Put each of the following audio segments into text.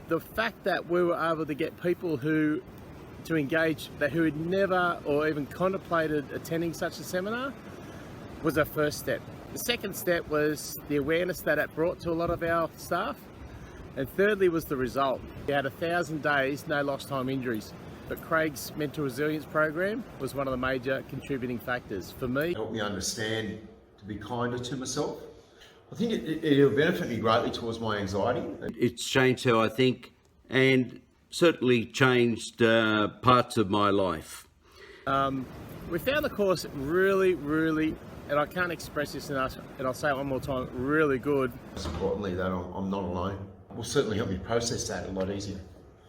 The fact that we were able to get people to engage who had never or even contemplated attending such a seminar was our first step. The second step was the awareness that it brought to a lot of our staff. And thirdly was the result. We had 1,000 days, no lost time injuries. But Craig's mental resilience program was one of the major contributing factors for me. Helped me understand to be kinder to myself. I think it'll benefit me greatly towards my anxiety. It's changed how I think and certainly changed parts of my life. We found the course really, and I can't express this enough, and I'll say it one more time, really good. Most importantly, that I'm not alone. It will certainly help me process that a lot easier.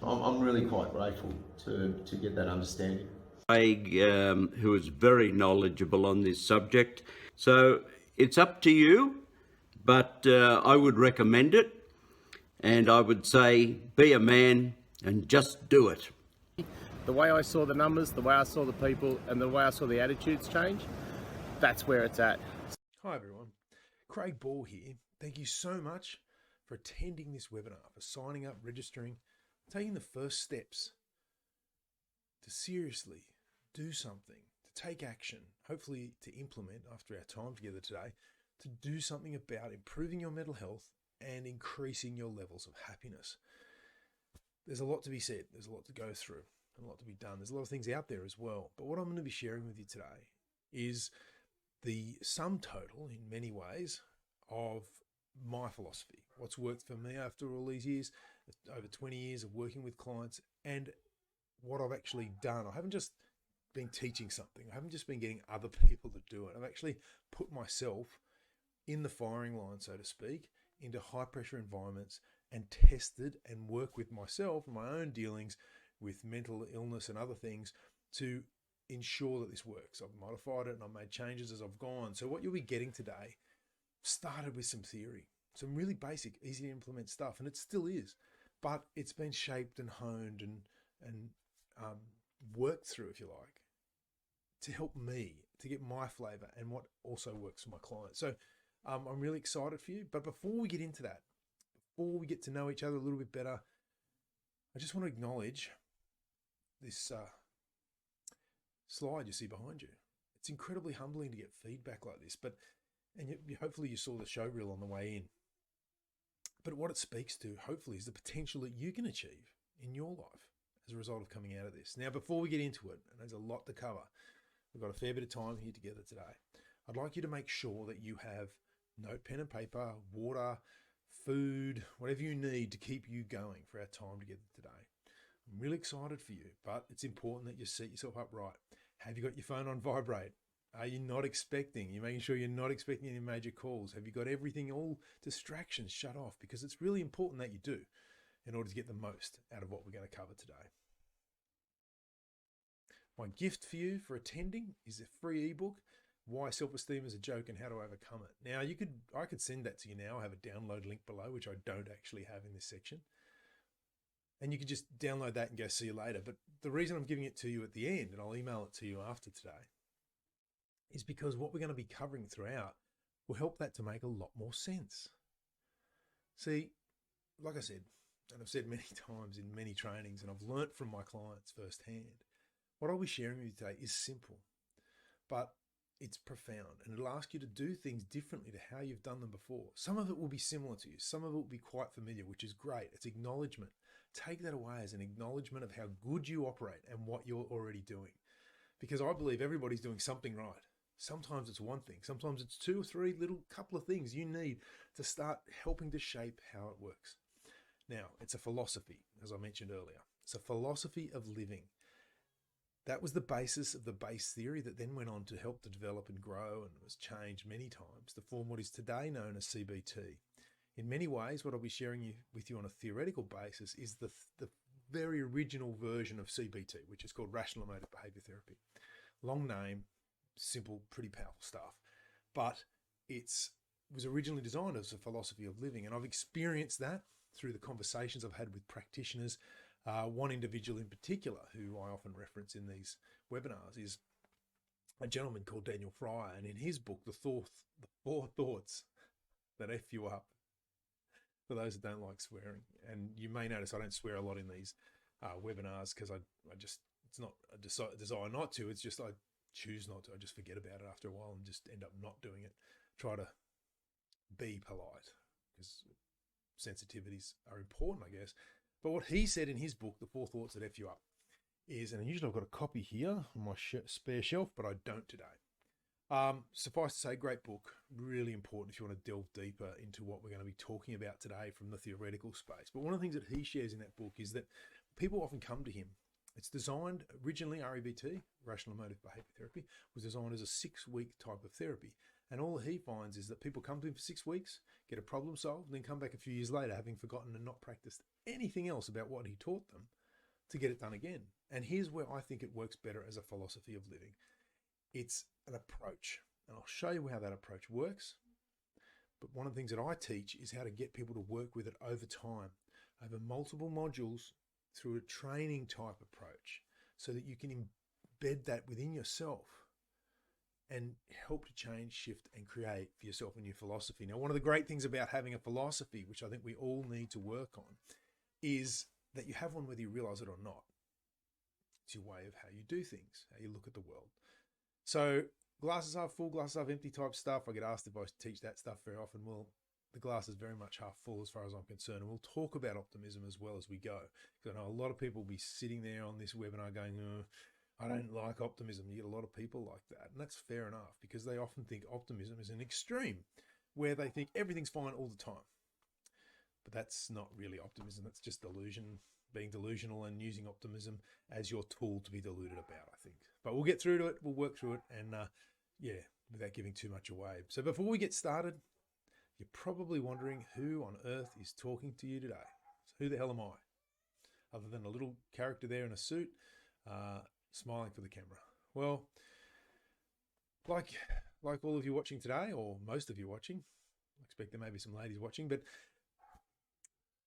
I'm really quite grateful to get that understanding. Craig, who is very knowledgeable on this subject. So it's up to you, but I would recommend it. And I would say, be a man and just do it. The way I saw the numbers, the way I saw the people, and the way I saw the attitudes change, that's where it's at. Hi everyone, Craig Ball here. Thank you so much for attending this webinar, for signing up, registering, taking the first steps to seriously do something, to take action, hopefully to implement after our time together today, to do something about improving your mental health and increasing your levels of happiness. There's a lot to be said, there's a lot to go through, and a lot to be done. There's a lot of things out there as well. But what I'm going to be sharing with you today is the sum total, in many ways, of my philosophy. What's worked for me after all these years, over 20 years of working with clients, and what I've actually done. I haven't just been teaching something. I haven't just been getting other people to do it. I've actually put myself in the firing line, so to speak, into high pressure environments and tested and worked with myself and my own dealings with mental illness and other things to ensure that this works. I've modified it and I've made changes as I've gone. So what you'll be getting today started with some theory, some really basic, easy to implement stuff, and it still is, but it's been shaped and honed and worked through, if you like, to help me to get my flavor and what also works for my clients. So I'm really excited for you. But before we get into that, before we get to know each other a little bit better, I just want to acknowledge this slide you see behind you. It's incredibly humbling to get feedback like this, and hopefully you saw the show reel on the way in. But what it speaks to, hopefully, is the potential that you can achieve in your life as a result of coming out of this. Now, before we get into it, and there's a lot to cover, we've got a fair bit of time here together today. I'd like you to make sure that you have note, pen and paper, water, food, whatever you need to keep you going for our time together today. I'm really excited for you, but it's important that you set yourself up right. Have you got your phone on vibrate? Are you not expecting? You're making sure you're not expecting any major calls. Have you got everything, all distractions shut off? Because it's really important that you do in order to get the most out of what we're going to cover today. My gift for you for attending is a free ebook, Why Self-Esteem is a Joke and How to Overcome It. Now, I could send that to you now. I have a download link below, which I don't actually have in this section. And you can just download that and go see you later. But the reason I'm giving it to you at the end, and I'll email it to you after today, is because what we're going to be covering throughout will help that to make a lot more sense. See, like I said, and I've said many times in many trainings, and I've learnt from my clients firsthand, what I'll be sharing with you today is simple, but it's profound, and it'll ask you to do things differently to how you've done them before. Some of it will be similar to you. Some of it will be quite familiar, which is great. It's acknowledgement. Take that away as an acknowledgement of how good you operate and what you're already doing. Because I believe everybody's doing something right. Sometimes it's one thing. Sometimes it's two or three little couple of things you need to start helping to shape how it works. Now, it's a philosophy, as I mentioned earlier. It's a philosophy of living. That was the basis of the base theory that then went on to help to develop and grow and was changed many times to form what is today known as CBT. In many ways, what I'll be sharing with you on a theoretical basis is the very original version of CBT, which is called Rational Emotive Behavior Therapy. Long name, simple, pretty powerful stuff. But it was originally designed as a philosophy of living. And I've experienced that through the conversations I've had with practitioners. One individual in particular, who I often reference in these webinars, is a gentleman called Daniel Fryer. And in his book, The 4 Thoughts That F You Up, for those that don't like swearing, And you may notice I don't swear a lot in these webinars because I just, it's not a desire not to. It's just I choose not to. I just forget about it after a while and just end up not doing it. Try to be polite because sensitivities are important, I guess. But what he said in his book, The 4 Thoughts That F You Up, is, and usually I've got a copy here on my spare shelf, but I don't today. Suffice to say, great book, really important if you want to delve deeper into what we're going to be talking about today from the theoretical space. But one of the things that he shares in that book is that people often come to him. It's designed originally, REBT, Rational Emotive Behavior Therapy, was designed as a 6-week type of therapy. And all he finds is that people come to him for 6 weeks, get a problem solved, and then come back a few years later having forgotten and not practiced anything else about what he taught them to get it done again. And here's where I think it works better as a philosophy of living. It's an approach, and I'll show you how that approach works. But one of the things that I teach is how to get people to work with it over time, over multiple modules, through a training type approach, so that you can embed that within yourself and help to change, shift, and create for yourself a new philosophy. Now, one of the great things about having a philosophy, which I think we all need to work on, is that you have one whether you realize it or not. It's your way of how you do things, how you look at the world. So glasses half full, glasses half empty type stuff. I get asked if I teach that stuff very often. Well, the glass is very much half full as far as I'm concerned. And we'll talk about optimism as well as we go. Because I know a lot of people will be sitting there on this webinar going, I don't like optimism. You get a lot of people like that. And that's fair enough, because they often think optimism is an extreme where they think everything's fine all the time. But that's not really optimism. That's just delusion, being delusional and using optimism as your tool to be deluded about, I think. But we'll get through to it. We'll work through it. And without giving too much away. So before we get started, you're probably wondering who on earth is talking to you today. So who the hell am I? Other than a little character there in a suit, smiling for the camera. Well, like all of you watching today, or most of you watching, I expect there may be some ladies watching, but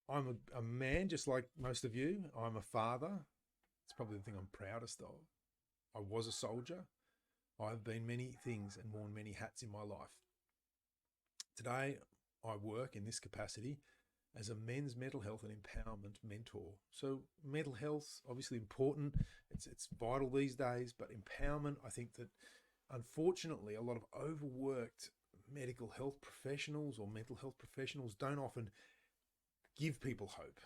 I'm a man just like most of you. I'm a father. It's probably the thing I'm proudest of. I was a soldier. I've been many things and worn many hats in my life. Today, I work in this capacity as a men's mental health and empowerment mentor. So mental health, obviously important. It's vital these days, but empowerment, I think that unfortunately, a lot of overworked medical health professionals or mental health professionals don't often give people hope.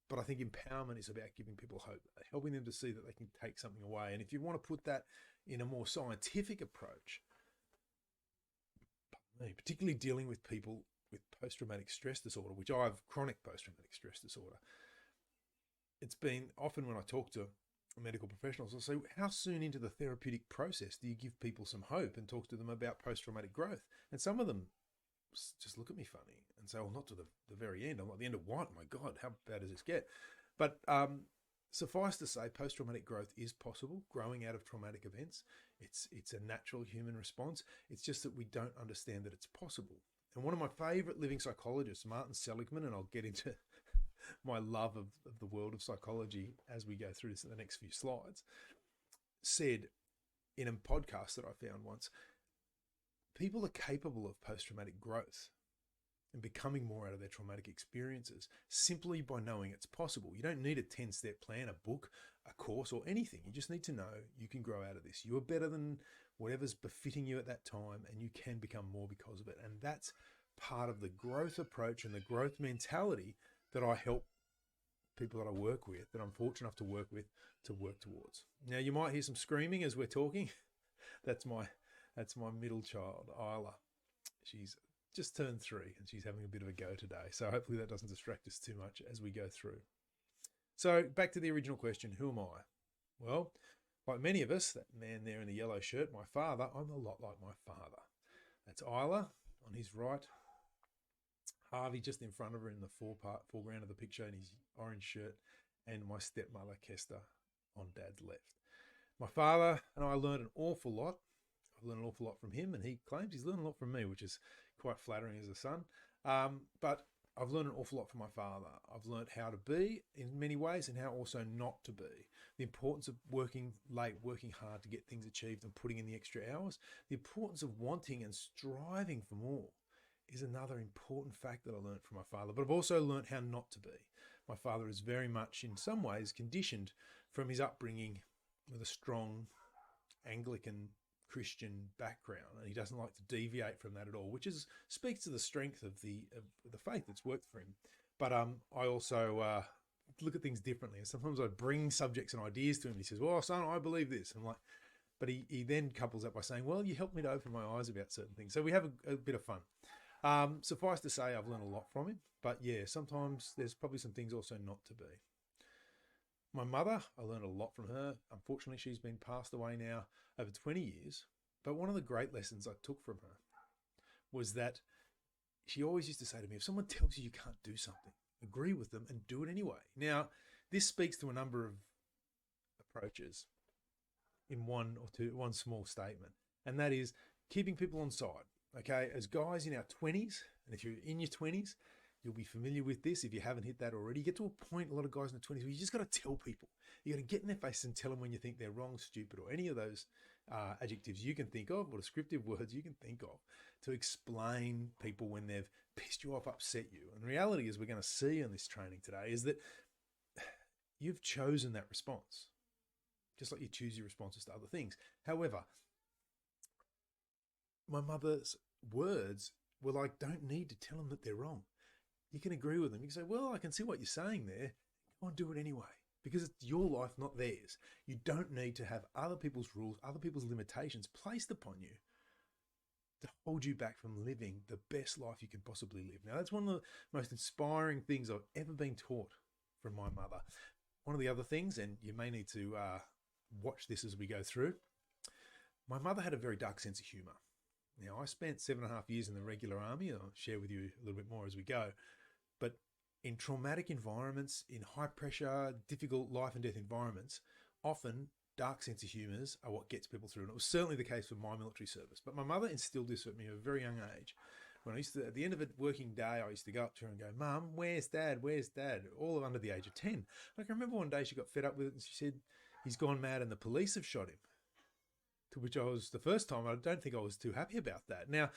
But I think empowerment is about giving people hope, helping them to see that they can take something away. And if you want to put that in a more scientific approach, particularly dealing with people with post-traumatic stress disorder, which I have chronic post-traumatic stress disorder. It's been often when I talk to medical professionals, I'll say, how soon into the therapeutic process do you give people some hope and talk to them about post-traumatic growth? And some of them just look at me funny and say, well, not to the very end. I'm like, the end of what? My God, how bad does this get? But suffice to say, post-traumatic growth is possible, growing out of traumatic events. It's a natural human response. It's just that we don't understand that it's possible. And one of my favorite living psychologists, Martin Seligman, and I'll get into my love of the world of psychology as we go through this in the next few slides, said in a podcast that I found once, people are capable of post-traumatic growth and becoming more out of their traumatic experiences simply by knowing it's possible. You don't need a 10-step plan, a book, a course, or anything. You just need to know you can grow out of this. You are better than whatever's befitting you at that time, and you can become more because of it. And that's part of the growth approach and the growth mentality that I help people that I work with, that I'm fortunate enough to work with, to work towards. Now, you might hear some screaming as we're talking. That's my middle child, Isla. She's just turned 3 and she's having a bit of a go today. So hopefully that doesn't distract us too much as we go through. So back to the original question, who am I? Well, like many of us, that man there in the yellow shirt, my father, I'm a lot like my father. That's Isla on his right. Harvey just in front of her in the foreground of the picture in his orange shirt, and my stepmother, Kester, on Dad's left. My father and I learned an awful lot. I've learned an awful lot from him, and he claims he's learned a lot from me, which is quite flattering as a son. But I've learned an awful lot from my father. I've learned how to be in many ways and how also not to be. The importance of working late, working hard to get things achieved and putting in the extra hours. The importance of wanting and striving for more. is another important fact that I learned from my father. But I've also learned how not to be. My father is very much, in some ways, conditioned from his upbringing with a strong Anglican Christian background, and he doesn't like to deviate from that at all, which speaks to the strength of the faith that's worked for him. But I also look at things differently, and sometimes I bring subjects and ideas to him. He says, "Well, son, I believe this." I'm like, but he then couples that by saying, "Well, you helped me to open my eyes about certain things." So we have a bit of fun. Suffice to say, I've learned a lot from him. But yeah, sometimes there's probably some things also not to be. My mother, I learned a lot from her. Unfortunately, she's been passed away now over 20 years. But one of the great lessons I took from her was that she always used to say to me, if someone tells you you can't do something, agree with them and do it anyway. Now, this speaks to a number of approaches in one small statement, and that is keeping people on side. Okay, as guys in our 20s, and if you're in your 20s, you'll be familiar with this if you haven't hit that already. You get to a point, a lot of guys in the 20s, where you just got to tell people. You got to get in their face and tell them when you think they're wrong, stupid, or any of those adjectives you can think of, or descriptive words you can think of, to explain people when they've pissed you off, upset you. And the reality is, we're going to see in this training today, is that you've chosen that response, just like you choose your responses to other things. However, my mother's words were like, don't need to tell them that they're wrong. You can agree with them. You can say, well, I can see what you're saying there. Go on, do it anyway. Because it's your life, not theirs. You don't need to have other people's rules, other people's limitations placed upon you to hold you back from living the best life you can possibly live. Now, that's one of the most inspiring things I've ever been taught from my mother. One of the other things, and you may need to watch this as we go through, my mother had a very dark sense of humour. Now, I spent 7.5 years in the regular army. I'll share with you a little bit more as we go. But in traumatic environments, in high pressure, difficult life and death environments, often dark sense of humours are what gets people through. And it was certainly the case for my military service. But my mother instilled this at me at a very young age. When I used to, at the end of a working day, I used to go up to her and go, "Mum, where's Dad? Where's Dad?" All under the age of 10. I can remember one day she got fed up with it and she said, "He's gone mad and the police have shot him." To which I was, the first time, I don't think I was too happy about that. Now,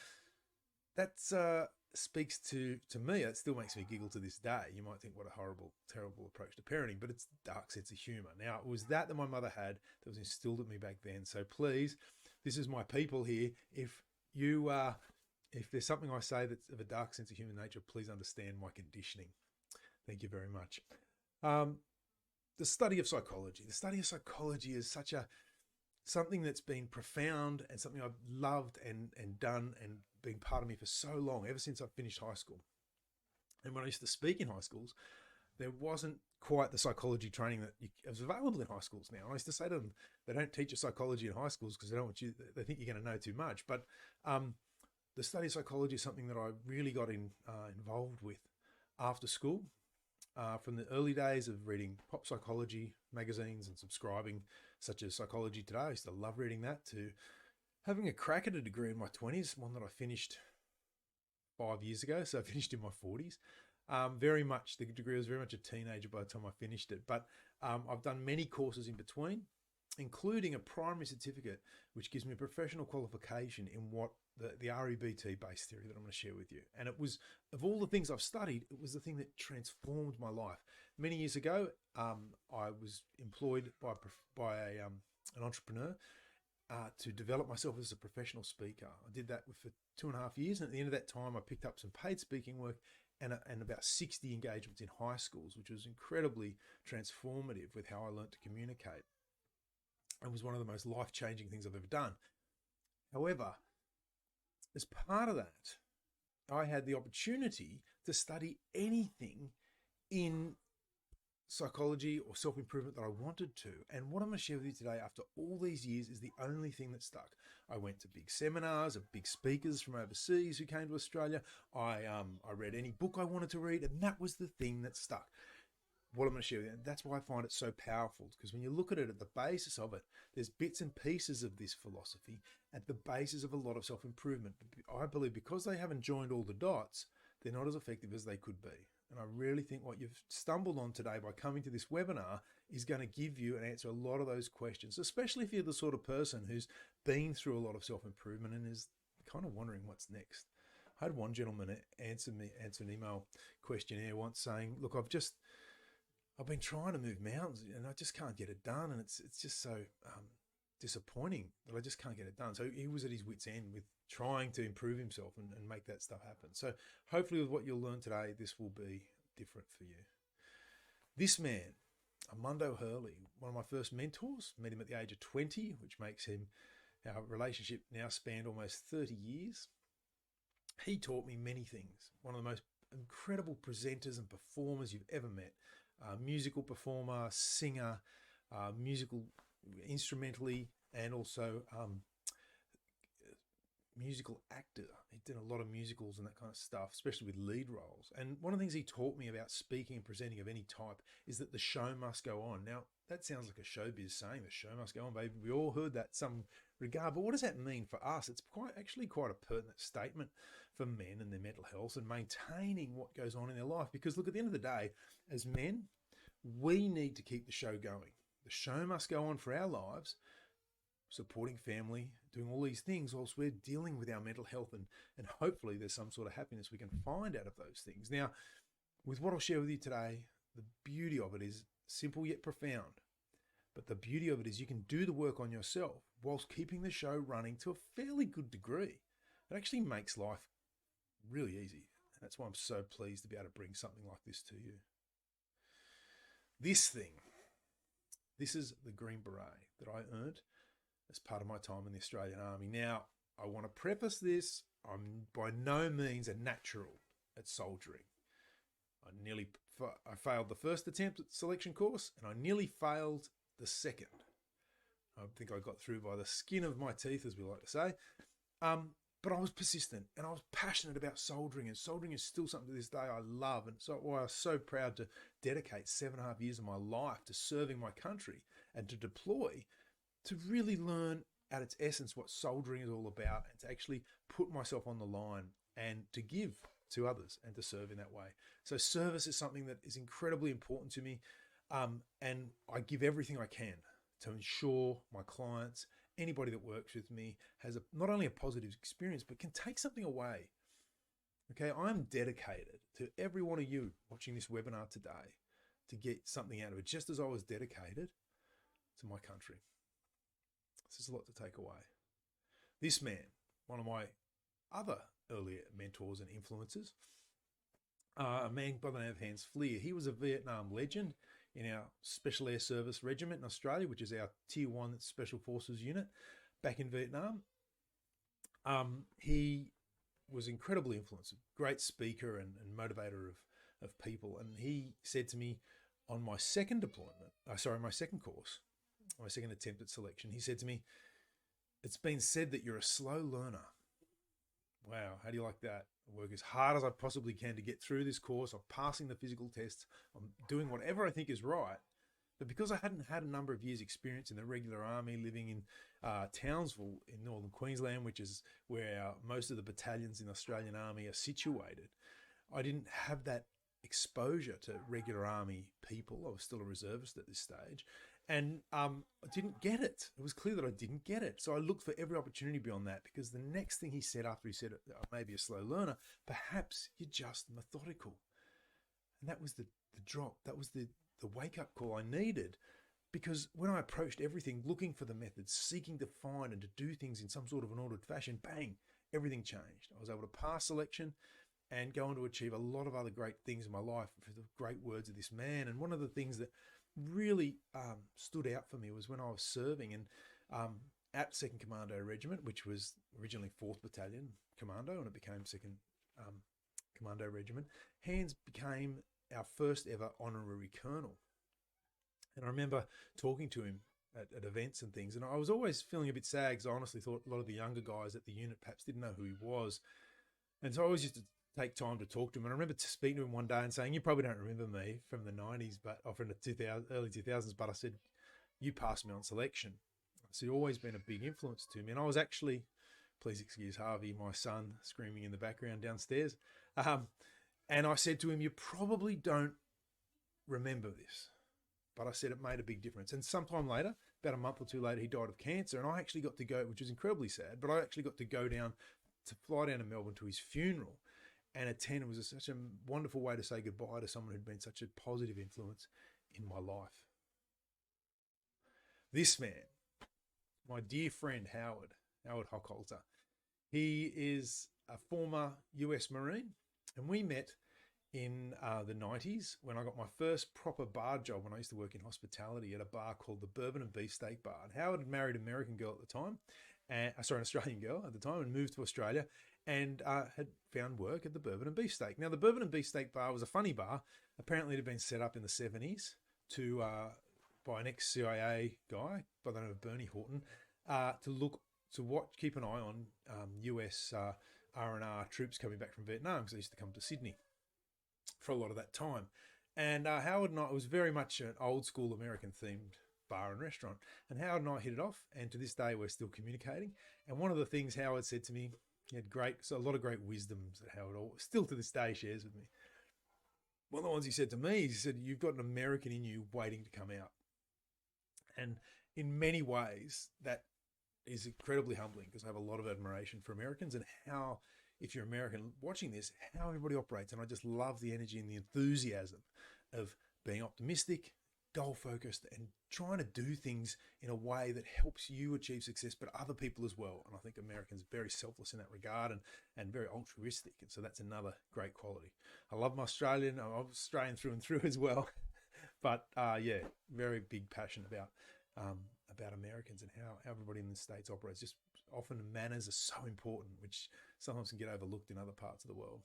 that speaks to me, it still makes me giggle to this day. You might think, what a horrible, terrible approach to parenting, but it's a dark sense of humour. Now, it was that my mother had that was instilled at me back then. So please, this is my people here. If there's something I say that's of a dark sense of human nature, please understand my conditioning. Thank you very much. The study of psychology. The study of psychology is something that's been profound and something I've loved and done and been part of me for so long, ever since I finished high school. And when I used to speak in high schools, there wasn't quite the psychology training that is available in high schools now. And I used to say to them, they don't teach you psychology in high schools because they think you're going to know too much. But the study of psychology is something that I really got involved with after school. From the early days of reading pop psychology magazines and subscribing, such as Psychology Today, I used to love reading that, to having a crack at a degree in my 20s, one that I finished 5 years ago, so I finished in my 40s. The degree was very much a teenager by the time I finished it, but I've done many courses in between, including a primary certificate, which gives me a professional qualification in what the REBT-based theory that I'm going to share with you. And it was, of all the things I've studied, it was the thing that transformed my life. Many years ago, I was employed by an entrepreneur to develop myself as a professional speaker. I did that for 2.5 years, and at the end of that time, I picked up some paid speaking work and about 60 engagements in high schools, which was incredibly transformative with how I learned to communicate. It was one of the most life-changing things I've ever done. However, as part of that, I had the opportunity to study anything in psychology or self-improvement that I wanted to. And what I'm going to share with you today, after all these years, is the only thing that stuck. I went to big seminars of big speakers from overseas who came to Australia. I read any book I wanted to read, and that was the thing that stuck. What I'm going to share with you, and that's why I find it so powerful, because when you look at it, at the basis of it, there's bits and pieces of this philosophy at the basis of a lot of self-improvement. I believe because they haven't joined all the dots, they're not as effective as they could be. And I really think what you've stumbled on today by coming to this webinar is going to give you and answer a lot of those questions, especially if you're the sort of person who's been through a lot of self-improvement and is kind of wondering what's next. I had one gentleman answer an email questionnaire once saying, look, I've been trying to move mountains and I just can't get it done. And it's just so disappointing that I just can't get it done. So he was at his wit's end with trying to improve himself and make that stuff happen. So hopefully with what you'll learn today, this will be different for you. This man, Armando Hurley, one of my first mentors, met him at the age of 20, which makes him, our relationship now spanned almost 30 years. He taught me many things. One of the most incredible presenters and performers you've ever met. Musical performer, singer, musical instrumentally, and also musical actor. He did a lot of musicals and that kind of stuff, especially with lead roles. And one of the things he taught me about speaking and presenting of any type is that the show must go on. Now, that sounds like a showbiz saying, the show must go on, baby. We all heard that some regard, but what does that mean for us? It's actually quite a pertinent statement for men and their mental health and maintaining what goes on in their life. Because look, at the end of the day, as men, we need to keep the show going. The show must go on for our lives, supporting family, doing all these things whilst we're dealing with our mental health, and hopefully there's some sort of happiness we can find out of those things. Now, with what I'll share with you today, the beauty of it is simple yet profound. But the beauty of it is you can do the work on yourself whilst keeping the show running to a fairly good degree. It actually makes life really easy. And that's why I'm so pleased to be able to bring something like this to you. This is the Green Beret that I earned as part of my time in the Australian Army. Now, I want to preface this. I'm by no means a natural at soldiering. I failed the first attempt at the selection course, and I nearly failed the second. I think I got through by the skin of my teeth, as we like to say. But I was persistent and I was passionate about soldering, and soldering is still something to this day I love. And so why I was so proud to dedicate 7.5 years of my life to serving my country and to deploy, to really learn at its essence what soldering is all about, and to actually put myself on the line and to give to others and to serve in that way. So service is something that is incredibly important to me. And I give everything I can to ensure my clients, anybody that works with me, has not only a positive experience, but can take something away. Okay, I'm dedicated to every one of you watching this webinar today to get something out of it, just as I was dedicated to my country. This is a lot to take away. This man, one of my other earlier mentors and influencers, a man by the name of Hans Fleer. He was a Vietnam legend in our Special Air Service Regiment in Australia, which is our Tier 1 Special Forces unit back in Vietnam. He was incredibly influential, great speaker and motivator of people. And he said to me on my second deployment, my second course, my second attempt at selection, he said to me, "It's been said that you're a slow learner." Wow, how do you like that? I work as hard as I possibly can to get through this course. I'm passing the physical tests. I'm doing whatever I think is right. But because I hadn't had a number of years experience in the regular army, living in Townsville in northern Queensland, which is where most of the battalions in the Australian Army are situated, I didn't have that exposure to regular army people. I was still a reservist at this stage. And I didn't get it. It was clear that I didn't get it. So I looked for every opportunity beyond that, because the next thing he said after he said, "I may be a slow learner, perhaps you're just methodical." And that was the drop. That was the wake-up call I needed, because when I approached everything, looking for the methods, seeking to find and to do things in some sort of an ordered fashion, bang, everything changed. I was able to pass selection and go on to achieve a lot of other great things in my life for the great words of this man. And one of the things that really stood out for me was when I was serving and at 2nd Commando Regiment, which was originally 4th Battalion Commando, and it became 2nd Commando Regiment. Hans became our first ever honorary colonel. And I remember talking to him at events and things, and I was always feeling a bit sad, because I honestly thought a lot of the younger guys at the unit perhaps didn't know who he was. And so I always used to take time to talk to him. And I remember speaking to him one day and saying, "You probably don't remember me from the 90s, or from the early 2000s, but I said, you passed me on selection." So you've always been a big influence to me. And I was actually, please excuse Harvey, my son, screaming in the background downstairs. And I said to him, "You probably don't remember this." But I said it made a big difference. And sometime later, about a month or two later, he died of cancer. And I actually got to go, which was incredibly sad, but I actually got to go down, to fly down to Melbourne to his funeral. and a 10 was such a wonderful way to say goodbye to someone who'd been such a positive influence in my life. This man, my dear friend Howard Hochholzer, he is a former US Marine, and we met in the 90s when I got my first proper bar job when I used to work in hospitality at a bar called the Bourbon and Beefsteak Bar. And Howard had married an American girl at the time, an Australian girl at the time, and moved to Australia and had found work at the Bourbon and Beefsteak. Now, the Bourbon and Beefsteak Bar was a funny bar. Apparently, it had been set up in the 70s by an ex-CIA guy by the name of Bernie Horton keep an eye on US R&R troops coming back from Vietnam, because they used to come to Sydney for a lot of that time. And Howard and I, it was very much an old school American themed bar and restaurant. And Howard and I hit it off, and to this day we're still communicating. And one of the things Howard said to me, he had a lot of great wisdoms that Howard still to this day shares with me. One of the ones he said to me, he said, "You've got an American in you waiting to come out." And in many ways, that is incredibly humbling, because I have a lot of admiration for Americans and how, if you're American watching this, how everybody operates. And I just love the energy and the enthusiasm of being optimistic, goal-focused, and trying to do things in a way that helps you achieve success, but other people as well. And I think Americans are very selfless in that regard and very altruistic. And so that's another great quality. I love my Australian. I'm Australian through and through as well. But yeah, very big passion about Americans and how everybody in the States operates. Just often manners are so important, which sometimes can get overlooked in other parts of the world.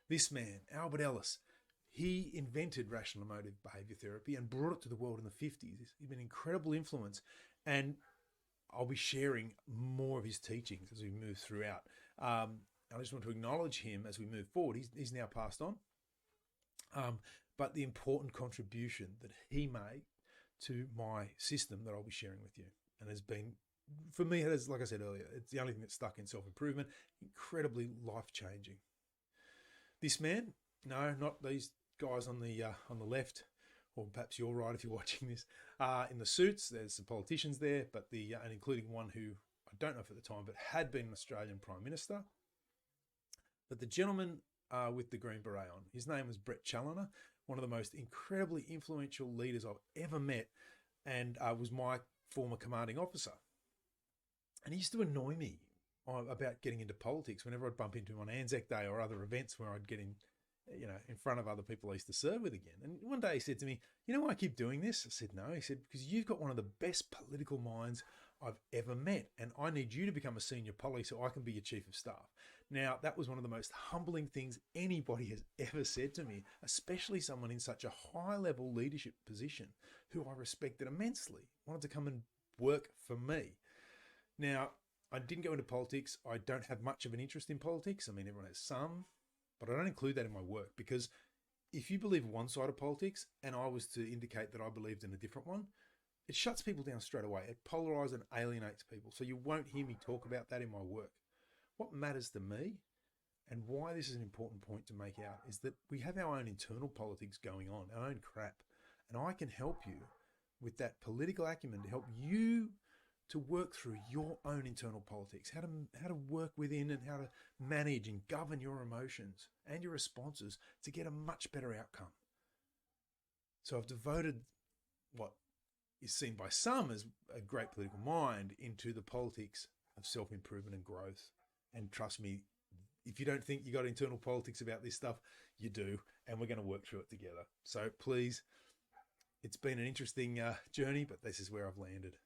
This man, Albert Ellis, he invented rational emotive behavior therapy and brought it to the world in the 50s. He's been an incredible influence, and I'll be sharing more of his teachings as we move throughout. I just want to acknowledge him as we move forward. He's now passed on. But the important contribution that he made to my system that I'll be sharing with you, and has been, for me, it is, like I said earlier, it's the only thing that's stuck in self-improvement, incredibly life-changing. This man, no, not these guys on the left, or perhaps you're right if you're watching this, in the suits. There's some politicians there, but and including one who I don't know if at the time, but had been an Australian Prime Minister. But the gentleman with the green beret on, his name was Brett Challoner, one of the most incredibly influential leaders I've ever met, and was my former commanding officer. And he used to annoy me about getting into politics whenever I'd bump into him on Anzac Day or other events where I'd get in front of other people I used to serve with again. And one day he said to me, "You know why I keep doing this?" I said, "No." He said, "Because you've got one of the best political minds I've ever met, and I need you to become a senior poly so I can be your chief of staff." Now, that was one of the most humbling things anybody has ever said to me, especially someone in such a high-level leadership position who I respected immensely, wanted to come and work for me. Now, I didn't go into politics. I don't have much of an interest in politics. I mean, everyone has some, but I don't include that in my work, because if you believe one side of politics and I was to indicate that I believed in a different one, it shuts people down straight away. It polarizes and alienates people. So you won't hear me talk about that in my work. What matters to me, and why this is an important point to make out, is that we have our own internal politics going on, our own crap. And I can help you with that political acumen to help you to work through your own internal politics, how to work within and how to manage and govern your emotions and your responses to get a much better outcome. So I've devoted what is seen by some as a great political mind into the politics of self-improvement and growth. And trust me, if you don't think you got internal politics about this stuff, you do, and we're going to work through it together. So please, it's been an interesting journey, but this is where I've landed.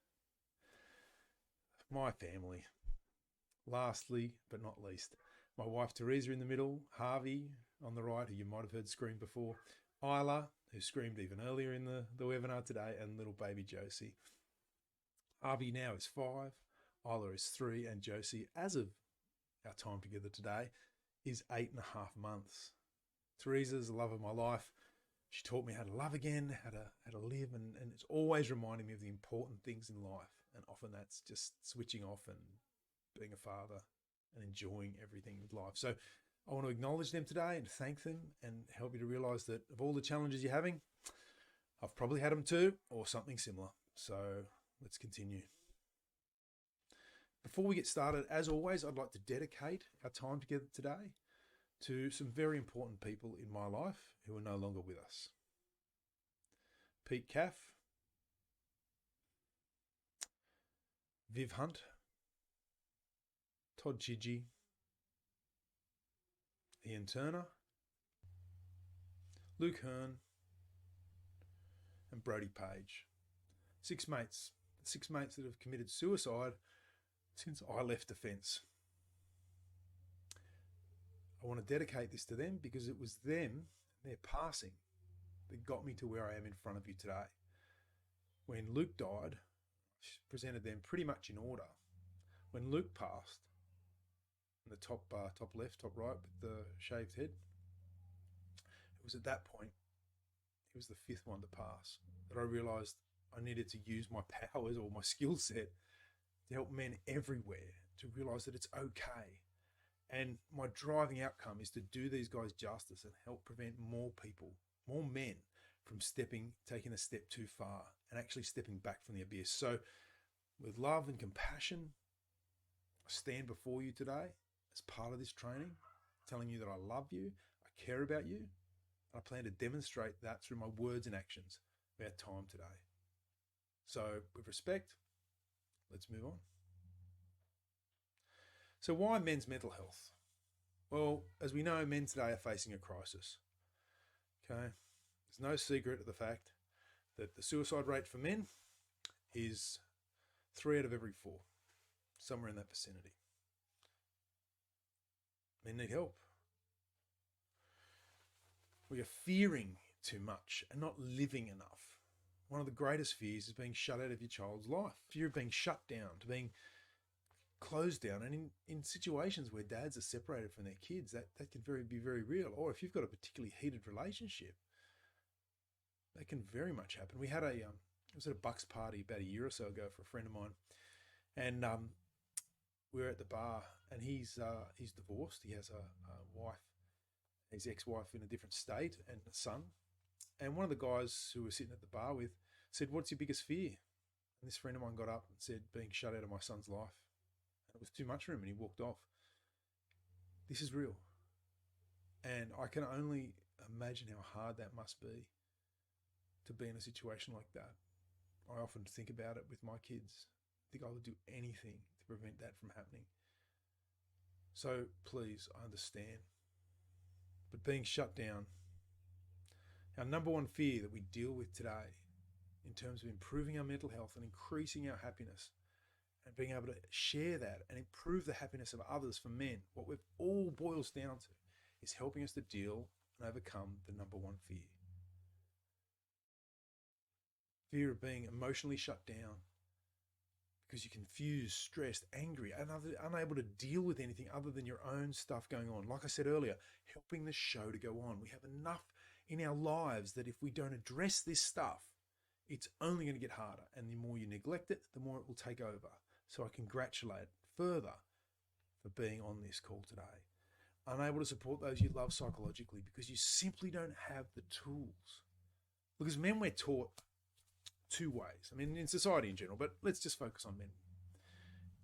My family. Lastly, but not least, my wife Teresa in the middle, Harvey on the right, who you might have heard scream before, Isla, who screamed even earlier in the webinar today, and little baby Josie. Harvey now is 5, Isla is 3, and Josie, as of our time together today, is 8.5 months. Teresa's the love of my life. She taught me how to love again, how to live, and it's always reminding me of the important things in life. And often that's just switching off and being a father and enjoying everything with life. So I want to acknowledge them today and thank them and help you to realize that of all the challenges you're having, I've probably had them too, or something similar. So let's continue. Before we get started, as always, I'd like to dedicate our time together today to some very important people in my life who are no longer with us. Pete Caff, Viv Hunt, Todd Chidgey, Ian Turner, Luke Hearn, and Brodie Page. Six mates that have committed suicide since I left defence. I want to dedicate this to them because it was them, their passing, that got me to where I am in front of you today. When Luke died, I presented them pretty much in order. When Luke passed, in the top left, top right with the shaved head, it was at that point, he was the fifth one to pass, that I realised I needed to use my powers or my skill set to help men everywhere to realise that it's okay. And my driving outcome is to do these guys justice and help prevent more people, more men, from taking a step too far and actually stepping back from the abyss. So with love and compassion, I stand before you today as part of this training, telling you that I love you, I care about you, and I plan to demonstrate that through my words and actions of our time today. So with respect, let's move on. So why men's mental health? Well, as we know, men today are facing a crisis. Okay, there's no secret of the fact that the suicide rate for men is 3 out of every 4, somewhere in that vicinity. Men need help. We are fearing too much and not living enough. One of the greatest fears is being shut out of your child's life. Fear of being shut down, to being closed down. And in situations where dads are separated from their kids, that can be very real. Or if you've got a particularly heated relationship, that can very much happen. We had I was at a Bucks party about a year or so ago for a friend of mine. And we were at the bar, and he's divorced. He has a wife, his ex-wife in a different state, and a son. And one of the guys who was sitting at the bar with said, "What's your biggest fear?" And this friend of mine got up and said, "Being shut out of my son's life." And it was too much for him, and he walked off. This is real. And I can only imagine how hard that must be to be in a situation like that. I often think about it with my kids. I think I would do anything to prevent that from happening. So please, I understand. But being shut down, our number one fear that we deal with today in terms of improving our mental health and increasing our happiness and being able to share that and improve the happiness of others for men, what it all boils down to is helping us to deal and overcome the number one fear. Fear of being emotionally shut down because you're confused, stressed, angry, and unable to deal with anything other than your own stuff going on. Like I said earlier, helping the show to go on. We have enough in our lives that if we don't address this stuff, it's only going to get harder. And the more you neglect it, the more it will take over. So I congratulate further for being on this call today. Unable to support those you love psychologically because you simply don't have the tools. Because men, we're taught 2 ways. I mean, in society in general, but let's just focus on men.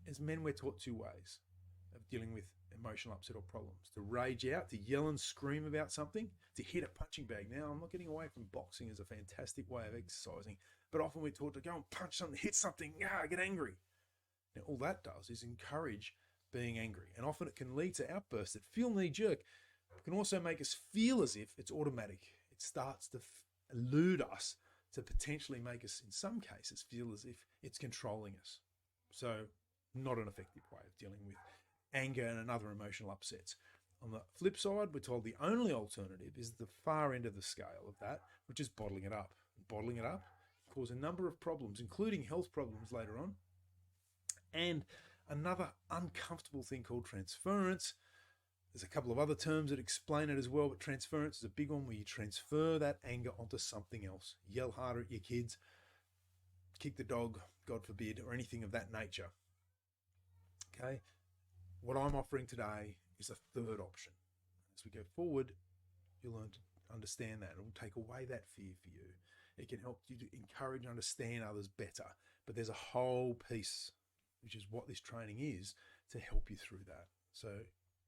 As men, we're taught 2 ways of dealing with emotional upset or problems. To rage out, to yell and scream about something, to hit a punching bag. Now, I'm not getting away from boxing as a fantastic way of exercising, but often we're taught to go and punch something, hit something, get angry. Now, all that does is encourage being angry. And often it can lead to outbursts that feel knee-jerk. It can also make us feel as if it's automatic. It starts to elude us to potentially make us, in some cases, feel as if it's controlling us. So not an effective way of dealing with anger and other emotional upsets. On the flip side, we're told the only alternative is the far end of the scale of that, which is bottling it up. And bottling it up can cause a number of problems, including health problems later on. And another uncomfortable thing called transference. There's a couple of other terms that explain it as well, but transference is a big one where you transfer that anger onto something else. Yell harder at your kids, kick the dog, God forbid, or anything of that nature. Okay? What I'm offering today is a third option. As we go forward, you'll learn to understand that. It will take away that fear for you. It can help you to encourage and understand others better. But there's a whole piece which is what this training is, to help you through that. So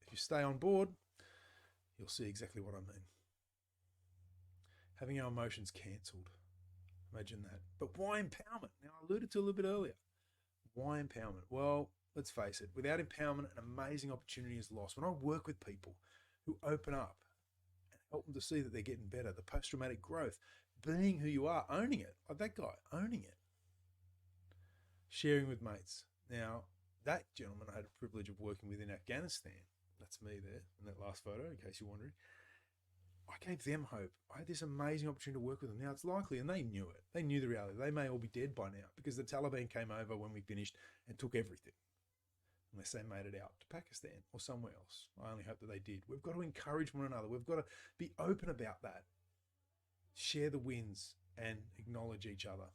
if you stay on board, you'll see exactly what I mean. Having our emotions cancelled. Imagine that. But why empowerment? Now, I alluded to a little bit earlier. Why empowerment? Well, let's face it, without empowerment, an amazing opportunity is lost. When I work with people who open up and help them to see that they're getting better, the post-traumatic growth, being who you are, owning it, like that guy, owning it, sharing with mates. Now, that gentleman I had the privilege of working with in Afghanistan, that's me there in that last photo, in case you're wondering, I gave them hope. I had this amazing opportunity to work with them. Now, it's likely, and they knew it. They knew the reality. They may all be dead by now because the Taliban came over when we finished and took everything, unless they made it out to Pakistan or somewhere else. I only hope that they did. We've got to encourage one another. We've got to be open about that. Share the wins and acknowledge each other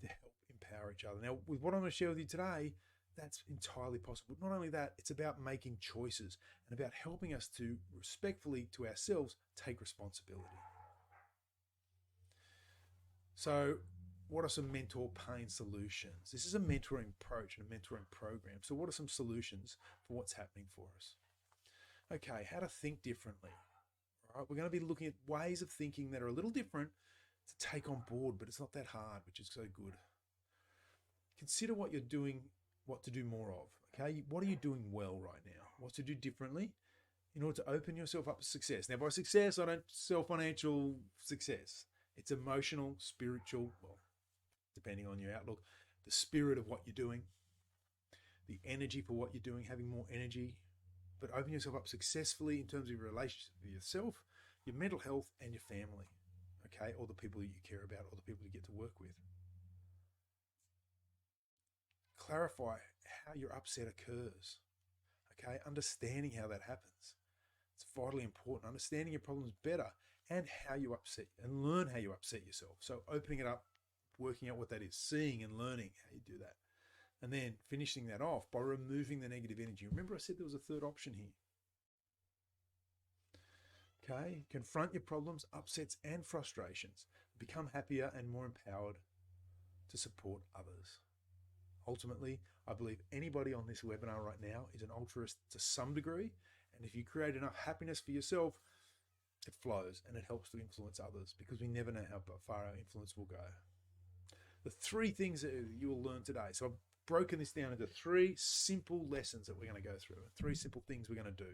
to help empower each other. Now, with what I'm going to share with you today, that's entirely possible. Not only that, it's about making choices and about helping us to respectfully to ourselves take responsibility. So what are some mentor pain solutions? This is a mentoring approach and a mentoring program. So what are some solutions for what's happening for us? Okay, how to think differently. All right, we're going to be looking at ways of thinking that are a little different to take on board, but it's not that hard, which is so good. Consider what you're doing, what to do more of. Okay, what are you doing well right now? What to do differently in order to open yourself up to success? Now, by success, I don't sell financial success. It's emotional, spiritual, well, depending on your outlook, the spirit of what you're doing, the energy for what you're doing, having more energy, but open yourself up successfully in terms of your relationship with yourself, your mental health, and your family. Okay, or the people that you care about, or the people you get to work with. Clarify how your upset occurs. Okay, understanding how that happens. It's vitally important. Understanding your problems better and how you upset, and learn how you upset yourself. So opening it up, working out what that is, seeing and learning how you do that. And then finishing that off by removing the negative energy. Remember I said there was a third option here. Okay, confront your problems, upsets, and frustrations. Become happier and more empowered to support others. Ultimately, I believe anybody on this webinar right now is an altruist to some degree. And if you create enough happiness for yourself, it flows and it helps to influence others, because we never know how far our influence will go. The 3 things that you will learn today. So I've broken this down into 3 simple lessons that we're going to go through. 3 simple things we're going to do.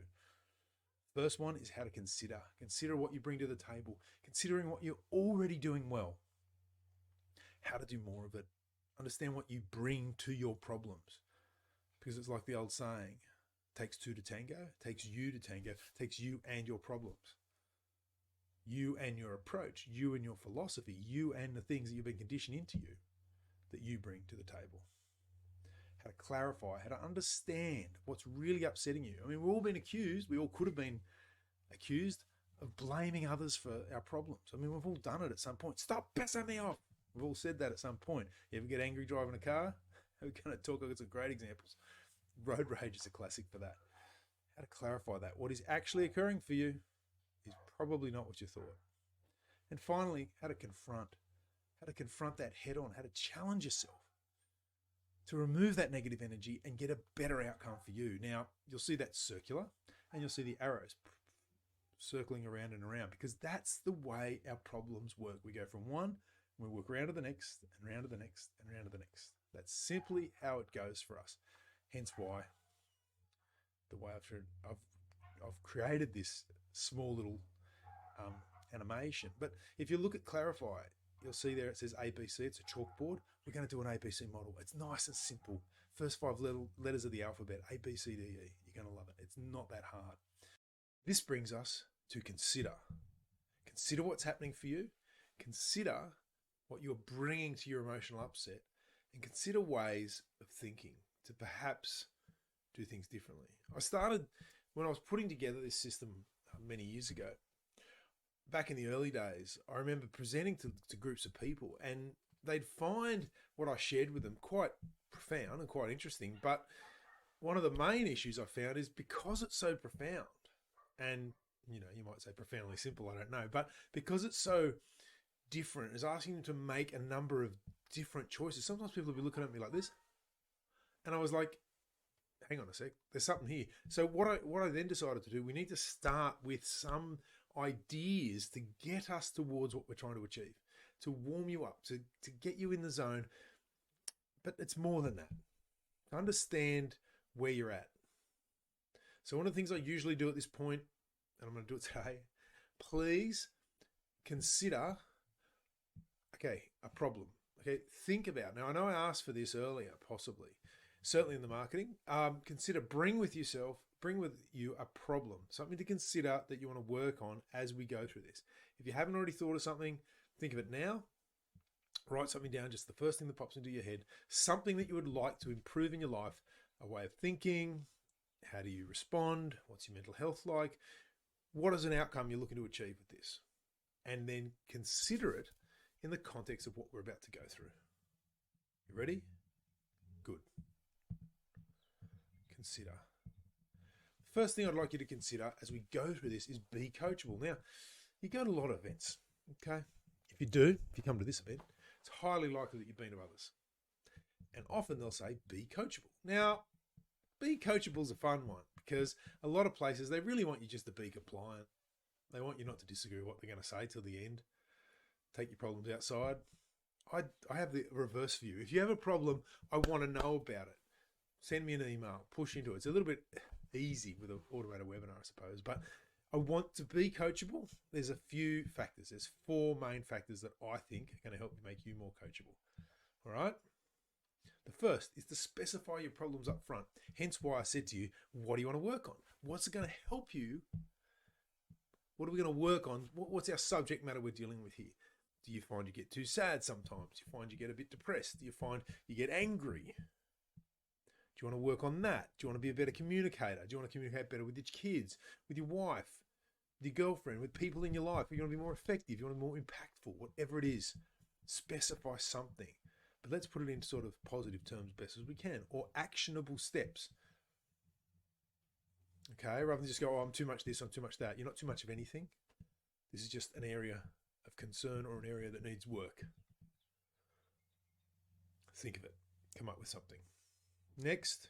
First one is how to consider. Consider what you bring to the table. Considering what you're already doing well. How to do more of it. Understand what you bring to your problems. Because it's like the old saying, takes 2 to tango, takes you to tango, takes you and your problems. You and your approach, you and your philosophy, you and the things that you've been conditioned into you that you bring to the table. How to clarify, how to understand what's really upsetting you. I mean, we've all been accused, we all could have been accused of blaming others for our problems. I mean, we've all done it at some point. Stop pissing me off. We've all said that at some point. You ever get angry driving a car? We're going to talk about some great examples. Road rage is a classic for that. How to clarify that. What is actually occurring for you is probably not what you thought. And finally, how to confront. How to confront that head on. How to challenge yourself to remove that negative energy and get a better outcome for you. Now, you'll see that circular and you'll see the arrows circling around and around, because that's the way our problems work. We go from one, we work around to the next, and round to the next, and round to the next. That's simply how it goes for us. Hence why the way I've created this small little animation. But if you look at Clarify, you'll see there it says ABC. It's a chalkboard. We're going to do an ABC model. It's nice and simple. First 5 letters of the alphabet, A, B, C, D, E. You're going to love it. It's not that hard. This brings us to consider. Consider what's happening for you. Consider what you're bringing to your emotional upset, and consider ways of thinking to perhaps do things differently. I started when I was putting together this system many years ago. Back in the early days, I remember presenting to groups of people, and they'd find what I shared with them quite profound and quite interesting. But one of the main issues I found is because it's so profound, and you might say profoundly simple, I don't know, but because it's so different, it's asking them to make a number of different choices. Sometimes people will be looking at me like this. And I was like, hang on a sec, there's something here. So what I then decided to do, we need to start with some ideas to get us towards what we're trying to achieve, to warm you up, to get you in the zone. But it's more than that. To understand where you're at. So one of the things I usually do at this point, and I'm going to do it today, please consider, okay, a problem. Okay, think about, now I know I asked for this earlier, possibly, certainly in the marketing, consider, bring with you a problem, something to consider that you want to work on as we go through this. If you haven't already thought of something, think of it now. Write something down, just the first thing that pops into your head, something that you would like to improve in your life, a way of thinking, how do you respond, what's your mental health like, what is an outcome you're looking to achieve with this? And then consider it in the context of what we're about to go through. You ready? Good. Consider. First thing I'd like you to consider as we go through this is be coachable. Now, you go to a lot of events, okay? If you come to this event, it's highly likely that you've been to others. And often they'll say, be coachable. Now, be coachable is a fun one because a lot of places, they really want you just to be compliant. They want you not to disagree with what they're going to say till the end. Take your problems outside. I have the reverse view. If you have a problem, I want to know about it. Send me an email, push into it. It's a little bit easy with an automated webinar, I suppose, but I want to be coachable. There's a few factors. There's 4 main factors that I think are going to help you make you more coachable. All right. The first is to specify your problems up front. Hence why I said to you, what do you want to work on? What's it going to help you? What are we going to work on? What's our subject matter we're dealing with here? Do you find you get too sad sometimes? Do you find you get a bit depressed? Do you find you get angry? Do you want to work on that? Do you want to be a better communicator? Do you want to communicate better with your kids, with your wife, with your girlfriend, with people in your life? You want to be more effective? You want to be more impactful? Whatever it is, specify something. But let's put it in sort of positive terms best as we can, or actionable steps. Okay, rather than just go, oh, I'm too much this, I'm too much that. You're not too much of anything. This is just an area of concern or an area that needs work. Think of it. Come up with something. Next,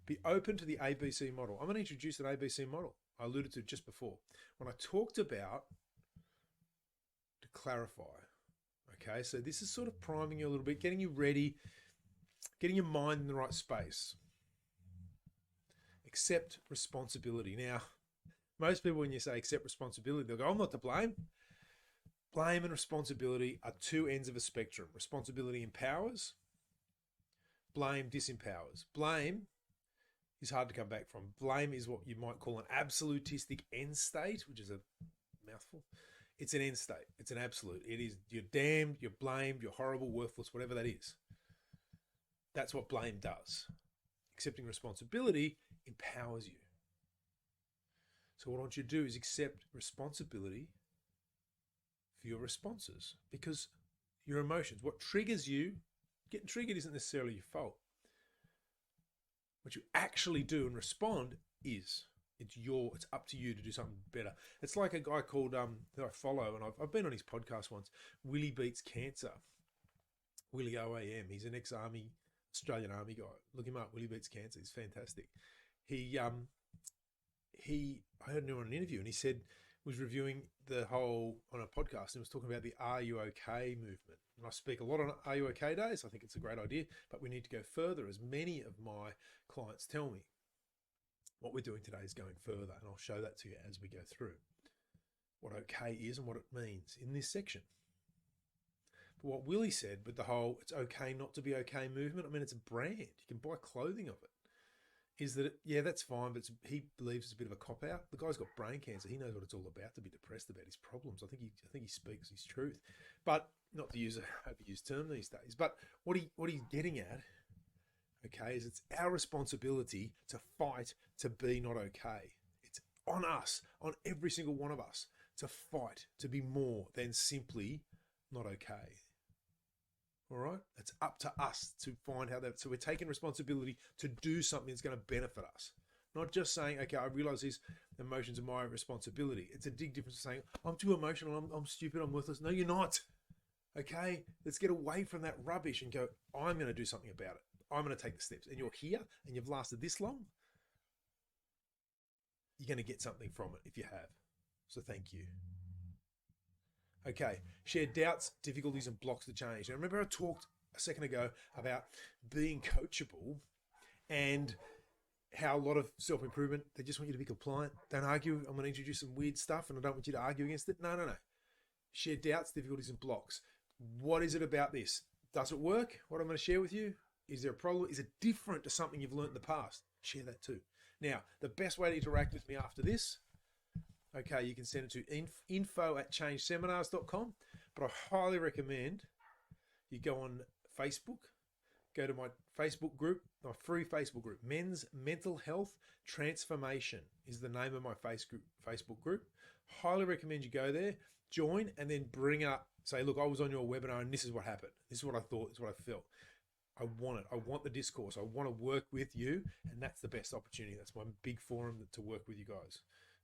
be open to the ABC model. I'm going to introduce an ABC model I alluded to just before. When I talked about, to clarify, okay, so this is sort of priming you a little bit, getting you ready, getting your mind in the right space. Accept responsibility. Now, most people, when you say accept responsibility, they'll go, I'm not to blame. Blame and responsibility are 2 ends of a spectrum. Responsibility empowers. Blame disempowers. Blame is hard to come back from. Blame is what you might call an absolutistic end state, which is a mouthful. It's an end state. It's an absolute. It is, you're damned, you're blamed, you're horrible, worthless, whatever that is. That's what blame does. Accepting responsibility empowers you. So what I want you to do is accept responsibility for your responses, because your emotions, what triggers you, getting triggered isn't necessarily your fault. What you actually do and respond is, it's up to you to do something better. It's like a guy called, that I follow, and I've been on his podcast once, Willie Beats Cancer. Willie OAM. He's an ex-army, Australian Army guy. Look him up, Willie Beats Cancer. He's fantastic. I heard him on an interview, and he said, was reviewing the whole, on a podcast, and was talking about the Are You OK movement. And I speak a lot on Are You OK days. I think it's a great idea, but we need to go further, as many of my clients tell me. What we're doing today is going further, and I'll show that to you as we go through what OK is and what it means in this section. But what Willie said with the whole it's okay not to be okay movement, I mean, it's a brand. You can buy clothing of it. Is that, yeah, that's fine, but he believes it's a bit of a cop-out. The guy's got brain cancer. He knows what it's all about, to be depressed about his problems. I think he speaks his truth. But not to use an overused term these days. But what he's getting at, okay, is it's our responsibility to fight to be not okay. It's on us, on every single one of us, to fight to be more than simply not okay. All right? It's up to us to find how that, so we're taking responsibility to do something that's going to benefit us. Not just saying, okay, I realize these emotions are my responsibility. It's a big difference to saying, I'm too emotional, I'm stupid, I'm worthless. No, you're not. Okay? Let's get away from that rubbish and go, I'm going to do something about it. I'm going to take the steps, and you're here and you've lasted this long, you're going to get something from it if you have. So thank you. Okay, share doubts, difficulties, and blocks to change. Now, remember I talked a second ago about being coachable and how a lot of self-improvement, they just want you to be compliant. Don't argue. I'm going to introduce some weird stuff and I don't want you to argue against it. No. Share doubts, difficulties, and blocks. What is it about this? Does it work? What I'm going to share with you? Is there a problem? Is it different to something you've learned in the past? Share that too. Now, the best way to interact with me after this, okay, you can send it to info@changeseminars.com, but I highly recommend you go on Facebook, go to my Facebook group, my free Facebook group. Men's Mental Health Transformation is the name of my Facebook group. Highly recommend you go there, join, and then bring up, say, look, I was on your webinar and this is what happened. This is what I thought, this is what I felt. I want it. I want the discourse. I want to work with you, and that's the best opportunity. That's my big forum to work with you guys.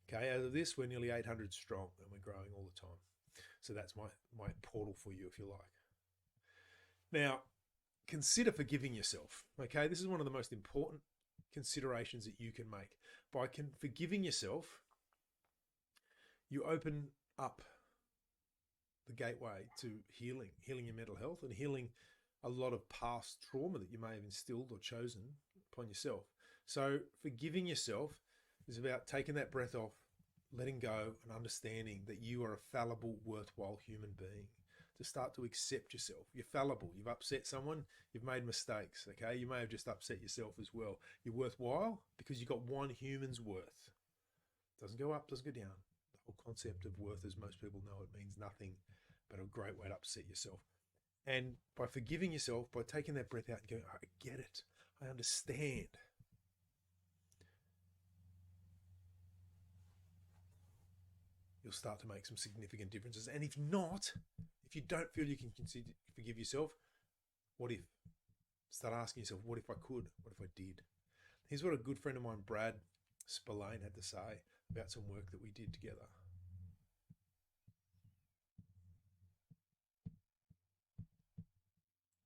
Okay, out of this, we're nearly 800 strong, and we're growing all the time. So that's my portal for you, if you like. Now, consider forgiving yourself. Okay, this is one of the most important considerations that you can make. By forgiving yourself, you open up the gateway to healing your mental health and healing a lot of past trauma that you may have instilled or chosen upon yourself. So forgiving yourself is about taking that breath off, letting go, and understanding that you are a fallible, worthwhile human being. To start to accept yourself. You're fallible. You've upset someone. You've made mistakes. Okay, you may have just upset yourself as well. You're worthwhile because you've got one human's worth. Doesn't go up, doesn't go down. The whole concept of worth, as most people know, it means nothing, but a great way to upset yourself. And by forgiving yourself, by taking that breath out and going, I get it. I understand. You'll start to make some significant differences. And if not, if you don't feel you can forgive yourself, what if? Start asking yourself, what if I could? What if I did? Here's what a good friend of mine, Brad Spillane, had to say about some work that we did together.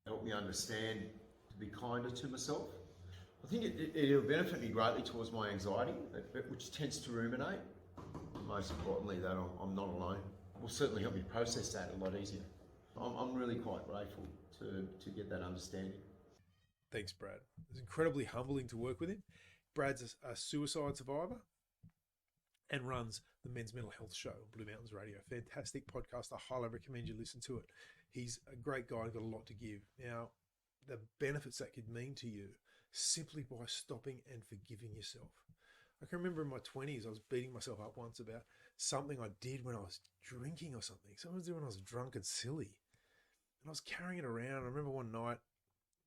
Help me understand to be kinder to myself. I think it'll benefit me greatly towards my anxiety, which tends to ruminate. Most importantly, that I'm not alone. It will certainly help me process that a lot easier. I'm really quite grateful to get that understanding. Thanks, Brad. It's incredibly humbling to work with him. Brad's a suicide survivor and runs the Men's Mental Health Show on Blue Mountains Radio. Fantastic podcast. I highly recommend you listen to it. He's a great guy, got a lot to give. Now, the benefits that could mean to you simply by stopping and forgiving yourself. I can remember in my 20s, I was beating myself up once about something I did when I was drinking or something. Something I did when I was drunk and silly. And I was carrying it around. I remember one night,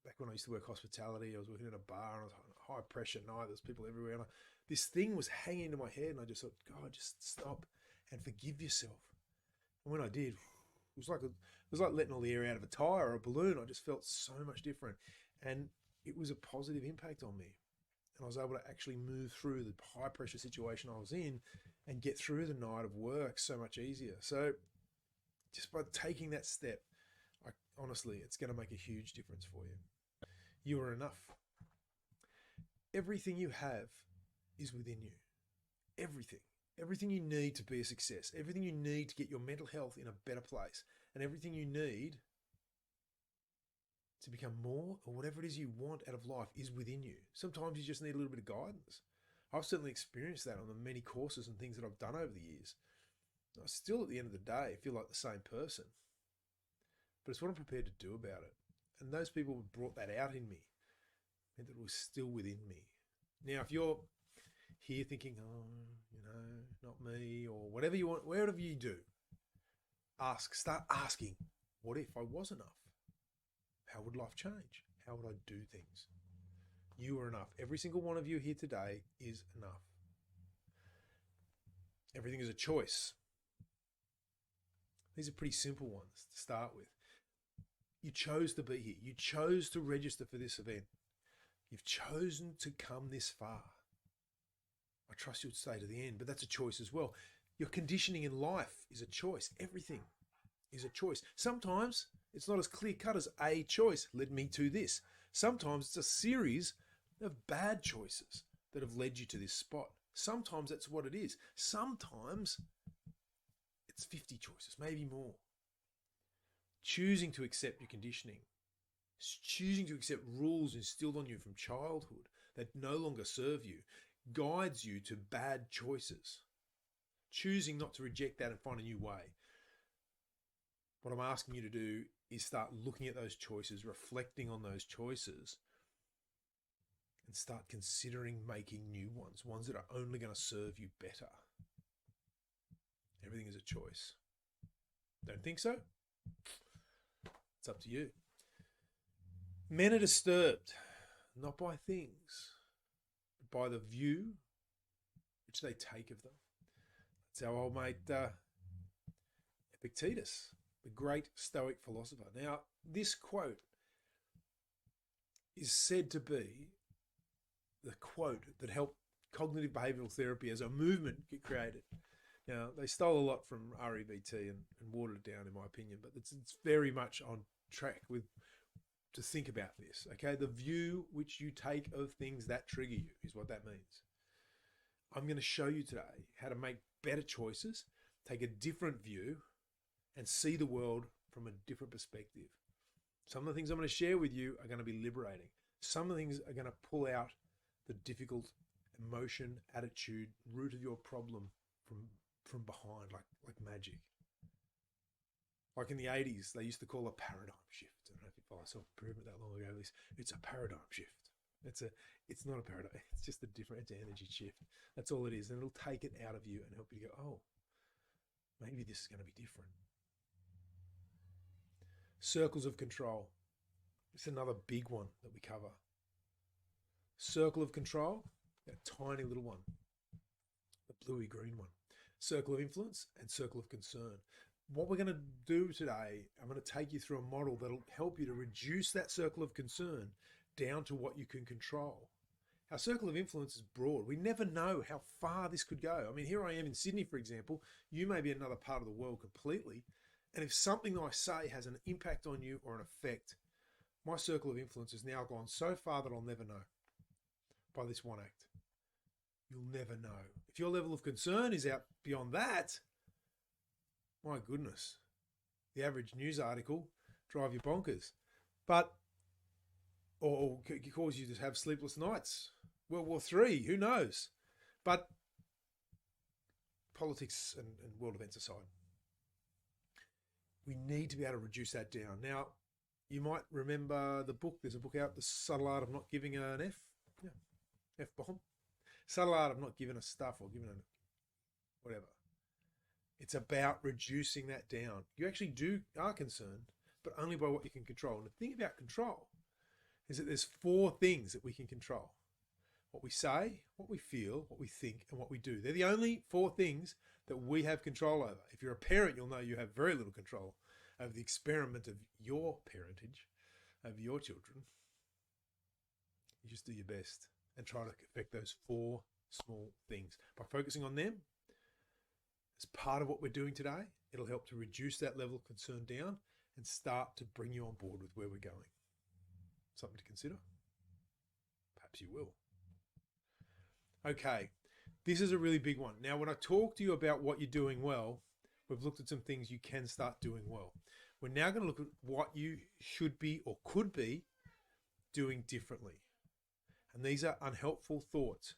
back when I used to work hospitality, I was working in a bar and I was on a high pressure night. There's people everywhere. And this thing was hanging into my head and I just thought, God, just stop and forgive yourself. And when I did, it was like letting all the air out of a tire or a balloon. I just felt so much different. And it was a positive impact on me. And I was able to actually move through the high pressure situation I was in and get through the night of work so much easier. So just by taking that step, honestly, it's going to make a huge difference for you. You are enough. Everything you have is within you. Everything. Everything you need to be a success. Everything you need to get your mental health in a better place. And everything you need to become more or whatever it is you want out of life is within you. Sometimes you just need a little bit of guidance. I've certainly experienced that on the many courses and things that I've done over the years. I still, at the end of the day, feel like the same person. But it's what I'm prepared to do about it. And those people who brought that out in me meant that it was still within me. Now, if you're here thinking, not me, or whatever you want, whatever you do, start asking, what if I was enough? How would life change? How would I do things? You are enough. Every single one of you here today is enough. Everything is a choice. These are pretty simple ones to start with. You chose to be here. You chose to register for this event. You've chosen to come this far. I trust you'll stay to the end, but that's a choice as well. Your conditioning in life is a choice. Everything is a choice. Sometimes it's not as clear cut as a choice led me to this, Sometimes it's a series of bad choices that have led you to this spot. Sometimes that's what it is. Sometimes it's 50 choices, maybe more. Choosing to accept your conditioning, choosing to accept rules instilled on you from childhood that no longer serve you, guides you to bad choices. Choosing not to reject that and find a new way. What I'm asking you to do is start looking at those choices, reflecting on those choices, and start considering making new ones, ones that are only going to serve you better. Everything is a choice. Don't think so? It's up to you. Men are disturbed, not by things, but by the view which they take of them. That's our old mate Epictetus, the great Stoic philosopher. Now, this quote is said to be the quote that helped cognitive behavioral therapy as a movement get created. Now, they stole a lot from REBT and watered it down, in my opinion, but it's very much on track with to think about this. Okay, the view which you take of things that trigger you is what that means. I'm going to show you today how to make better choices, take a different view, and see the world from a different perspective. Some of the things I'm going to share with you are going to be liberating. Some of the things are going to pull out the difficult emotion, attitude, root of your problem from behind, like magic. Like in the 80s, they used to call a paradigm shift. I don't know if you follow self-improvement that long ago. It's a paradigm shift. It's not a paradigm. It's just a different energy shift. That's all it is. And it'll take it out of you and help you to go, oh, maybe this is going to be different. Circles of control. It's another big one that we cover. Circle of control, that tiny little one, the bluey green one. Circle of influence and circle of concern. What we're going to do today, I'm going to take you through a model that'll help you to reduce that circle of concern down to what you can control. Our circle of influence is broad. We never know how far this could go. I mean, here I am in Sydney, for example. You may be in another part of the world completely. And if something I say has an impact on you or an effect, my circle of influence has now gone so far that I'll never know by this one act. You'll never know. If your level of concern is out beyond that, my goodness, the average news article drive you bonkers. But, or cause you to have sleepless nights. World War III, who knows? But politics and world events aside, we need to be able to reduce that down. Now, you might remember the book. There's a book out, The Subtle Art of Not Giving an F. Yeah, F-bomb. Subtle Art of Not Giving a Stuff or giving a whatever. It's about reducing that down. You actually are concerned, but only by what you can control. And the thing about control is that there's 4 things that we can control. What we say, what we feel, what we think, and what we do. They're the only 4 things that we have control over. If you're a parent, you'll know you have very little control over the experiment of your parentage, over your children. You just do your best and try to affect those 4 small things. By focusing on them, as part of what we're doing today, it'll help to reduce that level of concern down and start to bring you on board with where we're going. Something to consider? Perhaps you will. Okay, this is a really big one. Now, when I talk to you about what you're doing well, we've looked at some things you can start doing well. We're now going to look at what you should be or could be doing differently. And these are unhelpful thoughts,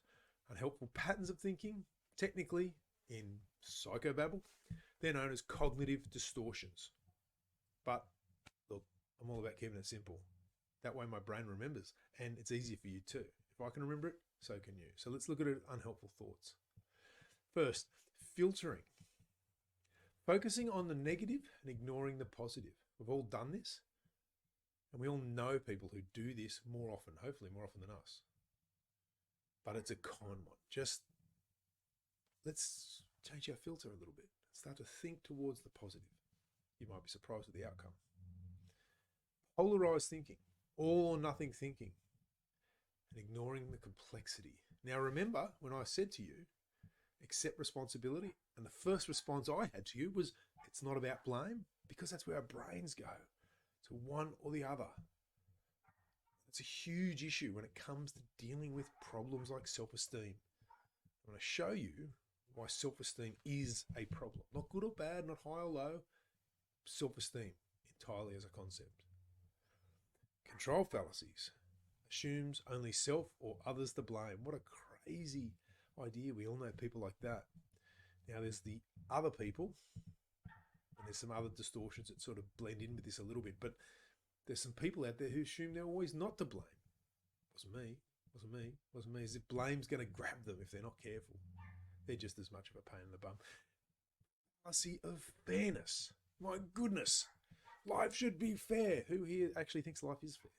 unhelpful patterns of thinking, technically in psychobabble. They're known as cognitive distortions. But look, I'm all about keeping it simple. That way my brain remembers, and it's easier for you too. If I can remember it, so can you. So let's look at unhelpful thoughts. First, filtering. Focusing on the negative and ignoring the positive. We've all done this, and we all know people who do this more often, hopefully more often than us. But it's a common one. Just let's change our filter a little bit. Start to think towards the positive. You might be surprised at the outcome. Polarized thinking, all or nothing thinking, and ignoring the complexity. Now remember, when I said to you, accept responsibility, and the first response I had to you was, it's not about blame, because that's where our brains go, to one or the other. It's a huge issue when it comes to dealing with problems like self-esteem. I'm going to show you why self-esteem is a problem. Not good or bad, not high or low. Self-esteem entirely as a concept. Control fallacies. Assumes only self or others to blame. What a crazy idea. We all know people like that. Now there's the other people, and there's some other distortions that sort of blend in with this a little bit, but there's some people out there who assume they're always not to blame. Wasn't me, wasn't me, wasn't me. As if blame's going to grab them if they're not careful. They're just as much of a pain in the bum. Fallacy of fairness. My goodness. Life should be fair. Who here actually thinks life is fair?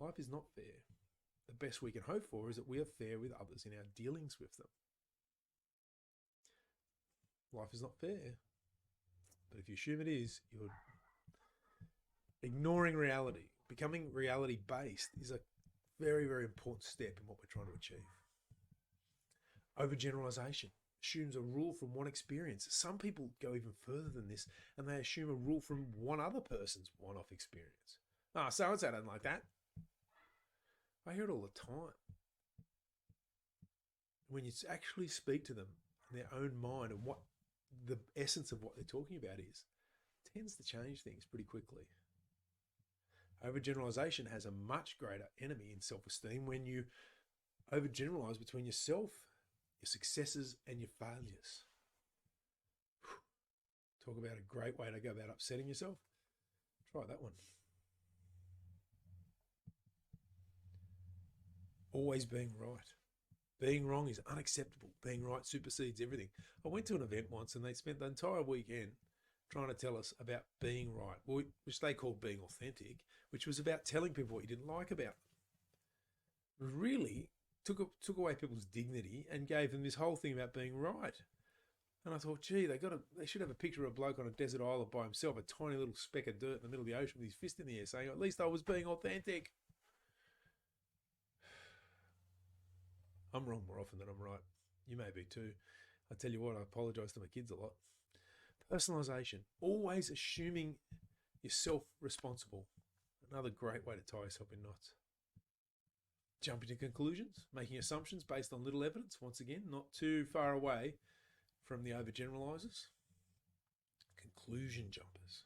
Life is not fair. The best we can hope for is that we are fair with others in our dealings with them. Life is not fair. But if you assume it is, you're ignoring reality. Becoming reality-based is a very, very important step in what we're trying to achieve. Overgeneralization assumes a rule from one experience. Some people go even further than this, and they assume a rule from one other person's one-off experience. Ah, so-and-so doesn't like that. I hear it all the time. When you actually speak to them in their own mind and what the essence of what they're talking about is, it tends to change things pretty quickly. Overgeneralization has a much greater enemy in self-esteem when you overgeneralize between yourself, your successes, and your failures. Talk about a great way to go about upsetting yourself. Try that one. Always being right. Being wrong is unacceptable. Being right supersedes everything. I went to an event once and they spent the entire weekend trying to tell us about being right, which they called being authentic, which was about telling people what you didn't like about them. It really took away people's dignity and gave them this whole thing about being right. And I thought, gee, they should have a picture of a bloke on a desert island by himself, a tiny little speck of dirt in the middle of the ocean with his fist in the air, saying, at least I was being authentic. I'm wrong more often than I'm right. You may be too. I tell you what, I apologise to my kids a lot. Personalisation, always assuming yourself responsible. Another great way to tie yourself in knots. Jumping to conclusions, making assumptions based on little evidence. Once again, not too far away from the overgeneralisers. Conclusion jumpers.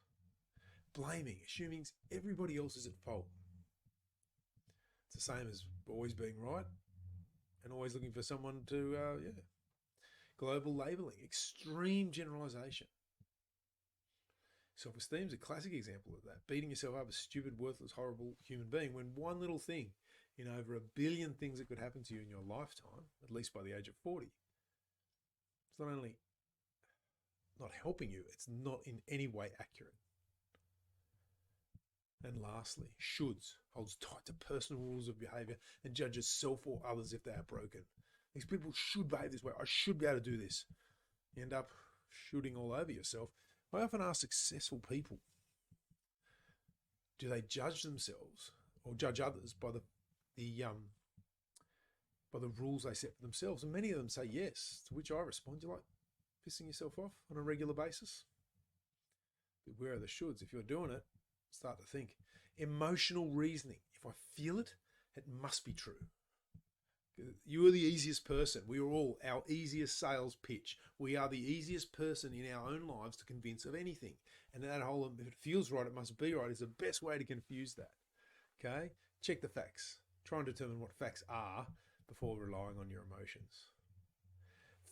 Blaming, assuming everybody else is at fault. It's the same as always being right and always looking for someone to, Global labelling, extreme generalisation. Self-esteem is a classic example of that. Beating yourself up, a stupid, worthless, horrible human being, when one little thing in over 1 billion things that could happen to you in your lifetime, at least by the age of 40, it's not only not helping you, it's not in any way accurate. And lastly, shoulds, holds tight to personal rules of behaviour and judges self or others if they are broken. These people should behave this way. I should be able to do this. You end up shooting all over yourself. I often ask successful people, do they judge themselves or judge others by the rules they set for themselves? And many of them say yes, to which I respond, you like pissing yourself off on a regular basis? Beware of the shoulds. If you're doing it, start to think. Emotional reasoning. If I feel it, it must be true. You are the easiest person. We are all our easiest sales pitch. We are the easiest person in our own lives to convince of anything. And that whole, if it feels right, it must be right, is the best way to confuse that. Okay? Check the facts. Try and determine what facts are before relying on your emotions.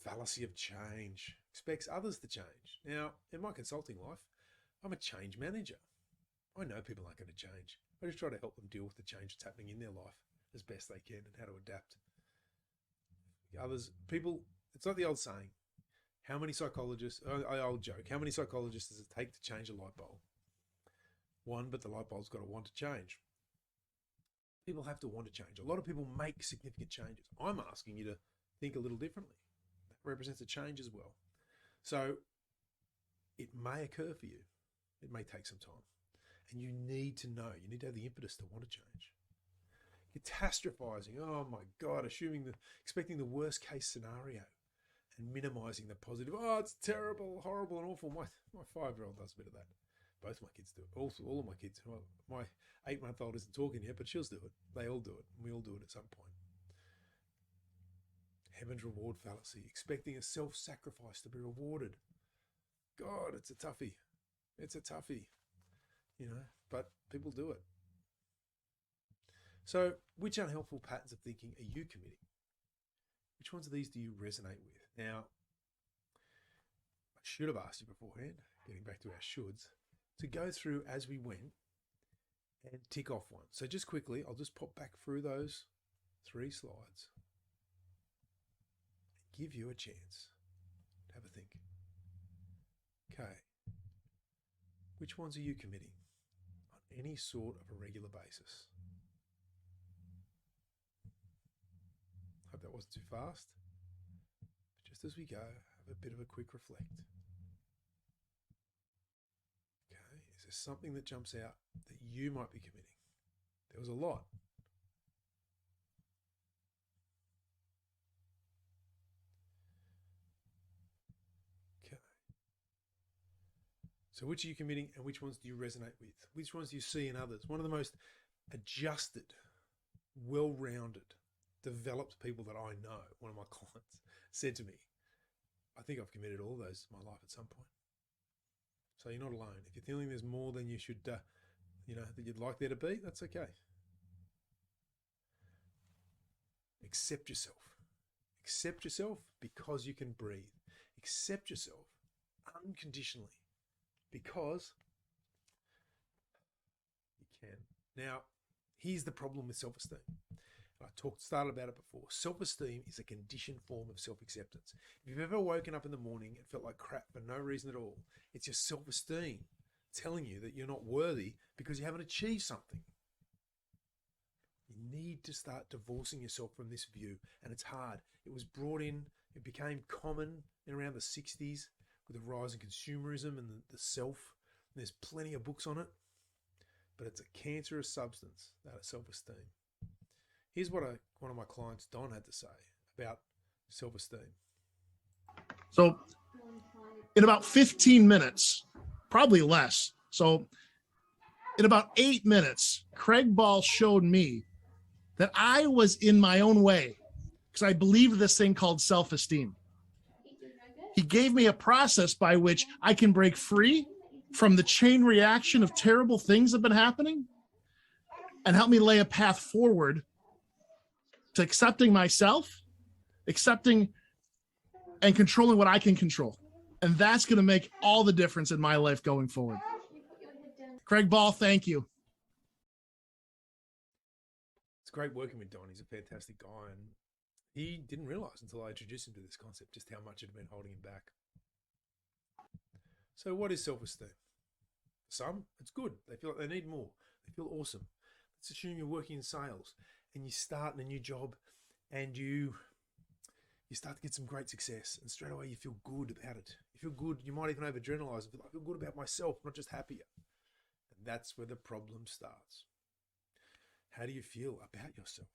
Fallacy of change. Expects others to change. Now, in my consulting life, I'm a change manager. I know people aren't going to change. I just try to help them deal with the change that's happening in their life as best they can and how to adapt. Others, people, it's like the old saying, how many psychologists, old joke, how many psychologists does it take to change a light bulb? One, but the light bulb's got to want to change. People have to want to change. A lot of people make significant changes. I'm asking you to think a little differently. That represents a change as well. So it may occur for you. It may take some time. And you need to know, you need to have the impetus to want to change. Catastrophizing, oh my God, expecting the worst case scenario and minimizing the positive. Oh, it's terrible, horrible and awful. My 5-year-old does a bit of that. Both my kids do it. All of my kids. Well, my 8-month-old isn't talking yet, but she'll do it. They all do it. We all do it at some point. Heaven's reward fallacy. Expecting a self-sacrifice to be rewarded. God, it's a toughie. It's a toughie. You know, but people do it. So, which unhelpful patterns of thinking are you committing? Which ones of these do you resonate with? Now, I should have asked you beforehand, getting back to our shoulds, to go through as we went and tick off one. So just quickly, I'll just pop back through those 3 slides and give you a chance to have a think. Okay. Which ones are you committing on any sort of a regular basis? Hope that wasn't too fast. But just as we go, have a bit of a quick reflect. Okay, is there something that jumps out that you might be committing? There was a lot. Okay. So which are you committing and which ones do you resonate with? Which ones do you see in others? One of the most adjusted, well-rounded, developed people that I know, one of my clients, said to me, I think I've committed all those in my life at some point. So you're not alone. If you're feeling there's more than you should, that you'd like there to be, that's okay. Accept yourself. Accept yourself because you can breathe. Accept yourself unconditionally because you can. Now, here's the problem with self-esteem. I started about it before. Self-esteem is a conditioned form of self-acceptance. If you've ever woken up in the morning and felt like crap for no reason at all, it's your self-esteem telling you that you're not worthy because you haven't achieved something. You need to start divorcing yourself from this view, and it's hard. It was brought in, it became common in around the 60s with the rise in consumerism and the self. And there's plenty of books on it, but it's a cancerous substance, that self-esteem. Here's what one of my clients, Don, had to say about self-esteem. So in about 15 minutes, probably less. So in about 8 minutes, Craig Ball showed me that I was in my own way because I believed this thing called self-esteem. He gave me a process by which I can break free from the chain reaction of terrible things that have been happening and help me lay a path forward to accepting myself, accepting and controlling what I can control. And that's going to make all the difference in my life going forward. Craig Ball, thank you. It's great working with Don. He's a fantastic guy. And he didn't realize until I introduced him to this concept just how much it had been holding him back. So what is self-esteem? Some, it's good. They feel like they need more. They feel awesome. Let's assume you're working in sales and you start in a new job and you start to get some great success, and straight away you feel good about it. You feel good. You might even overgeneralize and feel like, I feel good about myself, not just happier. And that's where the problem starts. How do you feel about yourself?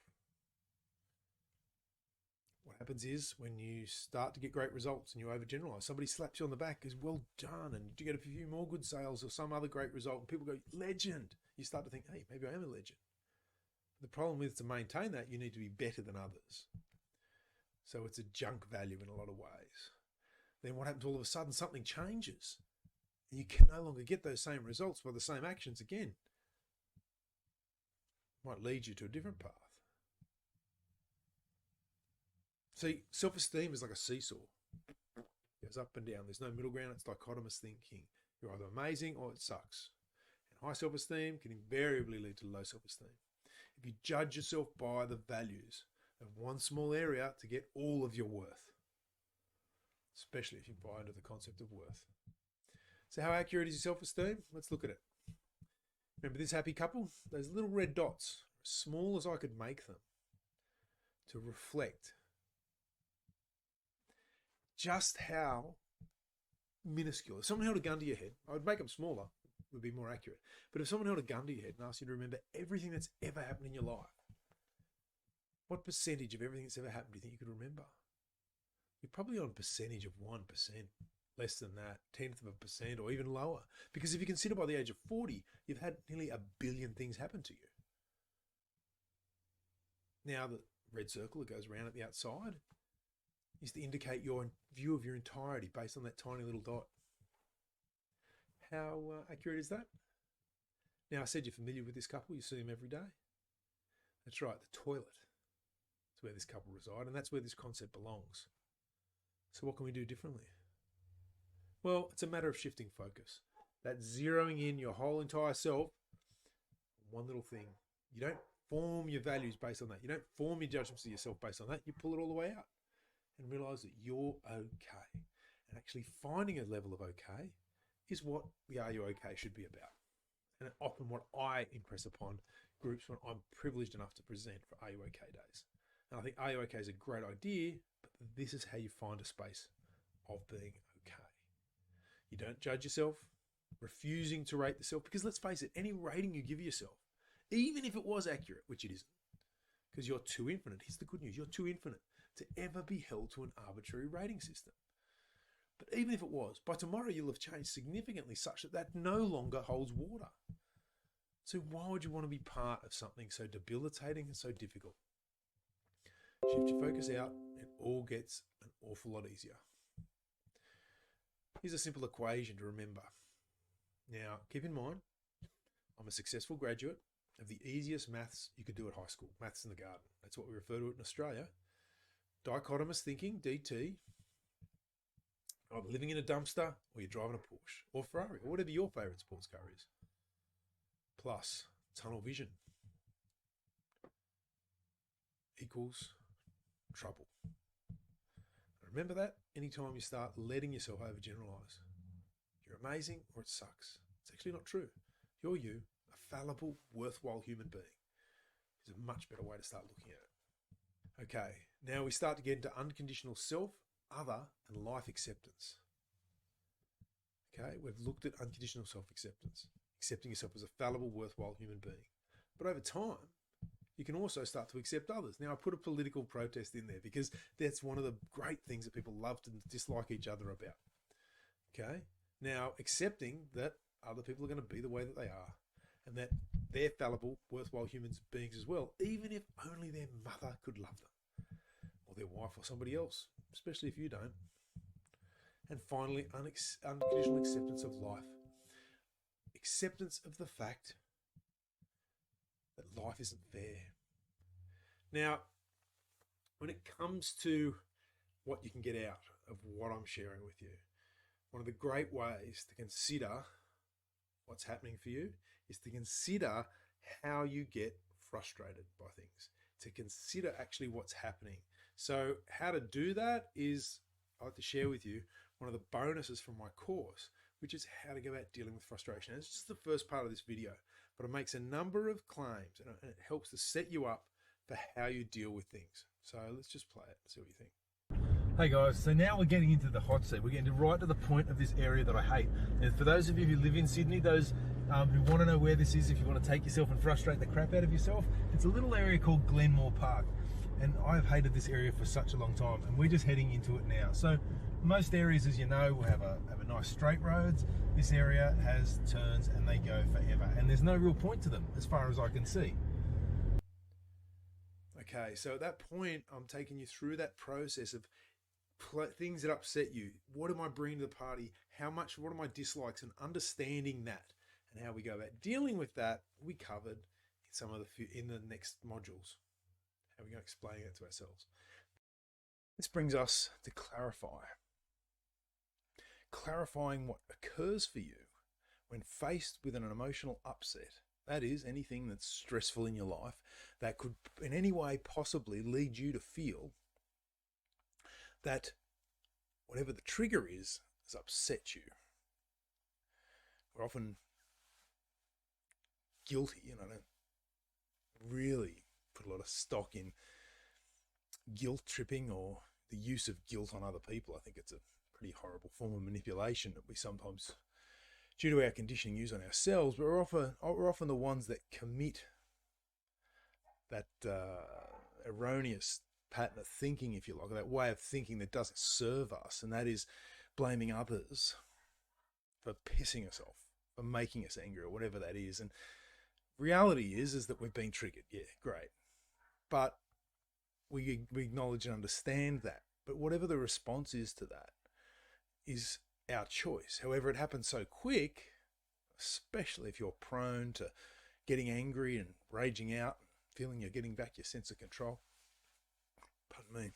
What happens is when you start to get great results and you overgeneralize, somebody slaps you on the back, goes, well done, and you get a few more good sales or some other great result, and people go, legend. You start to think, hey, maybe I am a legend. The problem is, to maintain that, you need to be better than others. So it's a junk value in a lot of ways. Then what happens all of a sudden? Something changes. And you can no longer get those same results by the same actions again. Might lead you to a different path. See, self-esteem is like a seesaw. It goes up and down. There's no middle ground. It's dichotomous thinking. You're either amazing or it sucks. And high self-esteem can invariably lead to low self-esteem. If you judge yourself by the values of one small area to get all of your worth, especially if you buy into the concept of worth. So how accurate is your self-esteem? Let's look at it. Remember this happy couple? Those little red dots, as small as I could make them, to reflect just how minuscule. If someone held a gun to your head, I would make them smaller, would be more accurate. But if someone held a gun to your head and asked you to remember everything that's ever happened in your life, what percentage of everything that's ever happened do you think you could remember? You're probably on a percentage of 1%, less than that, 0.1%, or even lower. Because if you consider by the age of 40, you've had nearly 1 billion things happen to you. Now, the red circle that goes around at the outside is to indicate your view of your entirety based on that tiny little dot. How accurate is that? Now, I said you're familiar with this couple. You see them every day. That's right, the toilet. That's where this couple reside, and that's where this concept belongs. So what can we do differently? Well, it's a matter of shifting focus. That zeroing in your whole entire self, one little thing. You don't form your values based on that. You don't form your judgments of yourself based on that. You pull it all the way out and realize that you're okay. And actually finding a level of okay is what the Are You Okay should be about. And often what I impress upon groups when I'm privileged enough to present for Are You Okay days. And I think Are You Okay is a great idea, but this is how you find a space of being okay. You don't judge yourself, refusing to rate yourself, because let's face it, any rating you give yourself, even if it was accurate, which it isn't, because you're too infinite. Here's the good news. You're too infinite to ever be held to an arbitrary rating system. But even if it was, by tomorrow you'll have changed significantly such that that no longer holds water. So why would you want to be part of something so debilitating and so difficult? Shift your focus out, it all gets an awful lot easier. Here's a simple equation to remember. Now, keep in mind, I'm a successful graduate of the easiest maths you could do at high school, maths in the garden. That's what we refer to it in Australia. Dichotomous thinking, DT, either living in a dumpster or you're driving a Porsche or Ferrari or whatever your favourite sports car is. Plus tunnel vision equals trouble. Remember that anytime you start letting yourself overgeneralize. You're amazing or it sucks. It's actually not true. You're you, a fallible, worthwhile human being. Is a much better way to start looking at it. Okay, now we start to get into unconditional self, other, and life acceptance. Okay, we've looked at unconditional self-acceptance, accepting yourself as a fallible, worthwhile human being. But over time, you can also start to accept others. Now, I put a political protest in there because that's one of the great things that people love to dislike each other about. Okay? Now, accepting that other people are going to be the way that they are and that they're fallible, worthwhile human beings as well, even if only their mother could love them or their wife or somebody else, especially if you don't. And finally, unconditional acceptance of life. Acceptance of the fact that life isn't fair. Now, when it comes to what you can get out of what I'm sharing with you, one of the great ways to consider what's happening for you is to consider how you get frustrated by things, to consider actually what's happening. So how to do that is, I'd like to share with you one of the bonuses from my course, which is how to go about dealing with frustration. And it's just the first part of this video, but it makes a number of claims and it helps to set you up for how you deal with things. So let's just play it and see what you think. Hey guys, so now we're getting into the hot seat. We're getting right to the point of this area that I hate. And for those of you who live in Sydney, those who want to know where this is, if you want to take yourself and frustrate the crap out of yourself, it's a little area called Glenmore Park. And I've hated this area for such a long time, and we're just heading into it now. So most areas, as you know, will have a nice straight roads. This area has turns and they go forever. And there's no real point to them as far as I can see. Okay, so at that point, I'm taking you through that process of things that upset you. What am I bringing to the party? What are my dislikes? And understanding that and how we go about dealing with that, we covered in the next modules. How we're going to explain it to ourselves. This brings us to clarify. Clarifying what occurs for you when faced with an emotional upset. That is, anything that's stressful in your life that could in any way possibly lead you to feel that whatever the trigger is has upset you. We're often guilty, don't really put a lot of stock in guilt tripping or the use of guilt on other people. I think it's a pretty horrible form of manipulation that we sometimes, due to our conditioning, use on ourselves, but we're often the ones that commit that erroneous pattern of thinking, if you like, that way of thinking that doesn't serve us, and that is blaming others for pissing us off, for making us angry, or whatever that is. And reality is that we've been triggered. Yeah, great. But we acknowledge and understand that. But whatever the response is to that is our choice. However, it happens so quick, especially if you're prone to getting angry and raging out, feeling you're getting back your sense of control. Pardon me.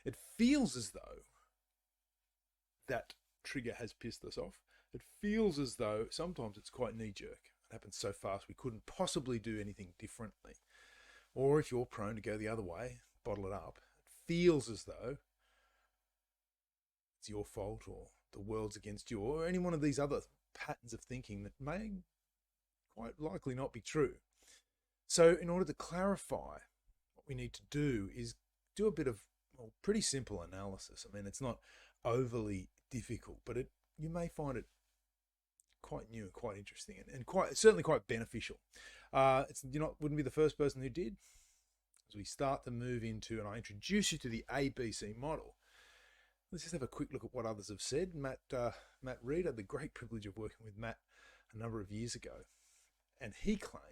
It feels as though that trigger has pissed us off. It feels as though sometimes it's quite knee-jerk. It happens so fast we couldn't possibly do anything differently. Or if you're prone to go the other way, bottle it up, it feels as though it's your fault or the world's against you, or any one of these other patterns of thinking that may quite likely not be true. So in order to clarify, what we need to do is do a bit of pretty simple analysis. I mean, it's not overly difficult, but you may find it quite new and quite interesting, and certainly quite beneficial. Wouldn't be the first person who did. As we start to move into, and I introduce you to the ABC model, let's just have a quick look at what others have said. Matt Reed had the great privilege of working with Matt a number of years ago, and he claimed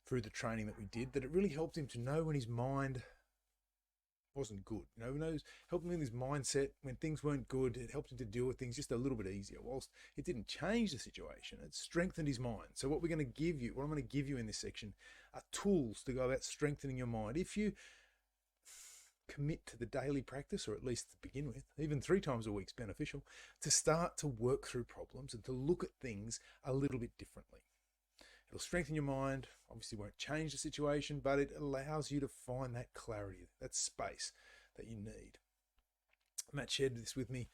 through the training that we did that it really helped him to know when his mind wasn't good. Helped him in his mindset when things weren't good. It helped him to deal with things just a little bit easier. Whilst it didn't change the situation, it strengthened his mind. So what I'm going to give you in this section are tools to go about strengthening your mind. If you commit to the daily practice, or at least to begin with, even 3 times a week is beneficial, to start to work through problems and to look at things a little bit differently. It'll strengthen your mind, obviously won't change the situation, but it allows you to find that clarity, that space that you need. Matt shared this with me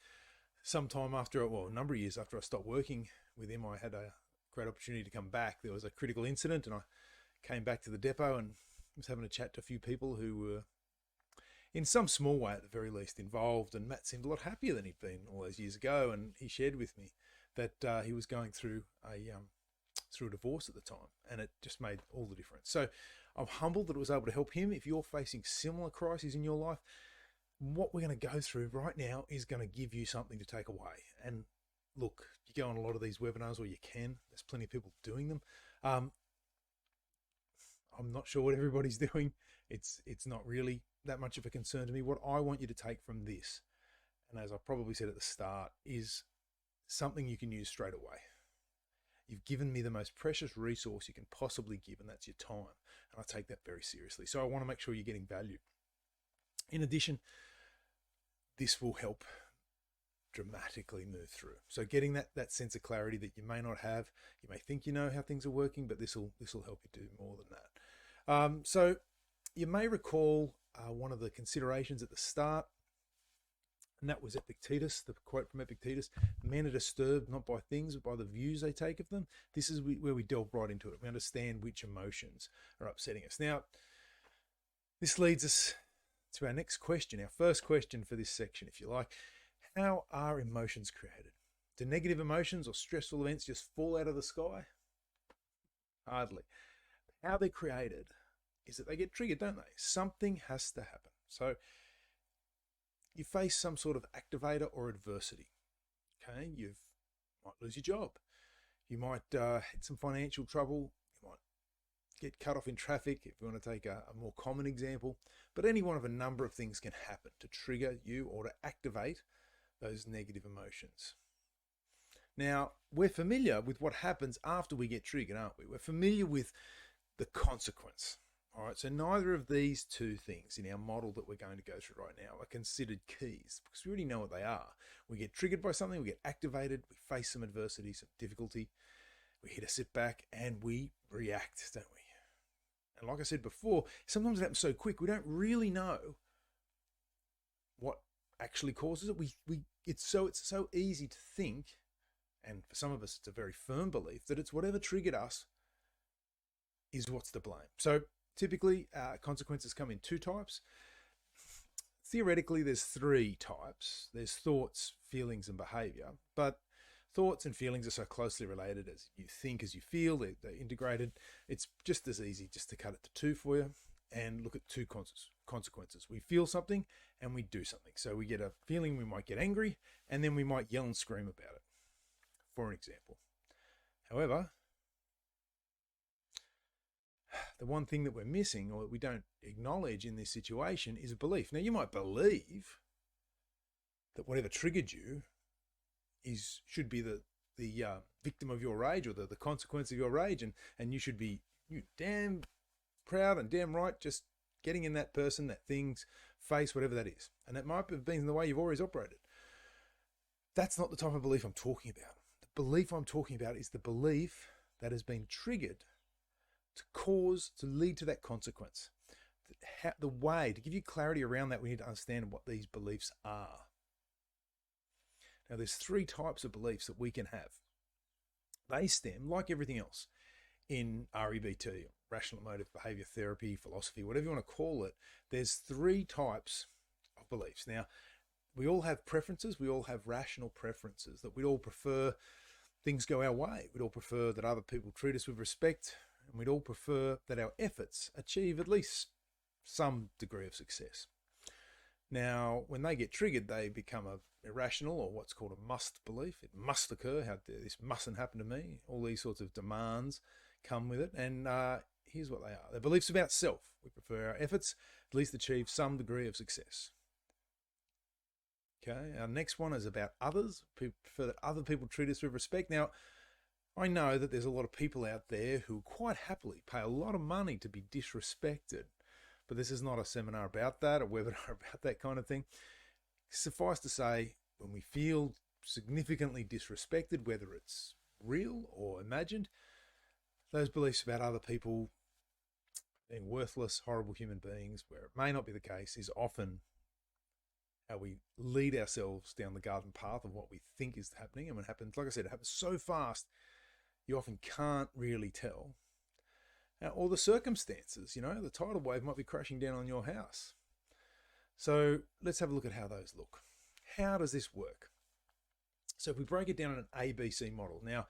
sometime after, a number of years after I stopped working with him. I had a great opportunity to come back. There was a critical incident, and I came back to the depot and was having a chat to a few people who were in some small way, at the very least, involved. And Matt seemed a lot happier than he'd been all those years ago. And he shared with me that he was going through a divorce at the time, and it just made all the difference. So I'm humbled that it was able to help him. If you're facing similar crises in your life, what we're going to go through right now is going to give you something to take away. And look, you go on a lot of these webinars, or you can. There's plenty of people doing them. I'm not sure what everybody's doing. It's not really that much of a concern to me. What I want you to take from this, and as I probably said at the start, is something you can use straight away. You've given me the most precious resource you can possibly give, and that's your time. And I take that very seriously. So I want to make sure you're getting value. In addition, this will help dramatically move through. So getting that sense of clarity that you may not have, you may think you know how things are working, but this will help you do more than that. So you may recall one of the considerations at the start, and that was Epictetus, the quote from Epictetus: men are disturbed not by things, but by the views they take of them. This is where we delve right into it. We understand which emotions are upsetting us. Now, this leads us to our next question, our first question for this section, if you like. How are emotions created? Do negative emotions or stressful events just fall out of the sky? Hardly. How they're created is that they get triggered, don't they? Something has to happen. So you face some sort of activator or adversity. Okay, you might lose your job. You might hit some financial trouble. You might get cut off in traffic, if you want to take a more common example. But any one of a number of things can happen to trigger you or to activate those negative emotions. Now, we're familiar with what happens after we get triggered, aren't we? We're familiar with the consequence. All right, so neither of these two things in our model that we're going to go through right now are considered keys, because we already know what they are. We get triggered by something, we get activated, we face some adversity, some difficulty, we hit a setback, and we react, don't we? And like I said before, sometimes it happens so quick, we don't really know what actually causes it. It's so easy to think, and for some of us it's a very firm belief, that it's whatever triggered us is what's to blame. So typically, consequences come in 2 types. Theoretically, there's 3 types. There's thoughts, feelings, and behavior. But thoughts and feelings are so closely related. As you think, as you feel, they're integrated. It's just as easy just to cut it to 2 for you and look at 2 consequences. We feel something and we do something. So we get a feeling, we might get angry, and then we might yell and scream about it, for an example. However, the one thing that we're missing, or that we don't acknowledge in this situation, is a belief. Now, you might believe that whatever triggered you should be the victim of your rage, or the consequence of your rage, and you should be damn proud and damn right just getting in that person, that thing's face, whatever that is. And that might have been the way you've always operated. That's not the type of belief I'm talking about. The belief I'm talking about is the belief that has been triggered to lead to that consequence. The way, to give you clarity around that, we need to understand what these beliefs are. Now, there's 3 types of beliefs that we can have. They stem, like everything else, in REBT, rational emotive behavior therapy, philosophy, whatever you want to call it. There's 3 types of beliefs. Now, we all have preferences. We all have rational preferences, that we'd all prefer things go our way. We'd all prefer that other people treat us with respect, and we'd all prefer that our efforts achieve at least some degree of success. Now, when they get triggered, they become irrational, or what's called a must belief. It must occur. This mustn't happen to me. All these sorts of demands come with it. And here's what they are. They're beliefs about self. We prefer our efforts at least achieve some degree of success. Okay, our next one is about others. We prefer that other people treat us with respect. Now, I know that there's a lot of people out there who quite happily pay a lot of money to be disrespected. But this is not a seminar about that, a webinar about that kind of thing. Suffice to say, when we feel significantly disrespected, whether it's real or imagined, those beliefs about other people being worthless, horrible human beings, where it may not be the case, is often how we lead ourselves down the garden path of what we think is happening. And when it happens, like I said, it happens so fast, you often can't really tell. Or the circumstances, the tidal wave might be crashing down on your house. So let's have a look at how those look. How does this work? So if we break it down in an ABC model, now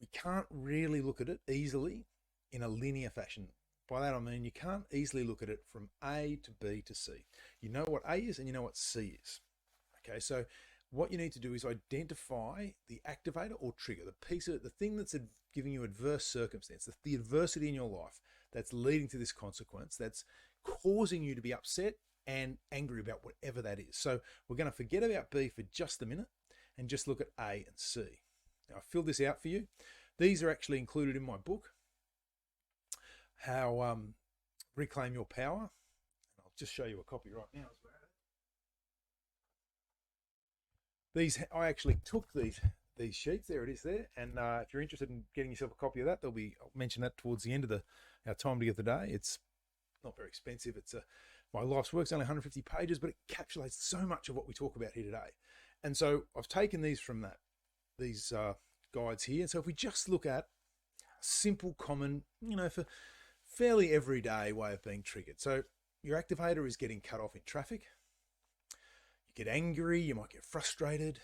we can't really look at it easily in a linear fashion. By that I mean you can't easily look at it from A to B to C. You know what A is and you know what C is. Okay, so what you need to do is identify the activator or trigger, the thing that's giving you adverse circumstance, the adversity in your life that's leading to this consequence, that's causing you to be upset and angry about whatever that is. So we're going to forget about B for just a minute and just look at A and C. Now, I filled this out for you. These are actually included in my book, How Reclaim Your Power. I'll just show you a copy right now. I actually took these sheets. There it is there. And if you're interested in getting yourself a copy of that, I'll mention that towards the end of our time together today. It's not very expensive. It's my life's work's only 150 pages, but it encapsulates so much of what we talk about here today. And so I've taken these from these guides here. And so if we just look at a simple, common, for fairly everyday way of being triggered. So your activator is getting cut off in traffic. You get angry, you might get frustrated.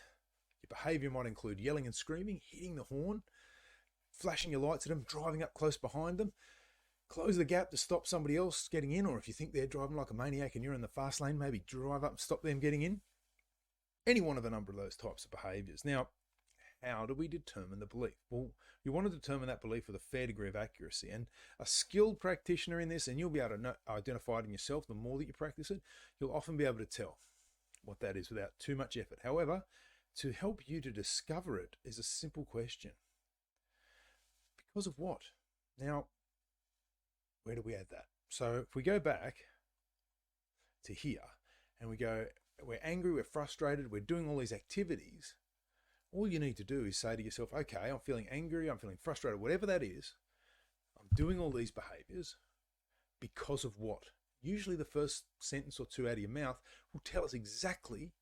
Your behavior might include yelling and screaming, hitting the horn, flashing your lights at them, driving up close behind them. Close the gap to stop somebody else getting in, or if you think they're driving like a maniac and you're in the fast lane, maybe drive up and stop them getting in. Any one of a number of those types of behaviors. Now, how do we determine the belief? Well, you want to determine that belief with a fair degree of accuracy. And a skilled practitioner in this, and you'll be able to identify it in yourself the more that you practice it, you'll often be able to tell what that is without too much effort. However, to help you to discover it is a simple question. Because of what? Now, where do we add that? So if we go back to here and we go, we're angry, we're frustrated, we're doing all these activities, all you need to do is say to yourself, okay, I'm feeling angry, I'm feeling frustrated, whatever that is, I'm doing all these behaviors because of what? Usually the first sentence or two out of your mouth will tell us exactly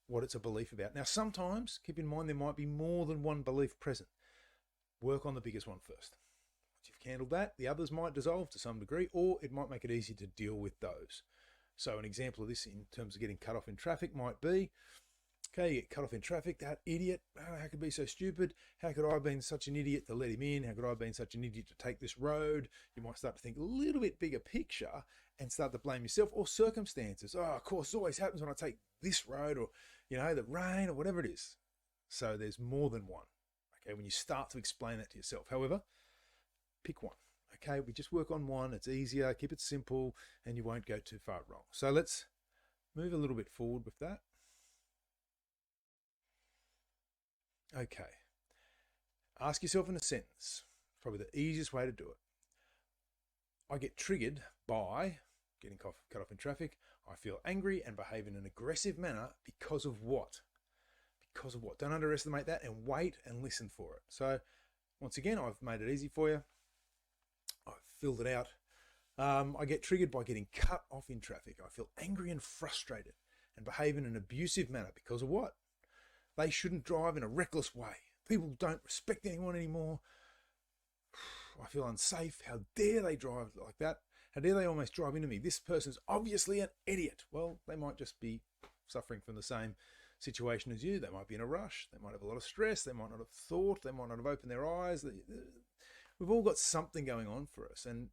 what it's a belief about. Now, sometimes, keep in mind, there might be more than one belief present. Work on the biggest one first. Once you've handled that, the others might dissolve to some degree, or it might make it easy to deal with those. So an example of this in terms of getting cut off in traffic might be, Okay, you get cut off in traffic. That idiot, oh, how could be so stupid? How could I have been such an idiot to let him in? How could I have been such an idiot to take this road? You might start to think a little bit bigger picture and start to blame yourself or circumstances. Oh, of course, it always happens when I take this road, or, you know, the rain, or whatever it is. So there's more than one. Okay, when you start to explain that to yourself. However, pick one. Okay, we just work on one. It's easier. Keep it simple, and you won't go too far wrong. So let's move a little bit forward with that. Okay. Ask yourself in a sentence. Probably the easiest way to do it. I get triggered by getting cut off in traffic. I feel angry and behave in an aggressive manner because of what? Because of what? Don't underestimate that, and wait and listen for it. So once again, I've made it easy for you. I've filled it out. I get triggered by getting cut off in traffic. I feel angry and frustrated and behave in an abusive manner because of what? They shouldn't drive in a reckless way. People don't respect anyone anymore. I feel unsafe. How dare they drive like that? How dare they almost drive into me? This person's obviously an idiot. Well, they might just be suffering from the same situation as you. They might be in a rush. They might have a lot of stress. They might not have thought. They might not have opened their eyes. We've all got something going on for us. And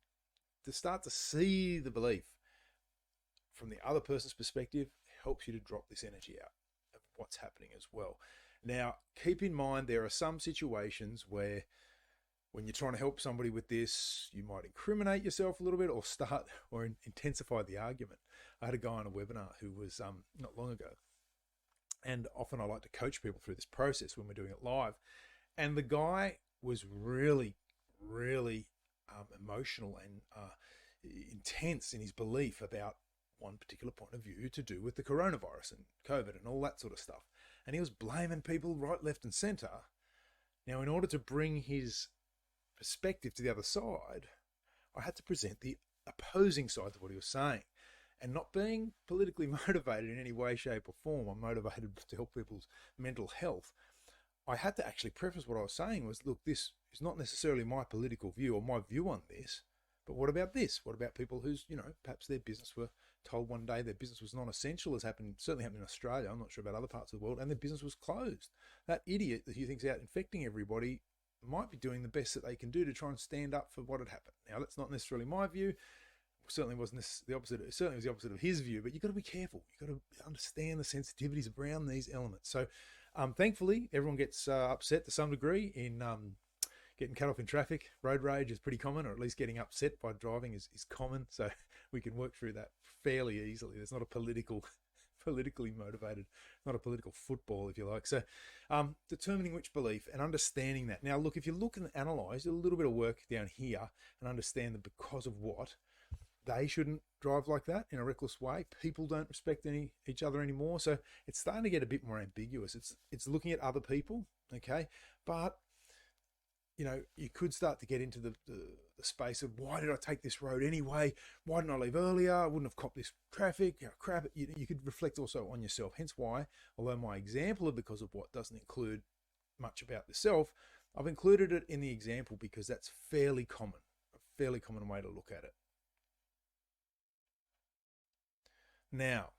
to start to see the belief from the other person's perspective helps you to drop this energy out of what's happening as well. Now, keep in mind, there are some situations where when you're trying to help somebody with this, you might incriminate yourself a little bit or intensify the argument. I had a guy on a webinar who was not long ago, and often I like to coach people through this process when we're doing it live. And the guy was really, really emotional and intense in his belief about one particular point of view to do with the coronavirus and COVID and all that sort of stuff. And he was blaming people right, left, and center. Now, in order to bring his perspective to the other side, I had to present the opposing side to what he was saying. And not being politically motivated in any way, shape, or form, I'm motivated to help people's mental health. I had to actually preface what I was saying was, look, this is not necessarily my political view or my view on this, but what about this? What about people whose, perhaps their business were told one day their business was non-essential, as certainly happened in Australia, I'm not sure about other parts of the world, and their business was closed. That idiot that you think's out infecting everybody might be doing the best that they can do to try and stand up for what had happened. Now, that's not necessarily my view. Certainly wasn't the opposite. It certainly was the opposite of his view. But you've got to be careful. You've got to understand the sensitivities around these elements. So, thankfully, everyone gets upset to some degree in getting cut off in traffic. Road rage is pretty common, or at least getting upset by driving is common. So we can work through that fairly easily. There's not a politically motivated, not a political football, if you like. So determining which belief and understanding that. Now, look, if you look and analyze, do a little bit of work down here and understand that because of what, they shouldn't drive like that in a reckless way. People don't respect each other anymore. So it's starting to get a bit more ambiguous. It's looking at other people, okay? But, you could start to get into the space of, why did I take this road anyway? Why didn't I leave earlier? I wouldn't have copped this traffic. Crap. You could reflect also on yourself. Hence why, although my example of because of what doesn't include much about the self, I've included it in the example because that's fairly common, a fairly common way to look at it. Now,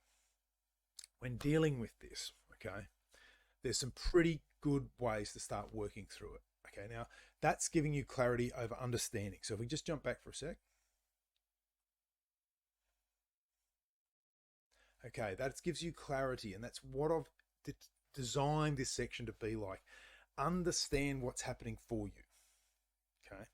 when dealing with this, okay, there's some pretty good ways to start working through it. Okay, now that's giving you clarity over understanding. So if we just jump back for a sec. Okay, that gives you clarity, and that's what I've designed this section to be like. Understand what's happening for you. Okay.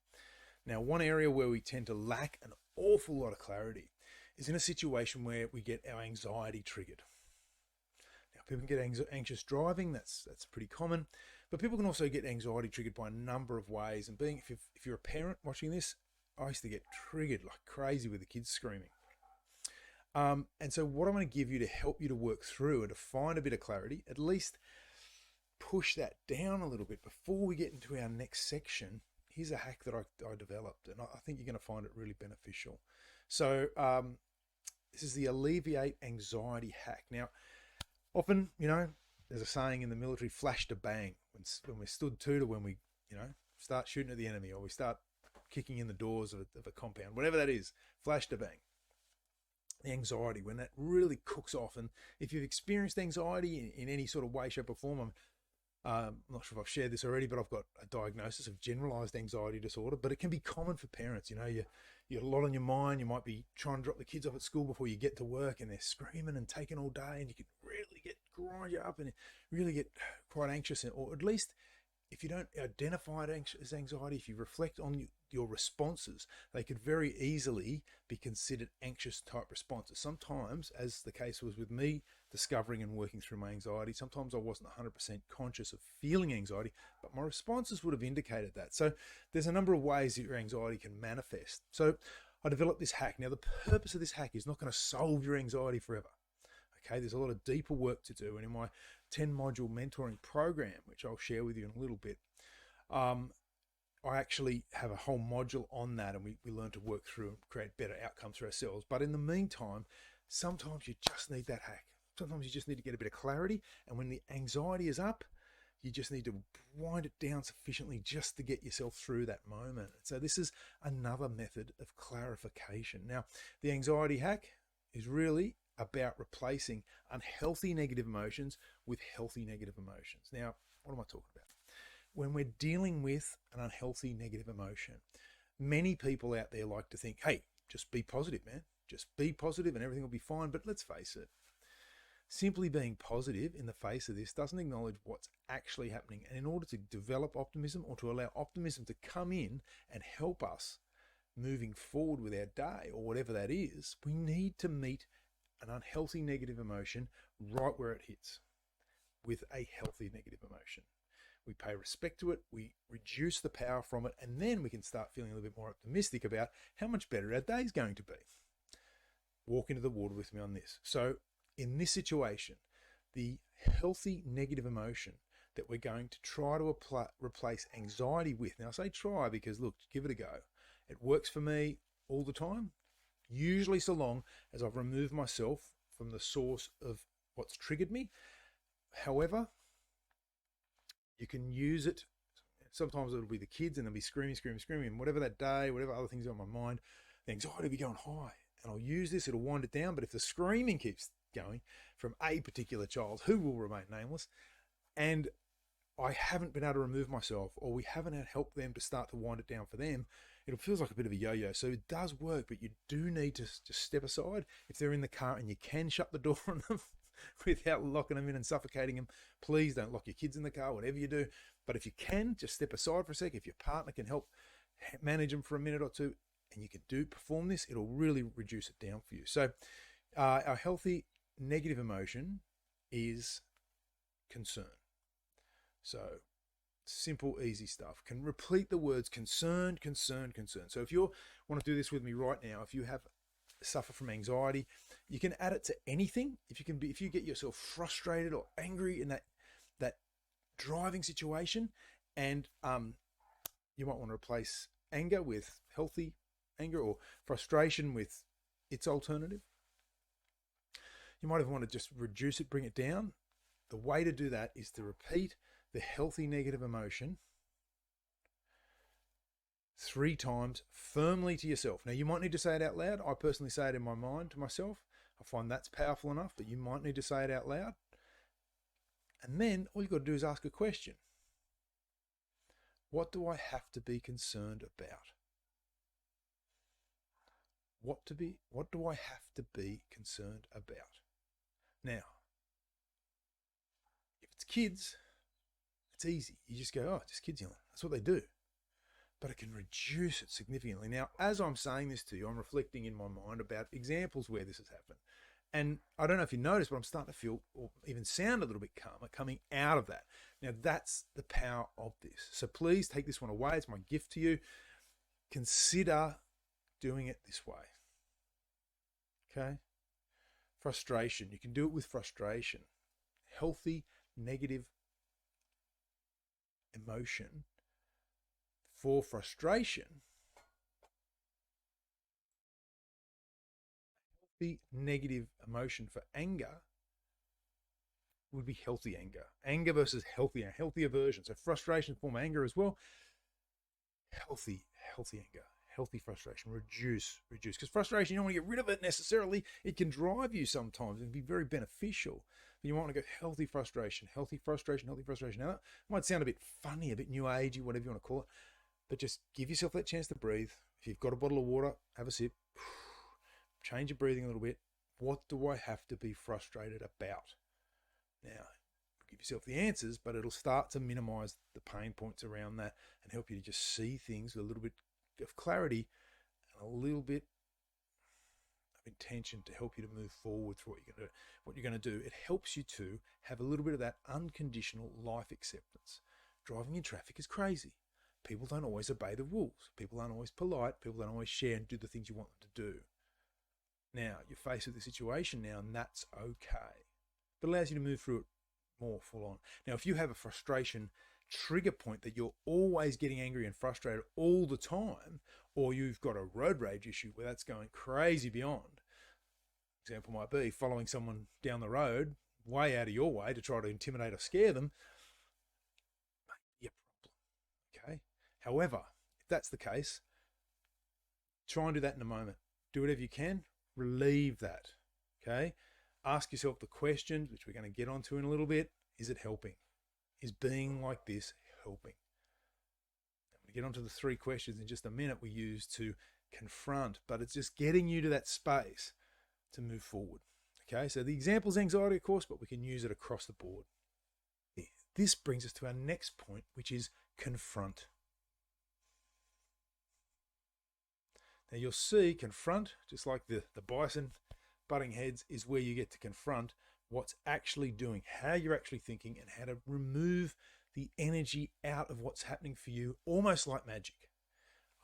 Now, one area where we tend to lack an awful lot of clarity is in a situation where we get our anxiety triggered. Now, people can get anxious driving. That's pretty common. But people can also get anxiety triggered by a number of ways. And if you're a parent watching this, I used to get triggered like crazy with the kids screaming. And so what I'm going to give you to help you to work through and to find a bit of clarity, at least push that down a little bit before we get into our next section. Here's a hack that I developed, and I think you're going to find it really beneficial. So this is the alleviate anxiety hack. Now, often, there's a saying in the military, flash to bang. When we stood to when we, start shooting at the enemy, or we start kicking in the doors of a compound, whatever that is, flash to bang. the anxiety, when that really cooks off. And if you've experienced anxiety in any sort of way, shape, or form, I'm not sure if I've shared this already, but I've got a diagnosis of generalized anxiety disorder. But it can be common for parents. You know, you got a lot on your mind. You might be trying to drop the kids off at school before you get to work, and they're screaming and taking all day, and you can really grind you up and really get quite anxious. Or at least, if you don't identify it as anxiety, if you reflect on your responses, they could very easily be considered anxious type responses. Sometimes, as the case was with me, discovering and working through my anxiety, sometimes I wasn't 100% conscious of feeling anxiety, but my responses would have indicated that. So there's a number of ways that your anxiety can manifest. So I developed this hack. Now, the purpose of this hack is not going to solve your anxiety forever. Okay, there's a lot of deeper work to do. And in my 10-module mentoring program, which I'll share with you in a little bit, I actually have a whole module on that, and we learn to work through and create better outcomes for ourselves. But in the meantime, sometimes you just need that hack. Sometimes you just need to get a bit of clarity. And when the anxiety is up, you just need to wind it down sufficiently just to get yourself through that moment. So this is another method of clarification. Now, the anxiety hack is really about replacing unhealthy negative emotions with healthy negative emotions. Now, what am I talking about? When we're dealing with an unhealthy negative emotion, many people out there like to think, hey, just be positive, man. Just be positive and everything will be fine. But let's face it, simply being positive in the face of this doesn't acknowledge what's actually happening. And in order to develop optimism, or to allow optimism to come in and help us moving forward with our day or whatever that is, we need to meet an unhealthy negative emotion right where it hits with a healthy negative emotion. We pay respect to it, we reduce the power from it, and then we can start feeling a little bit more optimistic about how much better our day is going to be. Walk into the water with me on this. So in this situation, the healthy negative emotion that we're going to try to replace anxiety with. Now I say try because look, give it a go. It works for me all the time, usually so long as I've removed myself from the source of what's triggered me. However, you can use it. Sometimes it'll be the kids and they'll be screaming, and whatever that day, whatever other things are on my mind, the anxiety will be going high. And I'll use this, it'll wind it down. But if the screaming keeps going from a particular child who will remain nameless, and I haven't been able to remove myself, or we haven't had help them to start to wind it down for them, it feels like a bit of a yo-yo. So it does work, but you do need to just step aside. If they're in the car and you can shut the door on them without locking them in and suffocating them, please don't lock your kids in the car, whatever you do. But if you can, just step aside for a sec. If your partner can help manage them for a minute or two, and you can perform this, it'll really reduce it down for you. So our healthy negative emotion is concern. So simple, easy stuff. Can repeat the words concern, concern, concern. So if you want to do this with me right now, if you suffer from anxiety, you can add it to anything. If you get yourself frustrated or angry in that driving situation, and you might want to replace anger with healthy anger, or frustration with its alternative. You might even want to just reduce it, bring it down. The way to do that is to repeat the healthy negative emotion 3 times firmly to yourself. Now, you might need to say it out loud. I personally say it in my mind to myself. I find that's powerful enough, but you might need to say it out loud. And then all you've got to do is ask a question. What do I have to be concerned about? What do I have to be concerned about? Now, if it's kids, it's easy. You just go, oh, just kids yelling. That's what they do. But it can reduce it significantly. Now, as I'm saying this to you, I'm reflecting in my mind about examples where this has happened. And I don't know if you noticed, but I'm starting to feel, or even sound, a little bit calmer coming out of that. Now, that's the power of this. So please take this one away. It's my gift to you. Consider doing it this way. Okay? Frustration. You can do it with frustration. Healthy, negative emotion for frustration. The negative emotion for anger would be healthy anger. Anger versus healthy aversion. So frustration form anger as well. Healthy anger. healthy frustration, reduce. Because frustration, you don't want to get rid of it necessarily. It can drive you sometimes and be very beneficial. But you want to go healthy frustration. Now, that might sound a bit funny, a bit new agey, whatever you want to call it. But just give yourself that chance to breathe. If you've got a bottle of water, have a sip. Change your breathing a little bit. What do I have to be frustrated about? Now, give yourself the answers, but it'll start to minimize the pain points around that and help you to just see things with a little bit of clarity and a little bit of intention to help you to move forward through what you're going to do. It helps you to have a little bit of that unconditional life acceptance. Driving in traffic is crazy. People don't always obey the rules. People aren't always polite. People don't always share and do the things you want them to do. Now, you're faced with the situation now, and that's okay. But it allows you to move through it more full on. Now, if you have a frustration trigger point that you're always getting angry and frustrated all the time, or you've got a road rage issue where that's going crazy beyond, example might be following someone down the road way out of your way to try to intimidate or scare them, might be a problem. Okay. However, if that's the case, try and do that in a moment. Do whatever you can, relieve that. Okay. Ask yourself the questions, which we're going to get onto in a little bit. Is it helping? Is being like this helping? I'm going to get onto the 3 questions in just a minute we use to confront, but it's just getting you to that space to move forward. Okay, so the example's anxiety, of course, but we can use it across the board. This brings us to our next point, which is confront. Now you'll see confront, just like the bison butting heads, is where you get to confront what's actually doing, how you're actually thinking, and how to remove the energy out of what's happening for you, almost like magic.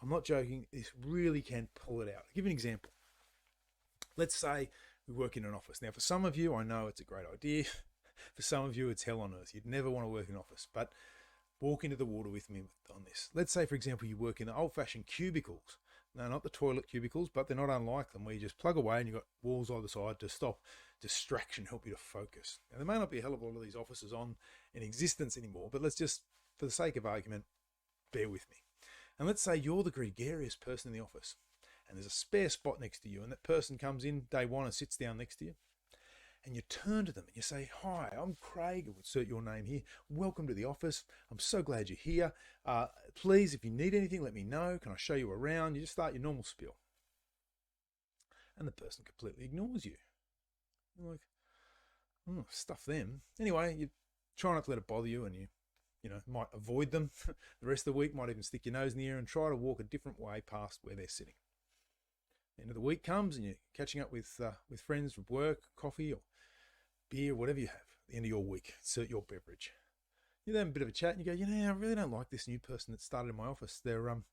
I'm not joking, this really can pull it out. I'll give you an example. Let's say we work in an office. Now, for some of you, I know it's a great idea. For some of you, it's hell on earth. You'd never want to work in an office, but walk into the water with me on this. Let's say, for example, you work in the old-fashioned cubicles. No, not the toilet cubicles, but they're not unlike them, where you just plug away and you've got walls either side to stop distraction, help you to focus. Now, there may not be a hell of a lot of these offices in existence anymore, but let's just, for the sake of argument, bear with me. And let's say you're the gregarious person in the office, and there's a spare spot next to you, and that person comes in day one and sits down next to you, and you turn to them and you say, "Hi, I'm Craig," insert your name here. "Welcome to the office. I'm so glad you're here. Please, if you need anything, let me know. Can I show you around?" You just start your normal spiel. And the person completely ignores you. You're like, stuff them. Anyway, you try not to let it bother you, and you might avoid them the rest of the week, might even stick your nose in the air and try to walk a different way past where they're sitting. The end of the week comes and you're catching up with friends from work, coffee or beer, whatever you have, at the end of your week, insert your beverage. You're having a bit of a chat and you go, I really don't like this new person that started in my office. They're and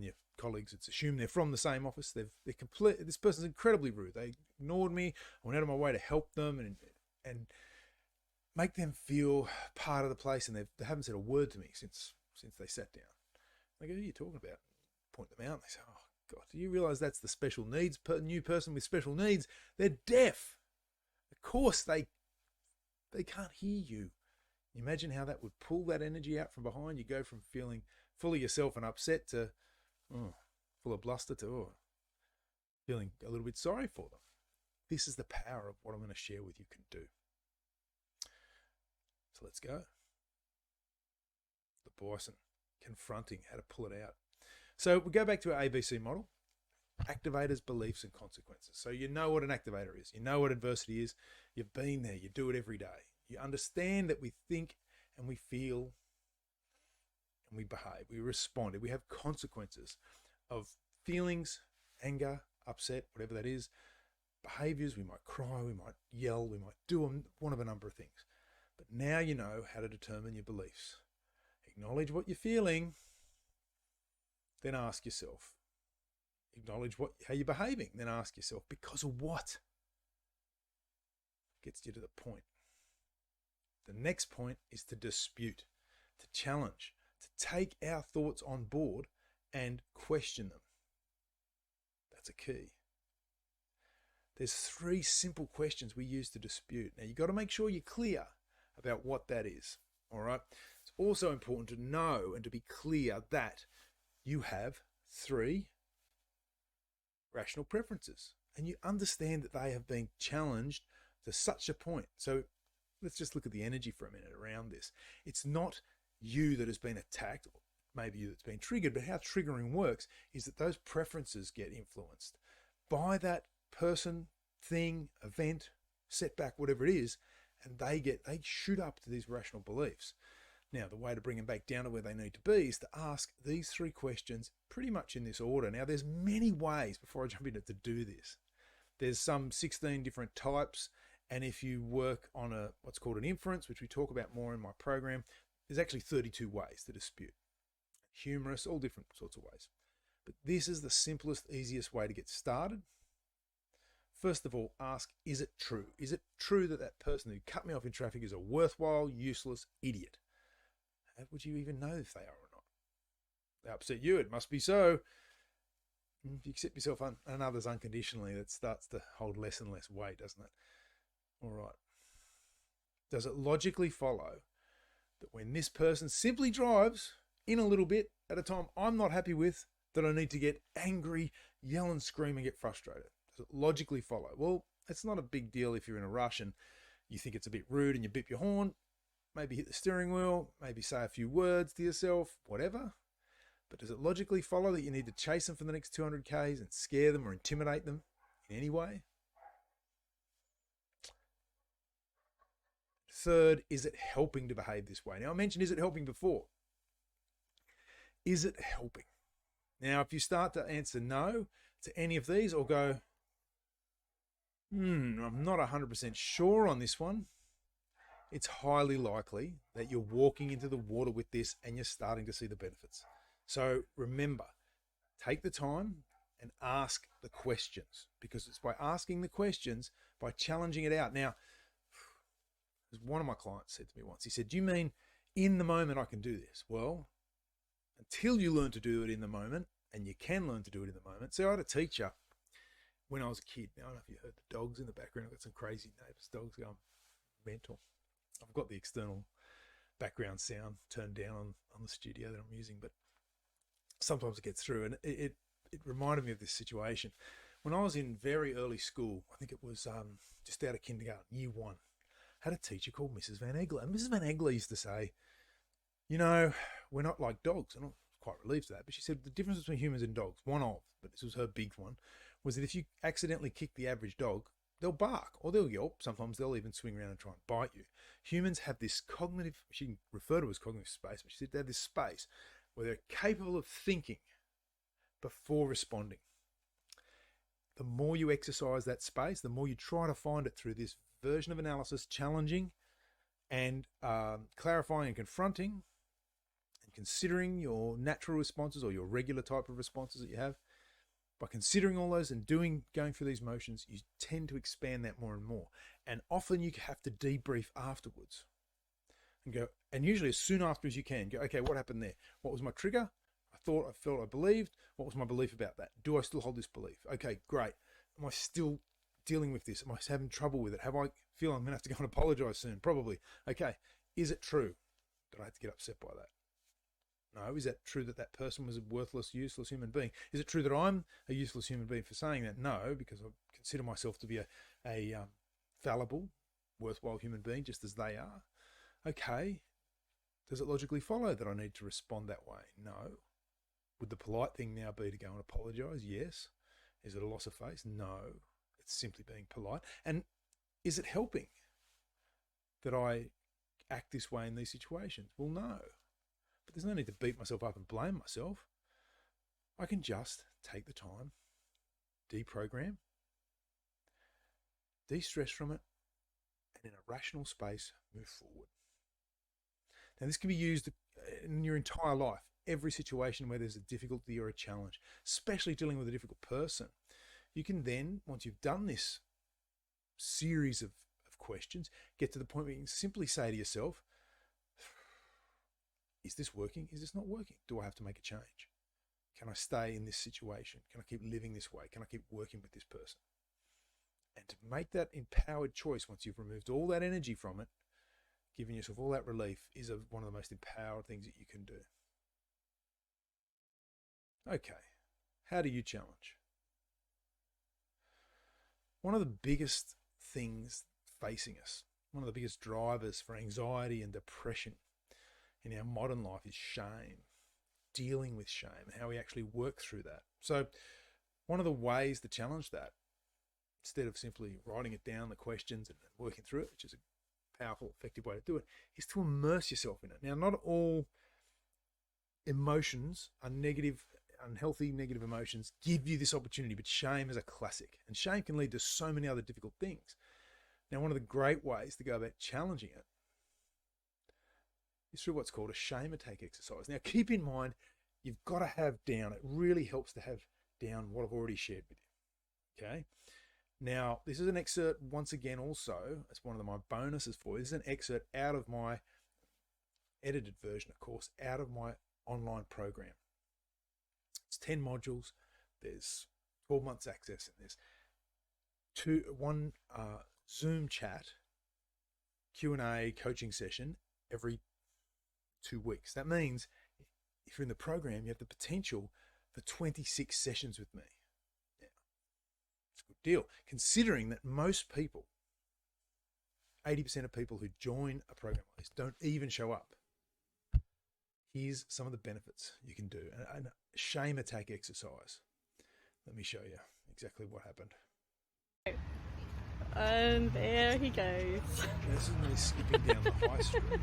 your colleagues, it's assumed they're from the same office. This person's incredibly rude. They ignored me. I went out of my way to help them and make them feel part of the place, and they haven't said a word to me since they sat down. I go, "Who are you talking about?" Point them out, and they say, "Oh God, do you realize that's the special needs new person with special needs? They're deaf. Of course they can't hear you." You imagine how that would pull that energy out from behind. You go from feeling full of yourself and upset to full of bluster to feeling a little bit sorry for them. This is the power of what I'm going to share with you can do. So let's go. The bison, confronting, how to pull it out. So we go back to our ABC model. Activators, beliefs, and consequences. So you know what an activator is. You know what adversity is. You've been there. You do it every day. You understand that we think and we feel and we behave. We respond. We have consequences of feelings, anger, upset, whatever that is. Behaviors, we might cry, we might yell, we might do one of a number of things. But now you know how to determine your beliefs. Acknowledge what you're feeling. Then ask yourself. Acknowledge how you're behaving. Then ask yourself, because of what? Gets you to the point. The next point is to dispute, to challenge, to take our thoughts on board and question them. That's a key. There's 3 simple questions we use to dispute. Now, you've got to make sure you're clear about what that is. All right. It's also important to know and to be clear that you have 3 rational preferences, and you understand that they have been challenged to such a point. So let's just look at the energy for a minute around this. It's not you that has been attacked, or maybe you that's been triggered, but how triggering works is that those preferences get influenced by that person, thing, event, setback, whatever it is, and they shoot up to these rational beliefs. Now, the way to bring them back down to where they need to be is to ask these 3 questions pretty much in this order. Now, there's many ways, before I jump into to do this. There's some 16 different types, and if you work on what's called an inference, which we talk about more in my program, there's actually 32 ways to dispute. Humorous, all different sorts of ways. But this is the simplest, easiest way to get started. First of all, ask, is it true? Is it true that that person who cut me off in traffic is a worthwhile, useless idiot? How would you even know if they are or not? They upset you, it must be so. If you accept yourself and others unconditionally, that starts to hold less and less weight, doesn't it? All right. Does it logically follow that when this person simply drives in a little bit at a time I'm not happy with, that I need to get angry, yell and scream and get frustrated? Does it logically follow? Well, it's not a big deal if you're in a rush and you think it's a bit rude and you beep your horn, maybe hit the steering wheel, maybe say a few words to yourself, whatever. But does it logically follow that you need to chase them for the next 200 Ks and scare them or intimidate them in any way? Third, is it helping to behave this way? Now, I mentioned, is it helping before? Is it helping? Now, if you start to answer no to any of these or go, I'm not 100% sure on this one, it's highly likely that you're walking into the water with this and you're starting to see the benefits. So remember, take the time and ask the questions, because it's by asking the questions, by challenging it out. Now, as one of my clients said to me once, he said, do you mean in the moment I can do this? Well, until you learn to do it in the moment, and you can learn to do it in the moment. See, I had a teacher when I was a kid. Now, I don't know if you heard the dogs in the background. I've got some crazy neighbours. Dogs going mental. I've got the external background sound turned down on the studio that I'm using, but sometimes it gets through. And it reminded me of this situation. When I was in very early school, I think it was just out of kindergarten, year 1, I had a teacher called Mrs. Van Egler. And Mrs. Van Egler used to say, you know, we're not like dogs. And I was quite relieved to that. But she said the difference between humans and dogs, but this was her big one, was that if you accidentally kick the average dog, they'll bark or they'll yelp. Sometimes they'll even swing around and try and bite you. Humans have this cognitive, she can refer to as cognitive space, but she said they have this space where they're capable of thinking before responding. The more you exercise that space, the more you try to find it through this version of analysis, challenging and clarifying and confronting and considering your natural responses or your regular type of responses that you have. By considering all those and going through these motions, you tend to expand that more and more. And often you have to debrief afterwards and go, and usually as soon after as you can, go, okay, what happened there? What was my trigger? I thought, I felt, I believed. What was my belief about that? Do I still hold this belief? Okay, great. Am I still dealing with this? Am I having trouble with it? Feel I'm going to have to go and apologize soon? Probably. Okay, is it true that I had to get upset by that? No. Is that true that that person was a worthless, useless human being? Is it true that I'm a useless human being for saying that? No, because I consider myself to be a fallible, worthwhile human being, just as they are. Okay. Does it logically follow that I need to respond that way? No. Would the polite thing now be to go and apologize? Yes. Is it a loss of face? No. It's simply being polite. And is it helping that I act this way in these situations? Well, no. But there's no need to beat myself up and blame myself. I can just take the time, deprogram, de-stress from it, and in a rational space, move forward. Now, this can be used in your entire life, every situation where there's a difficulty or a challenge, especially dealing with a difficult person. You can then, once you've done this series of questions, get to the point where you can simply say to yourself, is this working? Is this not working? Do I have to make a change? Can I stay in this situation? Can I keep living this way? Can I keep working with this person? And to make that empowered choice, once you've removed all that energy from it, giving yourself all that relief, is one of the most empowered things that you can do. Okay, how do you challenge? one of the biggest things facing us, one of the biggest drivers for anxiety and depression in our modern life is shame, dealing with shame, and how we actually work through that. So one of the ways to challenge that, instead of simply writing it down, the questions, and working through it, which is a powerful, effective way to do it, is to immerse yourself in it. Now, not all emotions are negative, unhealthy, negative emotions give you this opportunity, but shame is a classic, and shame can lead to so many other difficult things. Now, one of the great ways to go about challenging it is through what's called a shame attack exercise. Now, keep in mind, you've got to have down, it really helps to have down what I've already shared with you, okay? Now, this is an excerpt, once again, also, as one of my bonuses for you. This is an excerpt out of my edited version, of course, out of my online program. It's 10 modules. There's 12 months access, and there's one Zoom chat, Q&A coaching session every 2 weeks. That means if you're in the program, you have the potential for 26 sessions with me. It's a good deal, considering that most people, 80% of people who join a program like this don't even show up. Here's some of the benefits you can do. A shame attack exercise. Let me show you exactly what happened. And there he goes. This is me skipping down the high street. And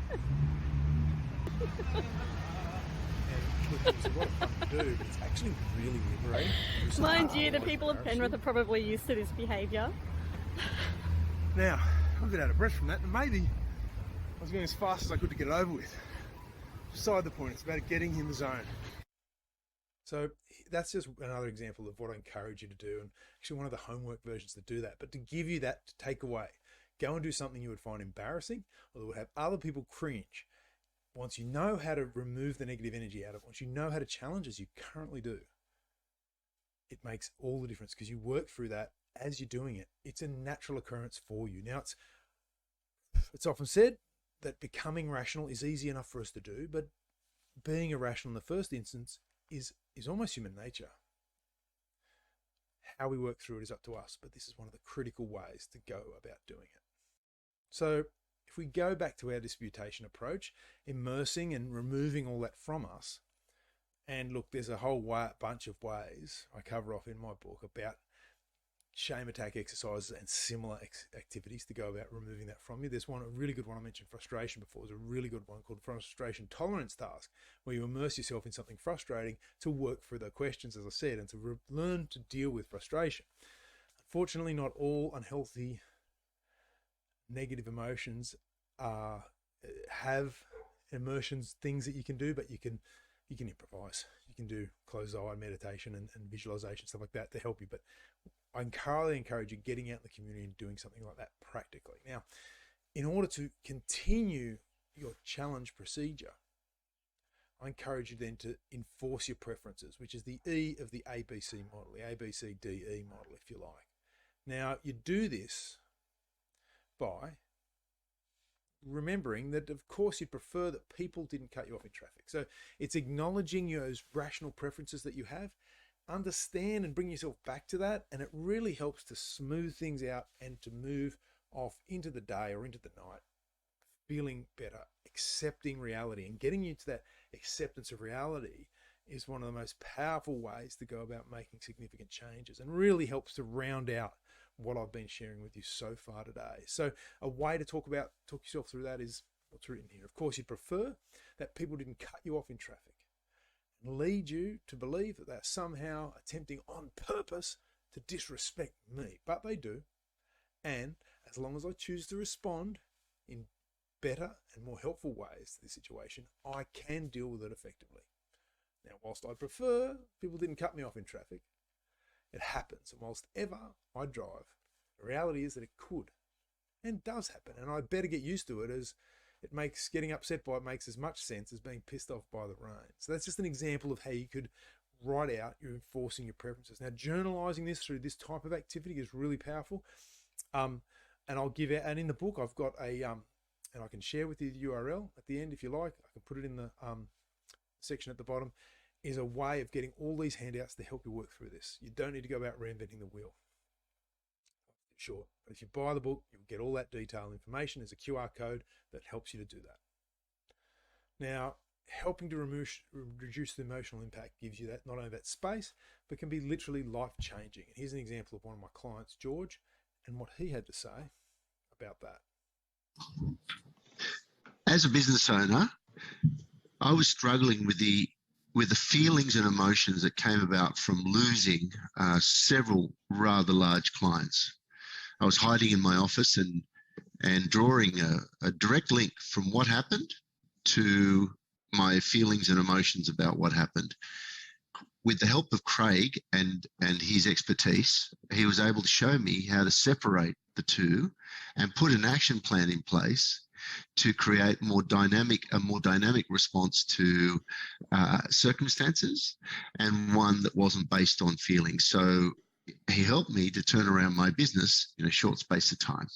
look, it's a lot of fun to do, but it's actually really liberating. Mind you, the people of Penrith are probably used to this behaviour. Now, I'm a bit out of breath from that, and maybe I was going as fast as I could to get it over with. Beside the point, it's about getting in the zone. So that's just another example of what I encourage you to do, and actually one of the homework versions to do that. But to give you that to take away, go and do something you would find embarrassing or that would have other people cringe. Once you know how to remove the negative energy out of it, once you know how to challenge as you currently do, it makes all the difference because you work through that as you're doing it. It's a natural occurrence for you. Now, it's often said that becoming rational is easy enough for us to do, but being irrational in the first instance is almost human nature. How we work through it is up to us, but this is one of the critical ways to go about doing it. So if we go back to our disputation approach, immersing and removing all that from us, and look, there's a whole bunch of ways I cover off in my book about shame attack exercises and similar activities to go about removing that from you. There's a really good one I mentioned, frustration, before. There's a really good one called frustration tolerance task, where you immerse yourself in something frustrating to work through the questions, as I said, and to learn to deal with frustration. Unfortunately, not all unhealthy negative emotions have immersions, things that you can do, but you can improvise. You can do closed eye meditation and visualization, stuff like that to help you. But I highly encourage you getting out in the community and doing something like that practically. Now, in order to continue your challenge procedure, I encourage you then to enforce your preferences, which is the E of the ABC model, the ABCDE model, if you like. Now, you do this by remembering that, of course, you'd prefer that people didn't cut you off in traffic. So it's acknowledging those rational preferences that you have, understand and bring yourself back to that, and it really helps to smooth things out and to move off into the day or into the night feeling better, accepting reality. And getting you to that acceptance of reality is one of the most powerful ways to go about making significant changes, and really helps to round out what I've been sharing with you so far today. So a way to talk yourself through that is what's written here. Of course, you'd prefer that people didn't cut you off in traffic and lead you to believe that they're somehow attempting on purpose to disrespect me, but they do. And as long as I choose to respond in better and more helpful ways to the situation, I can deal with it effectively. Now, whilst I prefer people didn't cut me off in traffic, it happens. And whilst ever I drive, the reality is that it could and does happen. And I better get used to it, as it makes getting upset by it makes as much sense as being pissed off by the rain. So that's just an example of how you could write out you're enforcing your preferences. Now, journalizing this through this type of activity is really powerful. And I'll give out, and in the book, I've got a, and I can share with you the URL at the end if you like. I can put it in the section at the bottom, is a way of getting all these handouts to help you work through this. You don't need to go about reinventing the wheel. short. But if you buy the book, you'll get all that detailed information. There's a QR code that helps you to do that. Now, helping to reduce the emotional impact gives you that, not only that space, but can be literally life-changing. And here's an example of one of my clients, George, and what he had to say about that. As a business owner, I was struggling with the feelings and emotions that came about from losing several rather large clients. I was hiding in my office and drawing a direct link from what happened to my feelings and emotions about what happened. With the help of Craig and his expertise, he was able to show me how to separate the two and put an action plan in place to create a more dynamic response to circumstances, and one that wasn't based on feelings. So he helped me to turn around my business in a short space of time.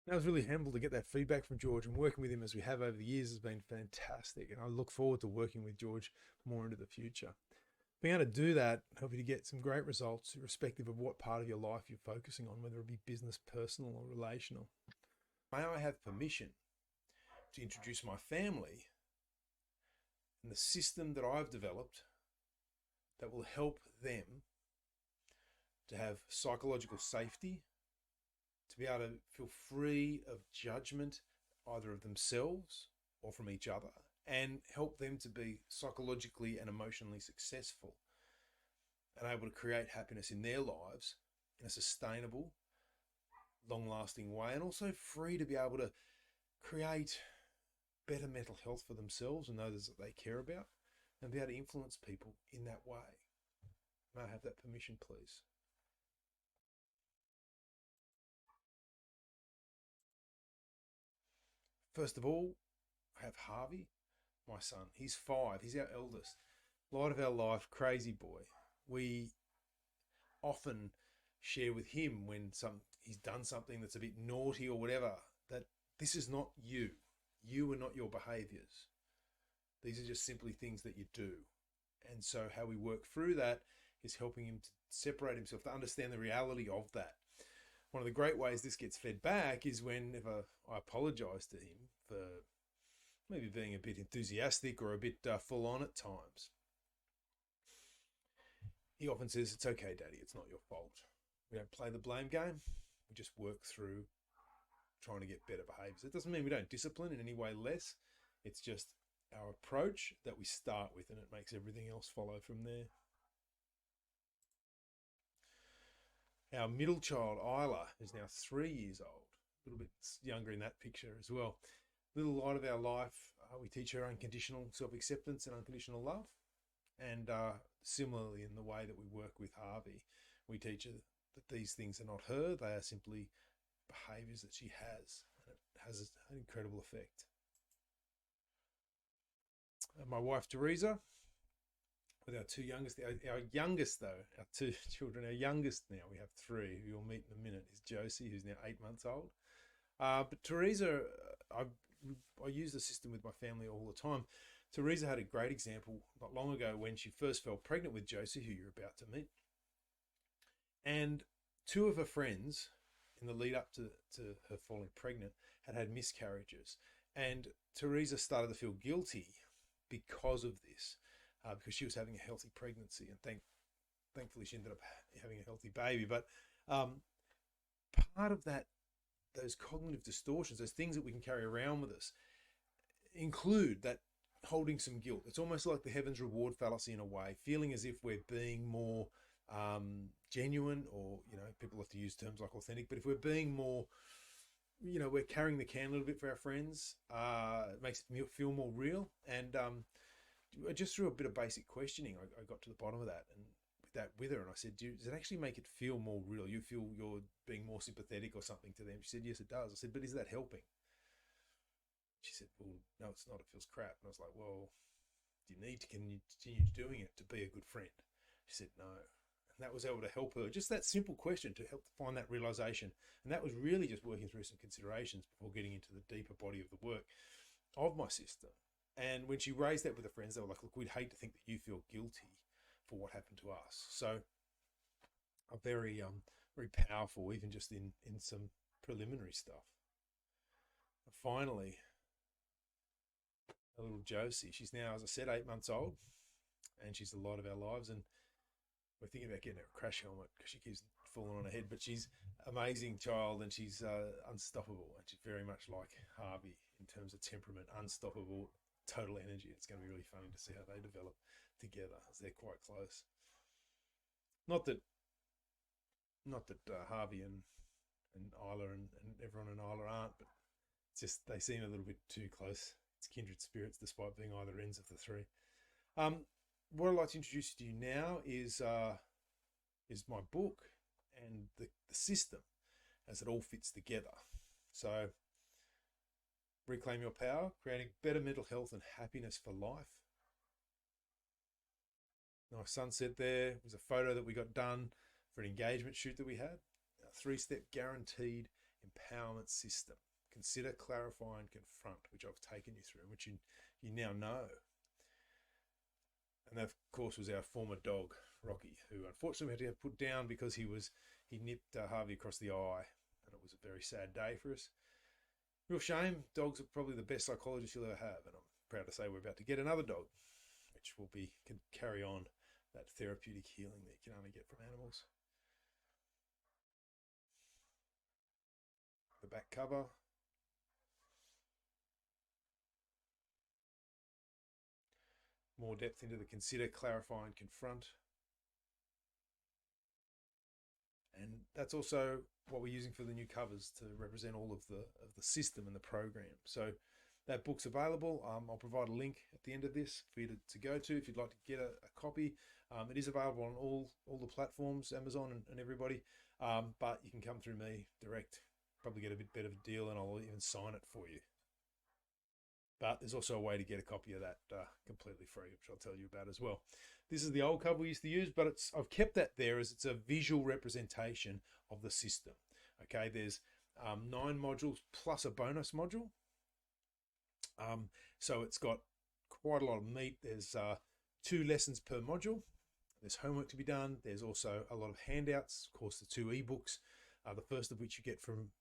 I was really humbled to get that feedback from George, and working with him as we have over the years has been fantastic. And I look forward to working with George more into the future. Being able to do that, help you to get some great results, irrespective of what part of your life you're focusing on, whether it be business, personal, or relational. May I have permission to introduce my family and the system that I've developed that will help them to have psychological safety, to be able to feel free of judgment, either of themselves or from each other, and help them to be psychologically and emotionally successful and able to create happiness in their lives in a sustainable, long-lasting way, and also free to be able to create better mental health for themselves and those that they care about, and be able to influence people in that way. May I have that permission, please? First of all, I have Harvey, my son. He's 5. He's our eldest. Light of our life, crazy boy. We often share with him when he's done something that's a bit naughty or whatever, that this is not you. You are not your behaviors. These are just simply things that you do. And so how we work through that is helping him to separate himself, to understand the reality of that. One of the great ways this gets fed back is whenever I apologize to him for maybe being a bit enthusiastic or a bit full on at times. He often says, "It's okay, Daddy, it's not your fault." We don't play the blame game. We just work through trying to get better behaviors. It doesn't mean we don't discipline in any way less. It's just our approach that we start with, and it makes everything else follow from there. Our middle child, Isla, is now 3 years old, a little bit younger in that picture as well. Little light of our life, we teach her unconditional self-acceptance and unconditional love. And similarly, in the way that we work with Harvey, we teach her that these things are not her, they are simply behaviors that she has, and it has an incredible effect. My wife, Teresa, with our two youngest, our youngest though, our two children, our youngest now, we have 3, who you'll meet in a minute, is Josie, who's now 8 months old. But Teresa, I use the system with my family all the time. Teresa had a great example not long ago when she first fell pregnant with Josie, who you're about to meet. And 2 of her friends, in the lead up to her falling pregnant, had miscarriages. And Teresa started to feel guilty because of this, because she was having a healthy pregnancy. And thankfully she ended up having a healthy baby. But part of that, those cognitive distortions, those things that we can carry around with us, include that holding some guilt. It's almost like the heavens reward fallacy in a way, feeling as if we're being more genuine, or, people have to use terms like authentic, but if we're being more, we're carrying the can a little bit for our friends, it makes it feel more real. And just through a bit of basic questioning, I got to the bottom of that, and with her, and I said, does it actually make it feel more real? You feel you're being more sympathetic or something to them? She said, yes, it does. I said, but is that helping? She said, well, no, it's not. It feels crap. And I was like, well, do you need to continue doing it to be a good friend? She said, no. And that was able to help her. Just that simple question to help find that realization. And that was really just working through some considerations before getting into the deeper body of the work of my system. And when she raised that with her friends, they were like, look, we'd hate to think that you feel guilty for what happened to us. So are very very powerful, even just in some preliminary stuff. Finally, a little Josie. She's now, as I said, 8 months old, and she's the light of our lives. And we're thinking about getting her a crash helmet because she keeps falling on her head. But she's an amazing child, and she's unstoppable. And she's very much like Harvey in terms of temperament, unstoppable, total energy. It's going to be really funny to see how they develop together, as they're quite close. Not that Harvey and Isla and everyone in Isla aren't, but it's just they seem a little bit too close. It's kindred spirits, despite being either ends of the three. What I'd like to introduce to you now is my book and the system as it all fits together. So, Reclaim Your Power, Creating Better Mental Health and Happiness for Life. Nice sunset there. It was a photo that we got done for an engagement shoot that we had. A 3-step guaranteed empowerment system. Consider, clarify, and confront, which I've taken you through, which you now know. And that, of course, was our former dog, Rocky, who unfortunately we had to have put down because he nipped Harvey across the eye, and it was a very sad day for us. Real shame. Dogs are probably the best psychologists you'll ever have, and I'm proud to say we're about to get another dog, which can carry on that therapeutic healing that you can only get from animals. The back cover. More depth into the consider, clarify, and confront. And that's also what we're using for the new covers to represent all of the system and the program. So that book's available. I'll provide a link at the end of this for you to go to if you'd like to get a copy. It is available on all the platforms, Amazon and everybody. But you can come through me direct, probably get a bit better of a deal, and I'll even sign it for you. But there's also a way to get a copy of that completely free, which I'll tell you about as well. This is the old cover we used to use, but I've kept that there as it's a visual representation of the system. Okay, there's 9 modules plus a bonus module. So it's got quite a lot of meat. There's 2 lessons per module. There's homework to be done. There's also a lot of handouts. Of course, the 2 ebooks, the first of which you get from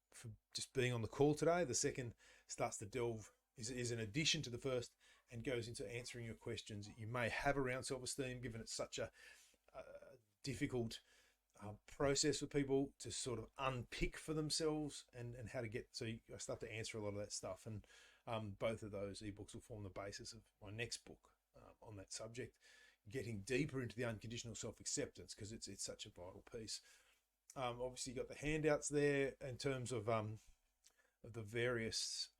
just being on the call today. The second starts to delve, is an addition to the first, and goes into answering your questions that you may have around self-esteem, given it's such a difficult process for people to sort of unpick for themselves and how to get. So I start to answer a lot of that stuff, and both of those ebooks will form the basis of my next book on that subject, getting deeper into the unconditional self-acceptance, because it's such a vital piece. Obviously, you got the handouts there in terms of the various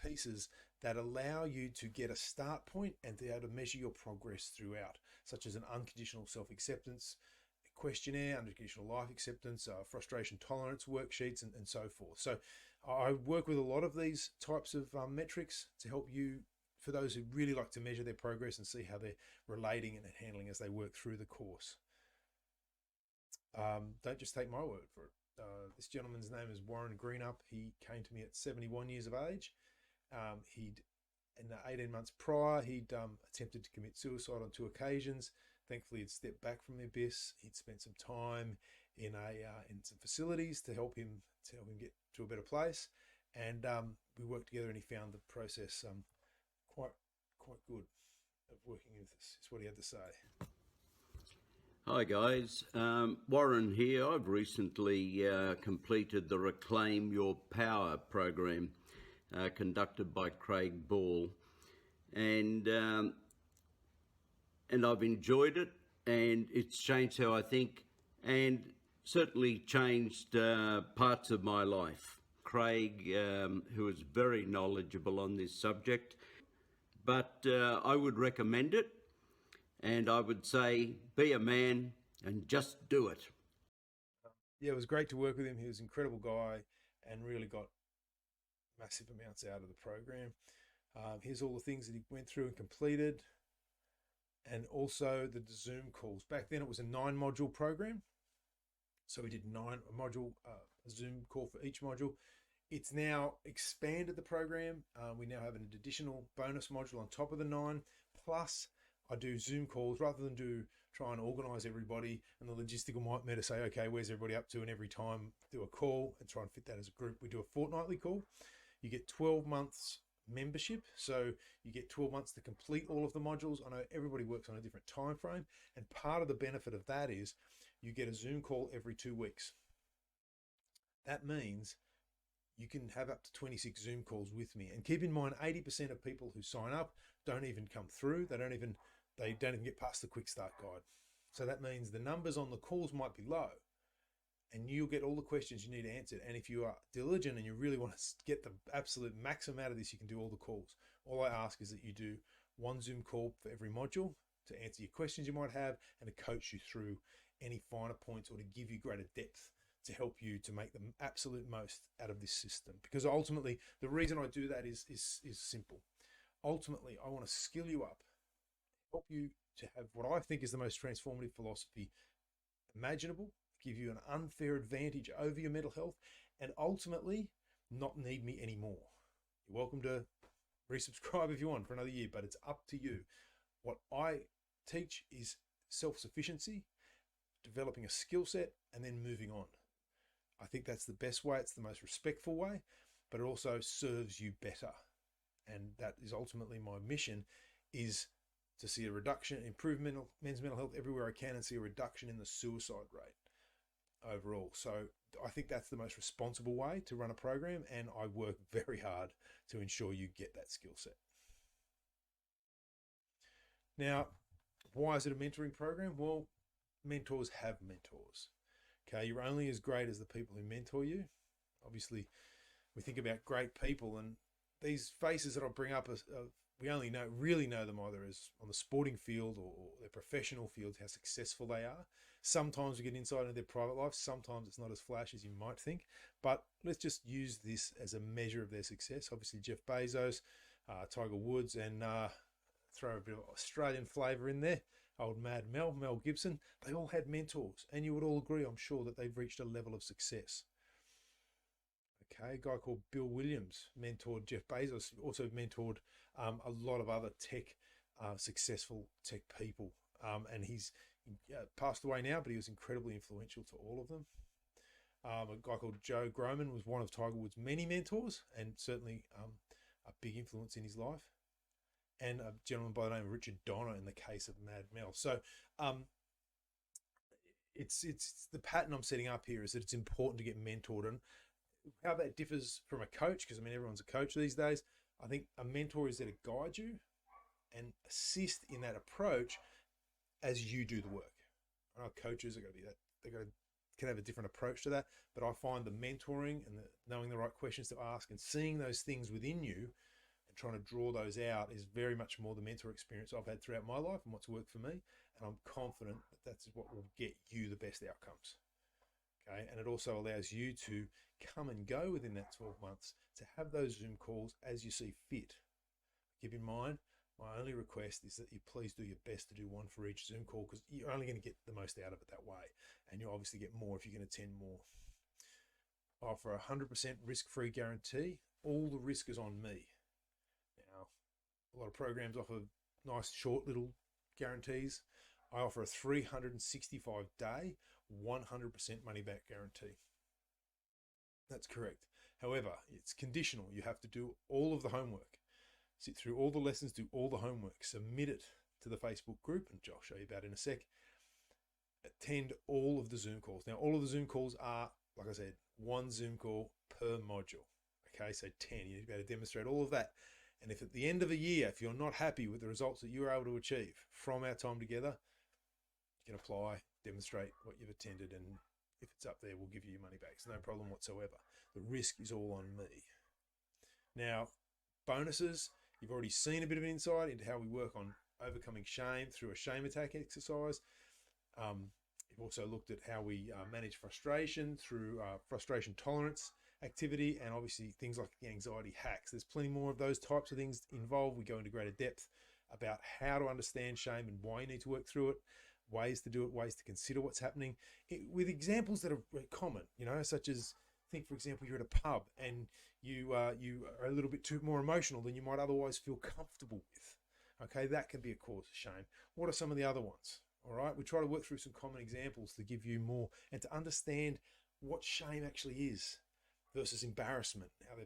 pieces that allow you to get a start point and to be able to measure your progress throughout, such as an unconditional self-acceptance questionnaire, unconditional life acceptance, frustration tolerance worksheets, and so forth. So I work with a lot of these types of metrics to help you, for those who really like to measure their progress and see how they're relating and handling as they work through the course. Don't just take my word for it. This gentleman's name is Warren Greenup. He came to me at 71 years of age. In the 18 months prior, he'd attempted to commit suicide on 2 occasions. Thankfully, he'd stepped back from the abyss. He'd spent some time in some facilities to help him get to a better place, and we worked together. And he found the process quite good of working with us. Is what he had to say. Hi guys, Warren here. I've recently completed the Reclaim Your Power program conducted by Craig Ball, and I've enjoyed it, and it's changed how I think, and certainly changed parts of my life. Craig, who is very knowledgeable on this subject, but I would recommend it, and I would say be a man and just do it. Yeah, it was great to work with him. He was an incredible guy and really got massive amounts out of the program. Here's all the things that he went through and completed, and also the Zoom calls. Back then it was a 9-module program, so we did 9 module Zoom call for each module. It's now expanded the program. We now have an additional bonus module on top of the 9, plus I do Zoom calls rather than try and organize everybody and the logistical nightmare to say, okay, where's everybody up to? And every time do a call and try and fit that as a group. We do a fortnightly call. You get 12 months membership. So you get 12 months to complete all of the modules. I know everybody works on a different time frame. And part of the benefit of that is you get a Zoom call every 2 weeks. That means you can have up to 26 Zoom calls with me. And keep in mind, 80% of people who sign up don't even come through. They don't even get past the quick start guide. So that means the numbers on the calls might be low and you'll get all the questions you need answered. And if you are diligent and you really want to get the absolute maximum out of this, you can do all the calls. All I ask is that you do one Zoom call for every module to answer your questions you might have and to coach you through any finer points or to give you greater depth to help you to make the absolute most out of this system. Because ultimately, the reason I do that is simple. Ultimately, I want to skill you up, help you to have what I think is the most transformative philosophy imaginable, give you an unfair advantage over your mental health, and ultimately not need me anymore. You're welcome to resubscribe if you want for another year, but it's up to you. What I teach is self-sufficiency, developing a skill set, and then moving on. I think that's the best way. It's the most respectful way, but it also serves you better. And that is ultimately my mission, is to see a reduction, improve men's mental health everywhere I can, and see a reduction in the suicide rate overall. So I think that's the most responsible way to run a program, and I work very hard to ensure you get that skill set. Now, why is it a mentoring program? Well, mentors have mentors. Okay, you're only as great as the people who mentor you. Obviously, we think about great people, and these faces that I'll bring up, we only really know them either as on the sporting field or their professional fields, how successful they are. Sometimes we get insight into their private life. Sometimes it's not as flash as you might think. But let's just use this as a measure of their success. Obviously, Jeff Bezos, Tiger Woods, and throw a bit of Australian flavour in there. Old Mad Mel Gibson, they all had mentors, and you would all agree, I'm sure, that they've reached a level of success. Okay, a guy called Bill Williams mentored Jeff Bezos, also mentored a lot of other successful tech people, and he's passed away now, but he was incredibly influential to all of them. A guy called Joe Groman was one of Tiger Woods' many mentors, and certainly a big influence in his life. And a gentleman by the name of Richard Donner in the case of Mad Mel. So it's the pattern I'm setting up here is that it's important to get mentored. And how that differs from a coach, because I mean everyone's a coach these days, I think a mentor is there to guide you and assist in that approach as you do the work. I know coaches are going to be that can have a different approach to that, but I find the mentoring and knowing the right questions to ask and seeing those things within you, trying to draw those out, is very much more the mentor experience I've had throughout my life and what's worked for me. And I'm confident that that's what will get you the best outcomes. Okay. And it also allows you to come and go within that 12 months to have those Zoom calls as you see fit. Keep in mind, my only request is that you please do your best to do one for each Zoom call, because you're only going to get the most out of it that way. And you'll obviously get more if you can attend more. I offer a 100% risk-free guarantee. All the risk is on me. A lot of programs offer nice short little guarantees. I offer a 365-day, 100% money back guarantee. That's correct. However, it's conditional. You have to do all of the homework, sit through all the lessons, do all the homework, submit it to the Facebook group, and I'll show you about it in a sec. Attend all of the Zoom calls. Now, all of the Zoom calls are, like I said, one Zoom call per module. Okay, so 10. You need to be able to demonstrate all of that. And if at the end of a year, if you're not happy with the results that you were able to achieve from our time together, you can apply, demonstrate what you've attended, and if it's up there, we'll give you your money back. It's no problem whatsoever. The risk is all on me. Now, bonuses, you've already seen a bit of insight into how we work on overcoming shame through a shame attack exercise. You've also looked at how we manage frustration through frustration tolerance activity, and obviously things like the anxiety hacks. There's plenty more of those types of things involved. We go into greater depth about how to understand shame and why you need to work through it, ways to do it, ways to consider what's happening, with examples that are common, such as, think, for example, you're at a pub and you are a little bit more emotional than you might otherwise feel comfortable with. Okay, that can be a cause of shame. What are some of the other ones? All right, we try to work through some common examples to give you more and to understand what shame actually is versus embarrassment, how they're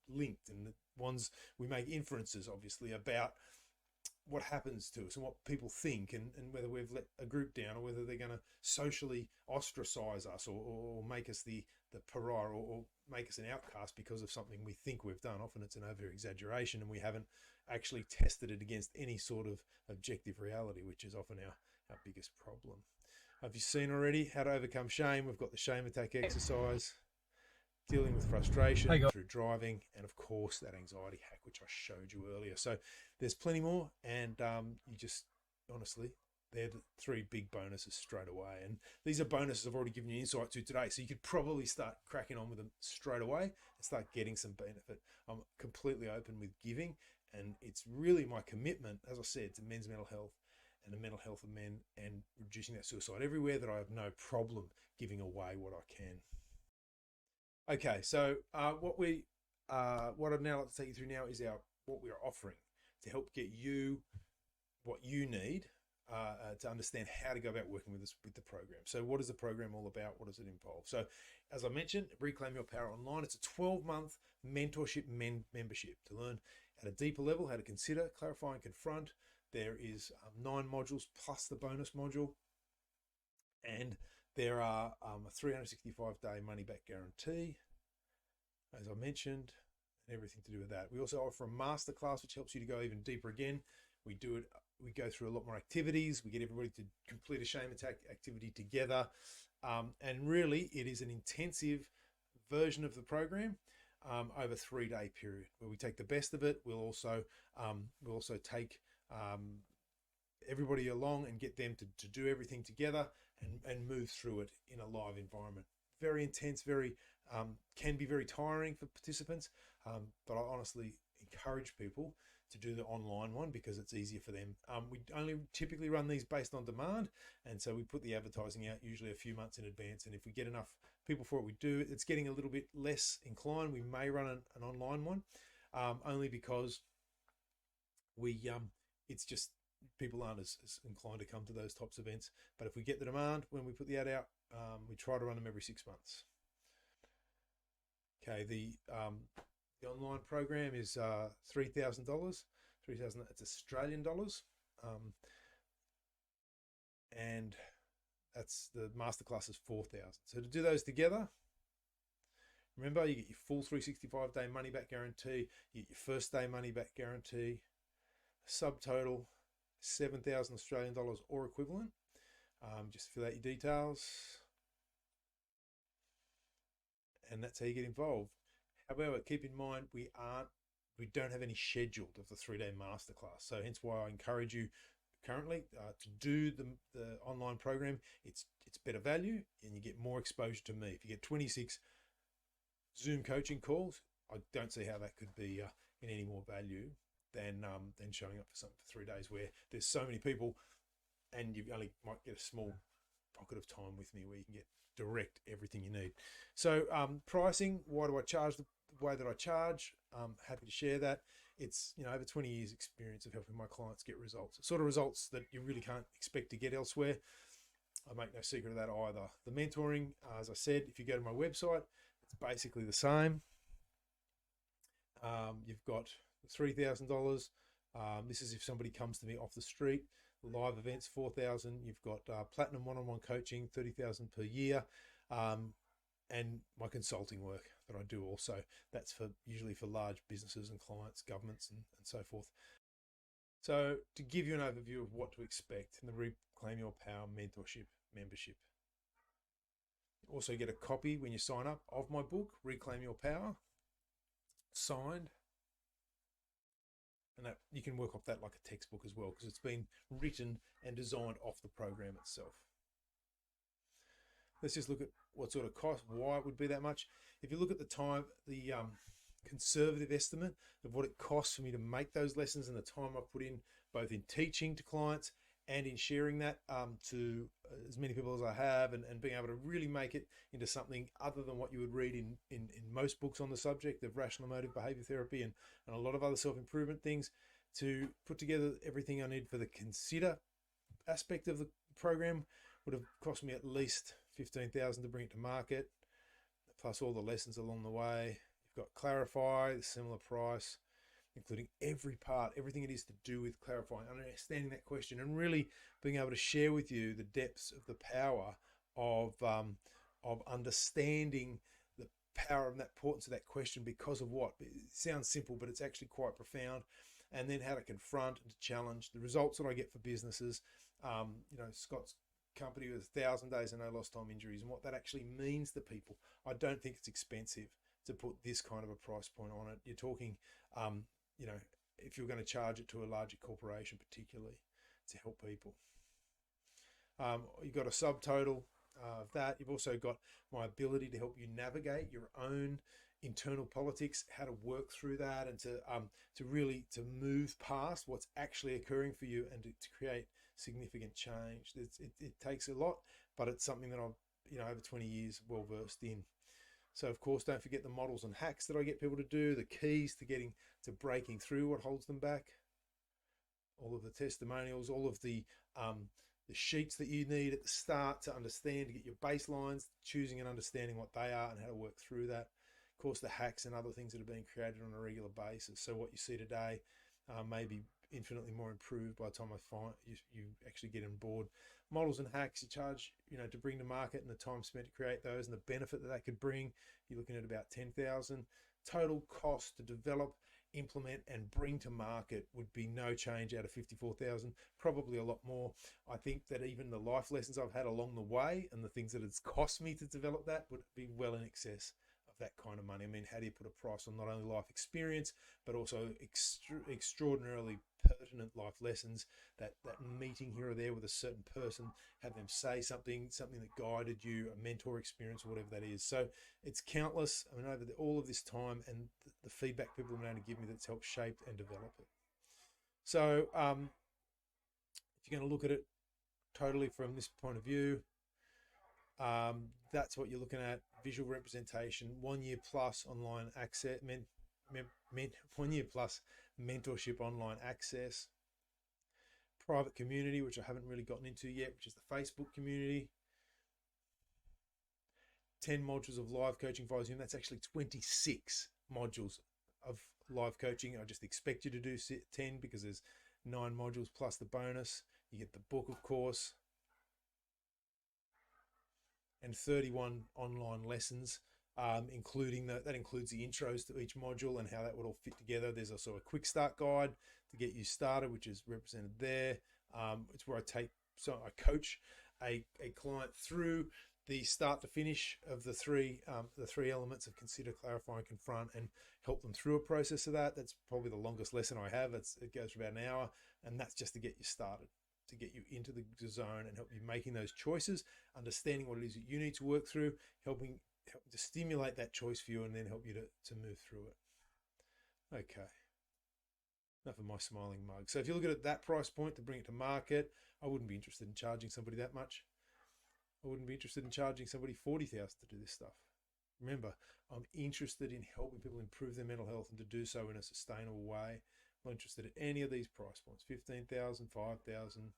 linked, and the ones we make inferences, obviously, about what happens to us and what people think, and whether we've let a group down or whether they're going to socially ostracize us or make us the pariah or make us an outcast because of something we think we've done. Often it's an over exaggeration and we haven't actually tested it against any sort of objective reality, which is often our biggest problem. Have you seen already how to overcome shame? We've got the shame attack exercise, dealing with frustration through driving, and of course that anxiety hack, which I showed you earlier. So there's plenty more, and you just, honestly, they're the 3 big bonuses straight away. And these are bonuses I've already given you insight to today, so you could probably start cracking on with them straight away and start getting some benefit. I'm completely open with giving, and it's really my commitment, as I said, to men's mental health and the mental health of men, and reducing that suicide everywhere, that I have no problem giving away what I can. Okay, so what I'd now like to take you through now is what we are offering to help get you what you need to understand how to go about working with us with the program. So what is the program all about? What does it involve? So as I mentioned, Reclaim Your Power Online, it's a 12-month mentorship membership to learn at a deeper level how to consider, clarify, and confront. There is 9 modules plus the bonus module, and there are a 365-day money-back guarantee, as I mentioned, and everything to do with that. We also offer a masterclass, which helps you to go even deeper again. We go through a lot more activities. We get everybody to complete a shame attack activity together. And really, it is an intensive version of the program over a 3-day period where we take the best of it. We'll also take everybody along and get them to do everything together and move through it in a live environment. Very intense, can be very tiring for participants, but I honestly encourage people to do the online one because it's easier for them. We only typically run these based on demand, and so we put the advertising out usually a few months in advance, and if we get enough people for it, we do. It's getting a little bit less inclined. We may run an online one, only because it's just people aren't as inclined to come to those types of events. But if we get the demand when we put the ad out, we try to run them every 6 months. Okay, the online program is $3,000. $3,000. It's Australian dollars, and that's the masterclass is $4,000. So to do those together, remember, you get your full 365-day money-back guarantee. You get your first day money-back guarantee. Subtotal $7,000 Australian dollars or equivalent. Just fill out your details, and that's how you get involved. However, keep in mind we don't have any scheduled of the 3-day masterclass, so hence why I encourage you currently to do the online program. It's better value, and you get more exposure to me. If you get 26 Zoom coaching calls, I don't see how that could be in any more value than showing up for something for 3 days where there's so many people, and you only might get a small pocket of time with me where you can get direct everything you need. So pricing, why do I charge the way that I charge? I'm happy to share that. It's over 20 years experience of helping my clients get results, sort of results that you really can't expect to get elsewhere. I make no secret of that either. The mentoring, as I said, if you go to my website, it's basically the same. You've got $3,000. This is if somebody comes to me off the street. Live events, $4,000. You've got platinum one-on-one coaching, $30,000 per year, and my consulting work that I do also. That's usually for large businesses and clients, governments, and so forth. So to give you an overview of what to expect in the Reclaim Your Power Mentorship membership. You also get a copy when you sign up of my book, Reclaim Your Power, signed. And that you can work off that like a textbook as well, because it's been written and designed off the program itself. Let's just look at what sort of cost, why it would be that much. If you look at the time, the conservative estimate of what it costs for me to make those lessons and the time I've put in, both in teaching to clients and in sharing that to as many people as I have, and being able to really make it into something other than what you would read in most books on the subject of rational emotive behavior therapy and a lot of other self-improvement things, to put together everything I need for the consider aspect of the program would have cost me at least $15,000 to bring it to market, plus all the lessons along the way. You've got Clarify, similar price, including every part, everything it is to do with clarifying, understanding that question, and really being able to share with you the depths of the power of understanding the power and that importance of that question because of what? It sounds simple, but it's actually quite profound. And then how to confront and to challenge the results that I get for businesses. Scott's company with 1,000 days and no lost time injuries, and what that actually means to people. I don't think it's expensive to put this kind of a price point on it. You're talking, if you're going to charge it to a larger corporation, particularly to help people. You've got a subtotal of that. You've also got my ability to help you navigate your own internal politics, how to work through that, and to really move past what's actually occurring for you and to create significant change. It takes a lot, but it's something that I've over 20 years well versed in. So of course, don't forget the models and hacks that I get people to do, the keys to breaking through what holds them back, all of the testimonials, all of the sheets that you need at the start to understand, to get your baselines, choosing and understanding what they are and how to work through that. Of course, the hacks and other things that are being created on a regular basis. So what you see today may be infinitely more improved by the time I find you actually get on board. Models and hacks you charge, to bring to market, and the time spent to create those and the benefit that could bring, you're looking at about $10,000. Total cost to develop, implement and bring to market would be no change out of $54,000, probably a lot more. I think that even the life lessons I've had along the way and the things that it's cost me to develop that would be well in excess of that kind of money. I mean, how do you put a price on not only life experience, but also extraordinarily pertinent life lessons, that meeting here or there with a certain person, have them say something that guided you, a mentor experience or whatever that is. So it's countless. I mean, over all of this time and the feedback people have been able to give me that's helped shape and develop it. So if you're going to look at it totally from this point of view, that's what you're looking at. Visual representation, 1 year plus online access, 1 year plus mentorship online access, private community, which I haven't really gotten into yet, which is the Facebook community, 10 modules of live coaching via Zoom. That's actually 26 modules of live coaching. I just expect you to do 10 because there's 9 modules plus the bonus. You get the book, of course, and 31 online lessons, including that includes the intros to each module and how that would all fit together. There's also a quick start guide to get you started, which is represented there. It's where I coach a client through the start to finish of the three elements of consider, clarify, and confront, and help them through a process of that. That's probably the longest lesson I have. It goes for about an hour, and that's just to get you started, to get you into the zone and help you making those choices, understanding what it is that you need to work through, helping to stimulate that choice for you, and then help you to move through it. Okay. Enough of my smiling mug. So if you look at that price point to bring it to market, I wouldn't be interested in charging somebody that much. I wouldn't be interested in charging somebody $40,000 to do this stuff. Remember, I'm interested in helping people improve their mental health and to do so in a sustainable way. I'm not interested in any of these price points. $15,000, $5,000.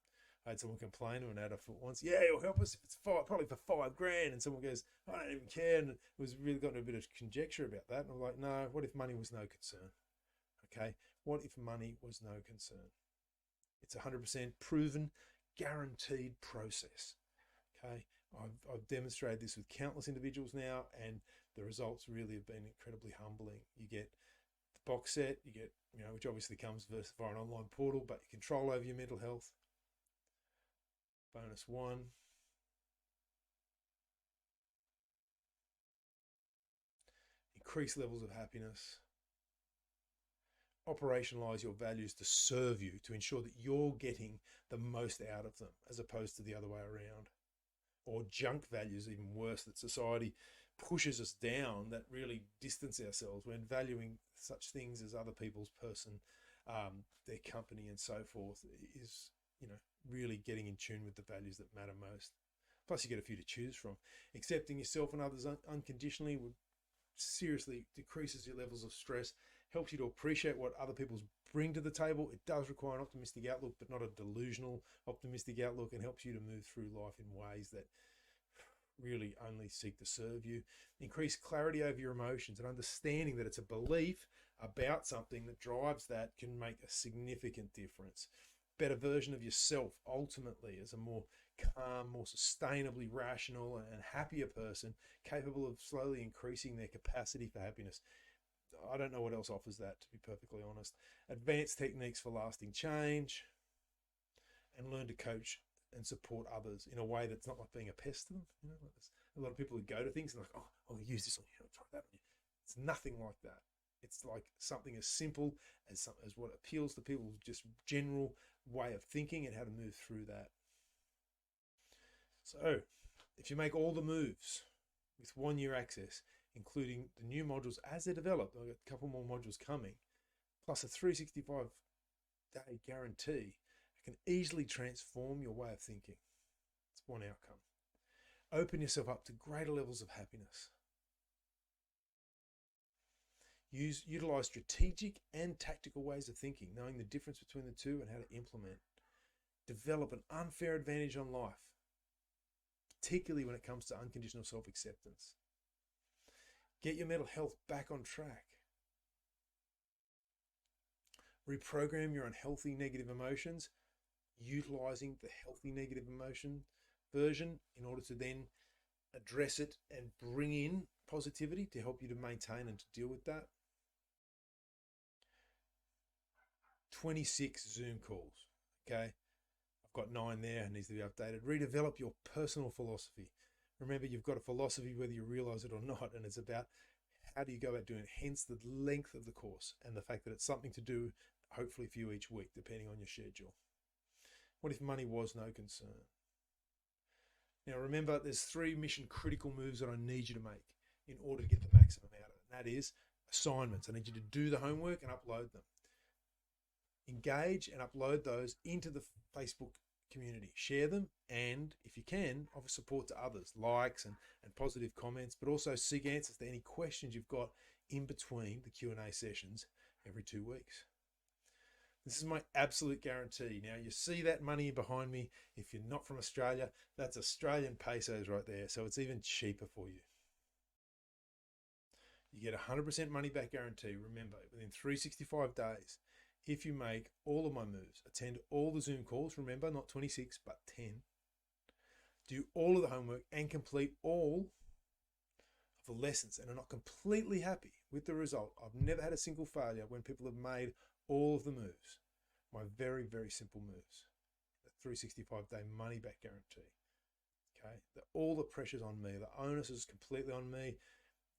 I had someone complain to an ad for once. Yeah, it'll help us if it's probably for $5,000. And someone goes, I don't even care. And it was really gotten a bit of conjecture about that. And I'm like, no, what if money was no concern? Okay, what if money was no concern? It's 100% proven, guaranteed process. Okay, I've demonstrated this with countless individuals now, and the results really have been incredibly humbling. You get the box set, you get, which obviously comes via an online portal, but you control over your mental health. Bonus 1. Increase levels of happiness. Operationalize your values to serve you, to ensure that you're getting the most out of them, as opposed to the other way around. Or junk values, even worse, that society pushes us down, that really distance ourselves when valuing such things as other people's person, their company and so forth is, really getting in tune with the values that matter most. Plus you get a few to choose from. Accepting yourself and others unconditionally would seriously decreases your levels of stress, helps you to appreciate what other people's bring to the table. It does require an optimistic outlook, but not a delusional optimistic outlook, and helps you to move through life in ways that really only seek to serve you. Increase clarity over your emotions and understanding that it's a belief about something that drives that can make a significant difference. Better version of yourself ultimately as a more calm, more sustainably rational and happier person, capable of slowly increasing their capacity for happiness. I don't know what else offers that, to be perfectly honest. Advanced techniques for lasting change, and learn to coach and support others in a way that's not like being a pest to them. You know, like there's a lot of people who go to things and like, oh, I'll use this on you, I'll try that on you. It's nothing like that. It's like something as simple as what appeals to people's just general way of thinking and how to move through that. So, if you make all the moves with 1 year access, including the new modules as they're developed, I've got a couple more modules coming, plus a 365-day guarantee, it can easily transform your way of thinking. It's one outcome. Open yourself up to greater levels of happiness. Utilize strategic and tactical ways of thinking, knowing the difference between the two and how to implement. Develop an unfair advantage on life, particularly when it comes to unconditional self-acceptance. Get your mental health back on track. Reprogram your unhealthy negative emotions, utilizing the healthy negative emotion version in order to then address it and bring in positivity to help you to maintain and to deal with that. 26 Zoom calls, okay? I've got 9 there, it needs to be updated. Redevelop your personal philosophy. Remember, you've got a philosophy whether you realize it or not, and it's about how do you go about doing it, hence the length of the course and the fact that it's something to do, hopefully for you each week, depending on your schedule. What if money was no concern? Now remember, there's 3 mission critical moves that I need you to make in order to get the maximum out of it. And that is assignments. I need you to do the homework and upload them. Engage and upload those into the Facebook community. Share them, and if you can, offer support to others, likes and positive comments, but also seek answers to any questions you've got in between the Q&A sessions every 2 weeks. This is my absolute guarantee. Now, you see that money behind me. If you're not from Australia, that's Australian pesos right there, so it's even cheaper for you. You get 100% money back guarantee. Remember, within 365 days, if you make all of my moves, attend all the Zoom calls, remember, not 26, but 10, do all of the homework and complete all of the lessons and are not completely happy with the result. I've never had a single failure when people have made all of the moves, my very, very simple moves, the 365-day money back guarantee. Okay, all the pressure's on me. The onus is completely on me.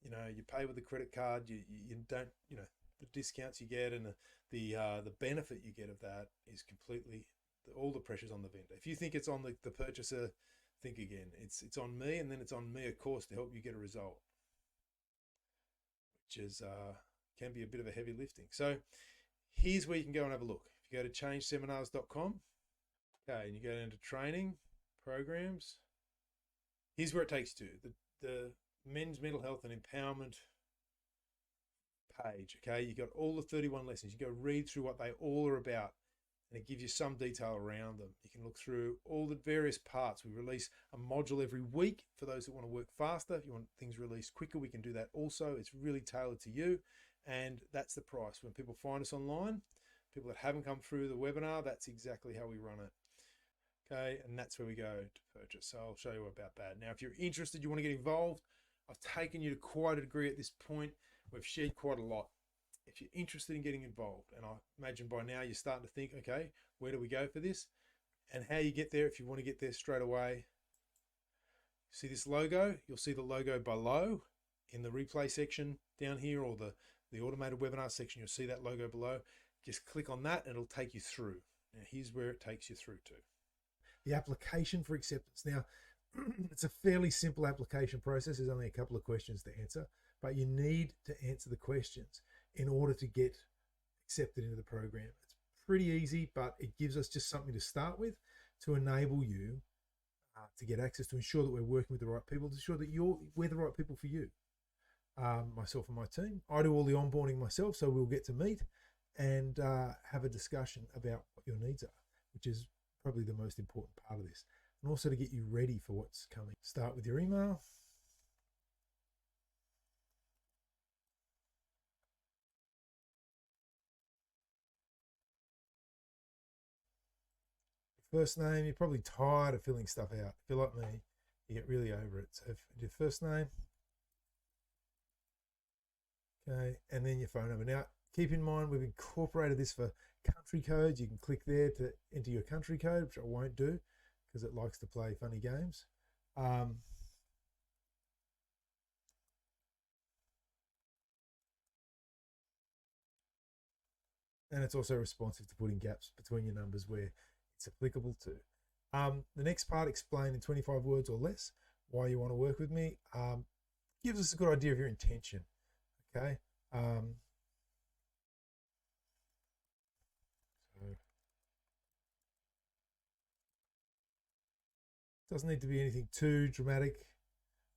You know, you pay with a credit card. You don't, you know, the discounts you get and the benefit you get of that is completely, all the pressure's on the vendor. If you think it's on the purchaser, think again. It's on me, and then it's on me, of course, to help you get a result, which is can be a bit of a heavy lifting. So here's where you can go and have a look. If you go to changeseminars.com, okay, and you go into training programs, here's where it takes you to the men's mental health and empowerment page. Okay, you got all the 31 lessons. You go read through what they all are about, and it gives you some detail around them. You can look through all the various parts. We release a module every week for those that want to work faster. If you want things released quicker, we can do that also. It's really tailored to you, and that's the price. When people find us online, people that haven't come through the webinar, that's exactly how we run it. Okay, and that's where we go to purchase. So I'll show you about that. Now, if you're interested, you want to get involved, I've taken you to quite a degree at this point. We've shared quite a lot. If you're interested in getting involved, and I imagine by now you're starting to think, okay, where do we go for this? And how you get there, if you want to get there straight away. See this logo? You'll see the logo below in the replay section down here, or the automated webinar section. You'll see that logo below. Just click on that and it'll take you through. Now here's where it takes you through to. The application for acceptance. Now, it's a fairly simple application process. There's only a couple of questions to answer, but you need to answer the questions in order to get accepted into the program. It's pretty easy, but it gives us just something to start with to enable you to get access, to ensure that we're working with the right people, to ensure that we're the right people for you. Myself and my team. I do all the onboarding myself, so we'll get to meet. and have a discussion about what your needs are, which is probably the most important part of this. And also to get you ready for what's coming. Start with your email. First name, you're probably tired of filling stuff out. If you're like me, you get really over it. So your first name, okay, and then your phone number. Now, keep in mind, we've incorporated this for country codes. You can click there to enter your country code, which I won't do because it likes to play funny games. And it's also responsive to putting gaps between your numbers where it's applicable to. The next part, explain in 25 words or less why you want to work with me. Gives us a good idea of your intention. Okay. So doesn't need to be anything too dramatic,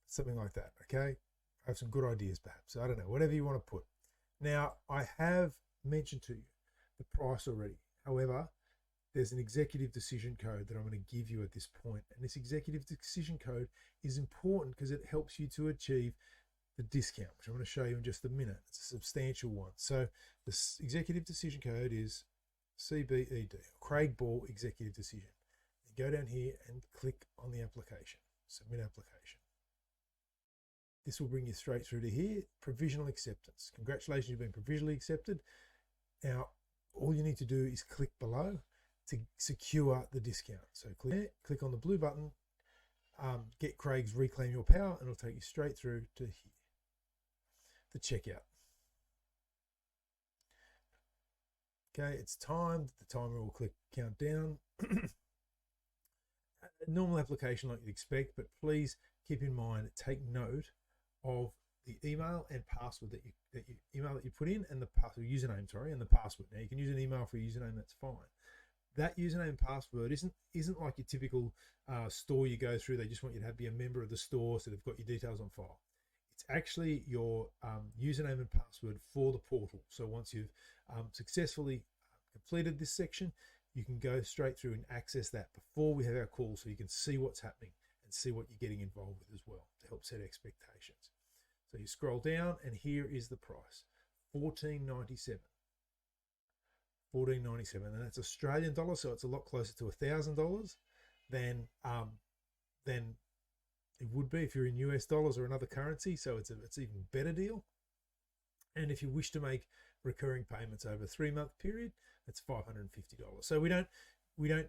something like that. Okay. I have some good ideas, perhaps. I don't know, whatever you want to put. Now, I have mentioned to you the price already. However, there's an executive decision code that I'm going to give you at this point. And this executive decision code is important because it helps you to achieve the discount, which I'm going to show you in just a minute. It's a substantial one. So the executive decision code is CBED, Craig Ball Executive Decision. You go down here and click on the application, submit application. This will bring you straight through to here, provisional acceptance. Congratulations, you've been provisionally accepted. Now, all you need to do is click below to secure the discount. So click on the blue button, get Craig's Reclaim Your Power, and it'll take you straight through to here, the checkout. Okay, it's timed. The timer will click count down. A normal application like you'd expect, but please keep in mind, take note of the email and password that you put in, and the password username, and the password. Now you can use an email for a username, that's fine. That username and password isn't like your typical store you go through. They just want you to be a member of the store, so they've got your details on file. It's actually your username and password for the portal. So once you've successfully completed this section, you can go straight through and access that before we have our call, so you can see what's happening and see what you're getting involved with as well to help set expectations. So you scroll down, and here is the price, $14.97. $14.97, and that's Australian dollars, so it's a lot closer to $1,000 than it would be if you're in US dollars or another currency. So it's even better deal. And if you wish to make recurring payments over a 3-month period, it's $550. So we don't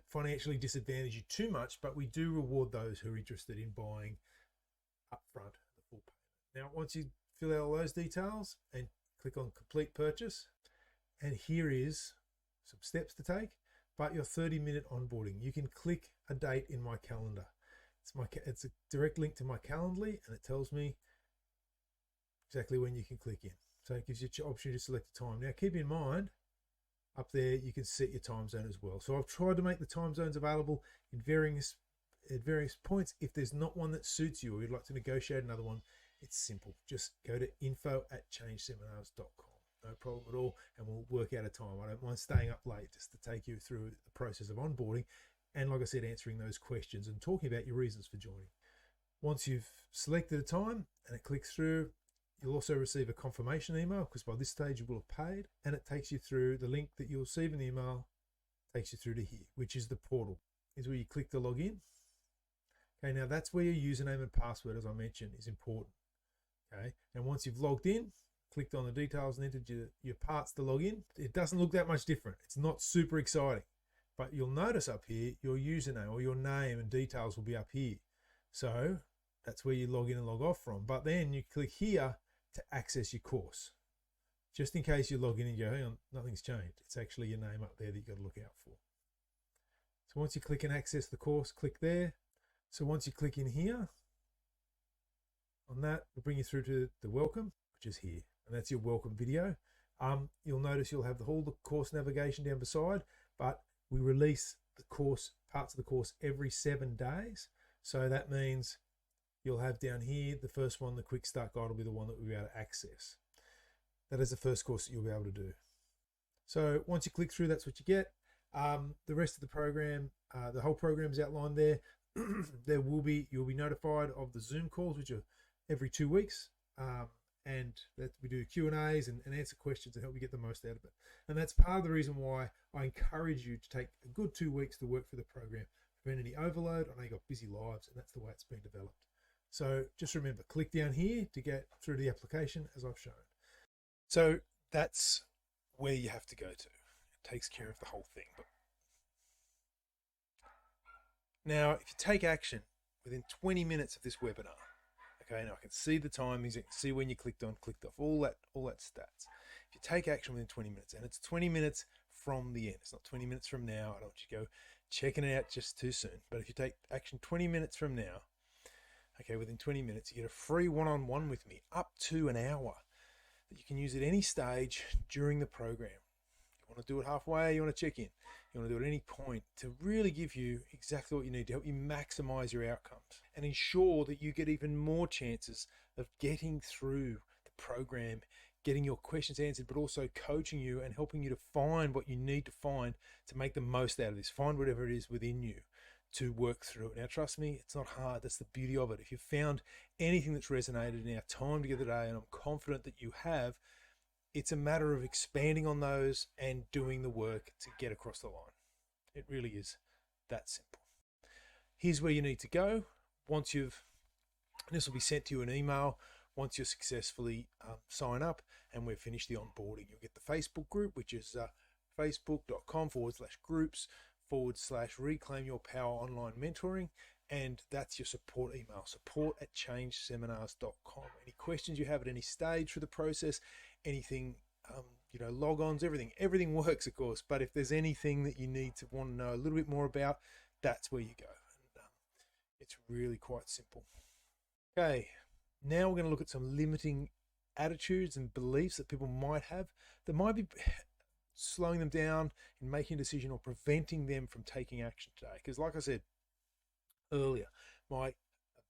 financially disadvantage you too much, but we do reward those who are interested in buying upfront the full payment. Now, once you fill out all those details and click on complete purchase, and here is some steps to take, but your 30-minute onboarding. You can click a date in my calendar. It's a direct link to my Calendly, and it tells me exactly when you can click in. So it gives you the option to select a time. Now, keep in mind, up there you can set your time zone as well. So I've tried to make the time zones available at various points. If there's not one that suits you, or you'd like to negotiate another one, it's simple. Just go to info@changeseminars.com. No problem at all, and we'll work out a time. I don't mind staying up late just to take you through the process of onboarding, and like I said, answering those questions and talking about your reasons for joining. Once you've selected a time and it clicks through, you'll also receive a confirmation email, because by this stage you will have paid, and it takes you through the link that you'll receive in the email, takes you through to here, which is the portal. Is where you click to log in. Okay, now that's where your username and password, as I mentioned, is important. Okay, and once you've logged in, clicked on the details and entered your parts to log in, it doesn't look that much different. It's not super exciting, but you'll notice up here your username or your name and details will be up here. So that's where you log in and log off from. But then you click here to access your course, just in case you log in and go, hang on, nothing's changed. It's actually your name up there that you've got to look out for. So once you click and access the course, click there. So once you click in here on that, it'll bring you through to the welcome, which is here. And that's your welcome video. You'll notice you'll have the course navigation down beside, but we release the course, parts of the course, every 7 days. So that means you'll have down here, the first one, the quick start guide, will be the one that we'll be able to access. That is the first course that you'll be able to do. So once you click through, that's what you get. The rest of the program, the whole program is outlined there. You'll be notified of the Zoom calls, which are every 2 weeks, and that we do Q&As and answer questions and help you get the most out of it. And that's part of the reason why I encourage you to take a good 2 weeks to work through the program, prevent any overload. I know you've got busy lives, and that's the way it's been developed. So just remember, click down here to get through to the application as I've shown. So that's where you have to go to. It takes care of the whole thing. But now, if you take action within 20 minutes of this webinar, okay, now I can see the timings, I can see when you clicked on, clicked off, all that stats. If you take action within 20 minutes, and it's 20 minutes from the end, it's not 20 minutes from now, I don't want you to go checking it out just too soon, but if you take action 20 minutes from now, okay, within 20 minutes, you get a free one-on-one with me, up to an hour, that you can use at any stage during the program. You want to do it halfway, you want to check in, you want to do it at any point to really give you exactly what you need to help you maximize your outcomes and ensure that you get even more chances of getting through the program, getting your questions answered, but also coaching you and helping you to find what you need to find to make the most out of this. Find whatever it is within you to work through it. Now, trust me, it's not hard. That's the beauty of it. If you've found anything that's resonated in our time together today, and I'm confident that you have, it's a matter of expanding on those and doing the work to get across the line. It really is that simple. Here's where you need to go. This will be sent to you an email once you successfully sign up and we've finished the onboarding. You'll get the Facebook group, which is facebook.com/groups/reclaim your power online mentoring. And that's your support email, support@changeseminars.com. Any questions you have at any stage through the process, anything, log-ons, everything works, of course. But if there's anything that you want to know a little bit more about, that's where you go. And, it's really quite simple. Okay, now we're going to look at some limiting attitudes and beliefs that people might have that might be slowing them down in making a decision or preventing them from taking action today. Because like I said earlier, my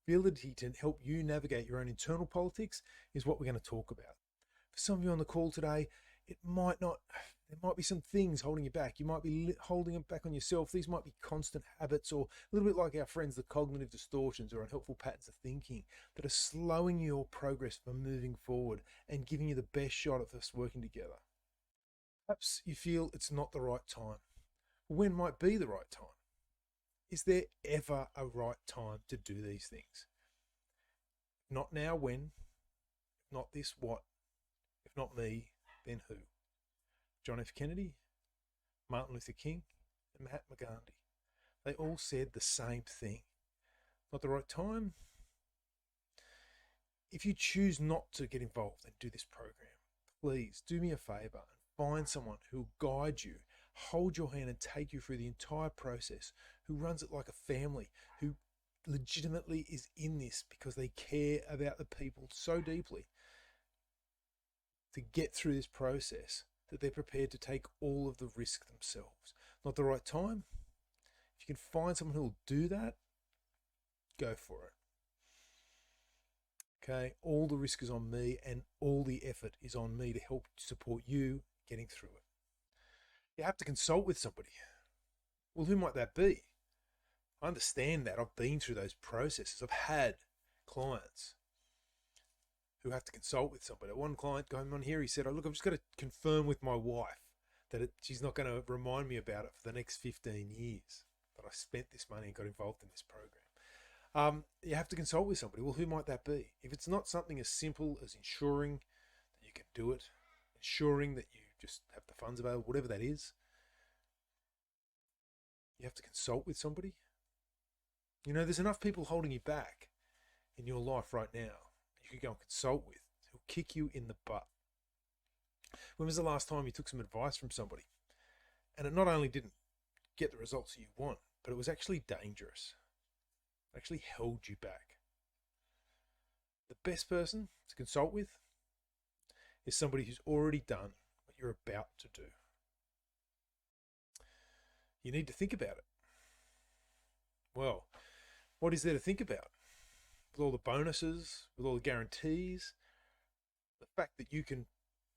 ability to help you navigate your own internal politics is what we're going to talk about. For some of you on the call today, there might be some things holding you back. You might be holding it back on yourself. These might be constant habits, or a little bit like our friends, the cognitive distortions or unhelpful patterns of thinking that are slowing your progress from moving forward and giving you the best shot of us working together. Perhaps you feel it's not the right time. When might be the right time? Is there ever a right time to do these things? Not now, when? If not this, what? If not me, then who? John F. Kennedy, Martin Luther King, and Mahatma Gandhi. They all said the same thing. Not the right time? If you choose not to get involved and do this program, please do me a favor and find someone who will guide you, hold your hand and take you through the entire process, who runs it like a family, who legitimately is in this because they care about the people so deeply to get through this process that they're prepared to take all of the risk themselves. Not the right time? If you can find someone who will do that, go for it. Okay, all the risk is on me and all the effort is on me to help support you getting through it. You have to consult with somebody. Well, who might that be? I understand that. I've been through those processes. I've had clients who have to consult with somebody. One client going on here, he said, look, I've just got to confirm with my wife that she's not going to remind me about it for the next 15 years that I spent this money and got involved in this program. You have to consult with somebody. Well, who might that be? If it's not something as simple as ensuring that you can do it, ensuring that you just have the funds available, whatever that is, you have to consult with somebody. There's enough people holding you back in your life right now you could go and consult with, who'll kick you in the butt. When was the last time you took some advice from somebody and it not only didn't get the results that you want, but it was actually dangerous? It actually held you back. The best person to consult with is somebody who's already done what you're about to do. You need to think about it. Well, what is there to think about? With all the bonuses, with all the guarantees, the fact that you can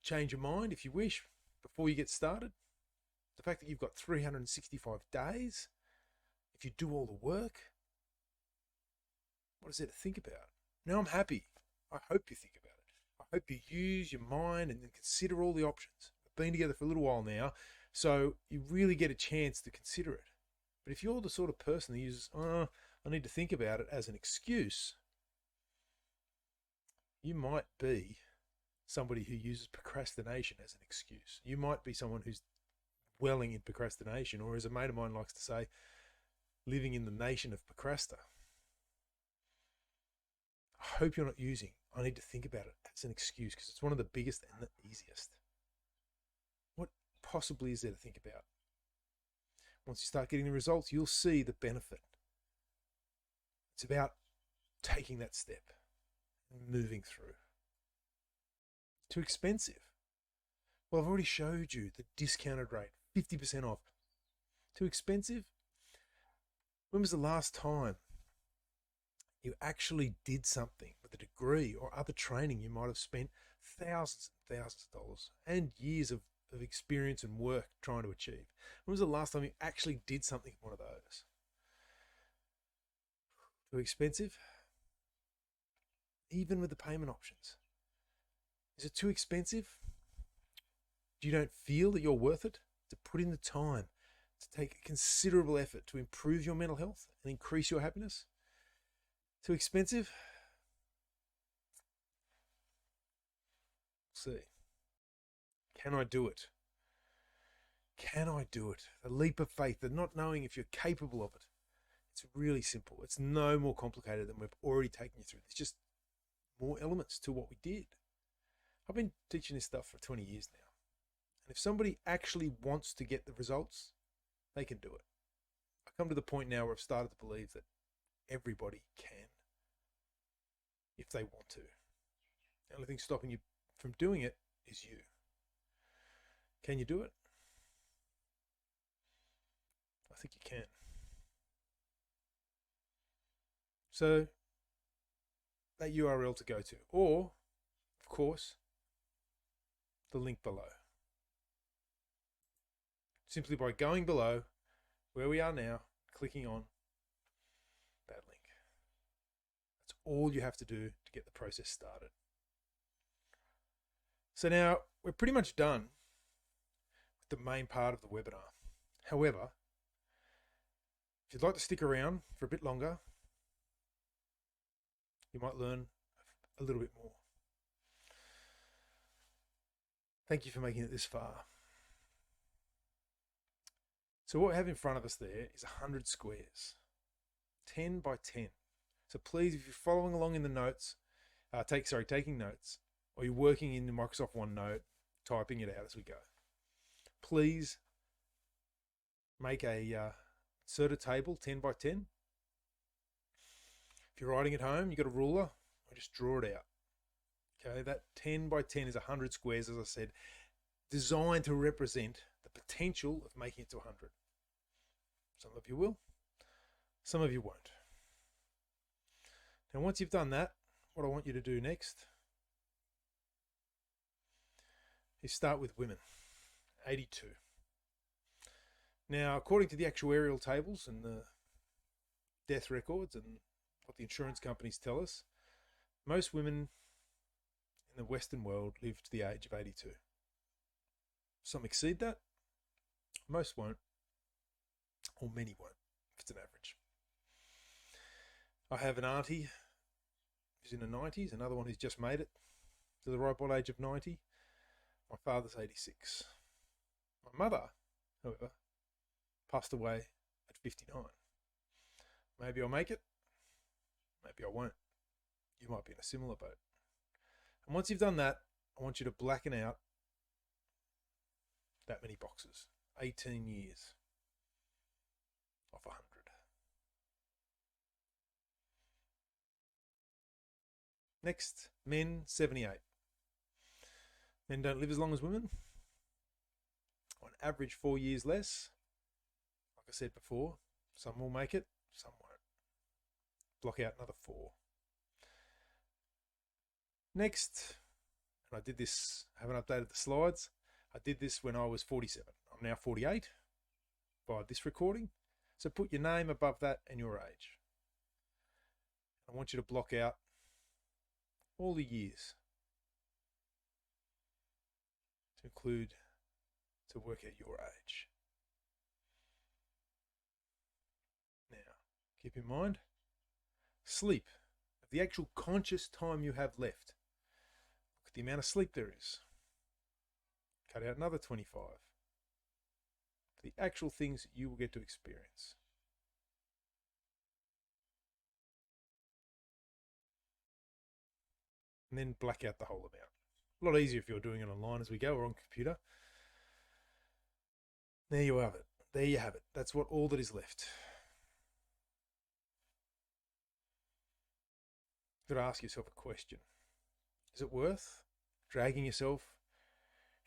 change your mind if you wish, before you get started, the fact that you've got 365 days, if you do all the work, what is there to think about? Now I'm happy. I hope you think about it. I hope you use your mind and then consider all the options. We've been together for a little while now, so you really get a chance to consider it. But if you're the sort of person that uses, I need to think about it as an excuse, you might be somebody who uses procrastination as an excuse. You might be someone who's dwelling in procrastination, or as a mate of mine likes to say, living in the nation of procrasta. I hope you're not using, I need to think about it as an excuse, because it's one of the biggest and the easiest. What possibly is there to think about? Once you start getting the results, you'll see the benefit. It's about taking that step and moving through. Too expensive. Well, I've already showed you the discounted rate, 50% off. Too expensive? When was the last time you actually did something with a degree or other training you might have spent thousands and thousands of dollars and years of experience and work trying to achieve? When was the last time you actually did something with one of those? Too expensive? Even with the payment options. Is it too expensive? You don't feel that you're worth it? To put in the time, to take a considerable effort to improve your mental health and increase your happiness? Too expensive? See. Can I do it? Can I do it? The leap of faith, the not knowing if you're capable of it. It's really simple. It's no more complicated than we've already taken you through. There's just more elements to what we did. I've been teaching this stuff for 20 years now. And if somebody actually wants to get the results, they can do it. I've come to the point now where I've started to believe that everybody can, if they want to. The only thing stopping you from doing it is you. Can you do it? I think you can. So, that URL to go to, or, of course, the link below. Simply by going below where we are now, clicking on that link. That's all you have to do to get the process started. So now we're pretty much done with the main part of the webinar. However, if you'd like to stick around for a bit longer, you might learn a little bit more. Thank you for making it this far. So what we have in front of us there is 100 squares, 10 by 10. So please, if you're following along in the notes, taking notes, or you're working in the Microsoft OneNote, typing it out as we go, please make insert a table 10 by 10. If you're writing at home, you've got a ruler, or just draw it out. Okay, that 10 by 10 is 100 squares, as I said, designed to represent the potential of making it to 100. Some of you will, some of you won't. Now, once you've done that, what I want you to do next is start with women, 82. Now, according to the actuarial tables and the death records and what the insurance companies tell us, most women in the Western world live to the age of 82. Some exceed that, most won't, or many won't, if it's an average. I have an auntie who's in her 90s, another one who's just made it to the ripe old age of 90. My father's 86. My mother, however, passed away at 59. Maybe I'll make it, maybe I won't. You might be in a similar boat. And once you've done that, I want you to blacken out that many boxes. 18 years of 100. Next, men, 78. Men don't live as long as women. On average, 4 years less. Like I said before, some will make it, some won't. Block out another 4. Next, and I did this, I haven't updated the slides. I did this when I was 47. I'm now 48 by this recording. So put your name above that and your age. I want you to block out all the years to include, to work out your age. Now, keep in mind, sleep, the actual conscious time you have left. Look at the amount of sleep there is. Cut out another 25. The actual things that you will get to experience. And then black out the whole amount. A lot easier if you're doing it online as we go or on computer. There you have it. There you have it. That's all that is left. You've got to ask yourself a question. Is it worth dragging yourself,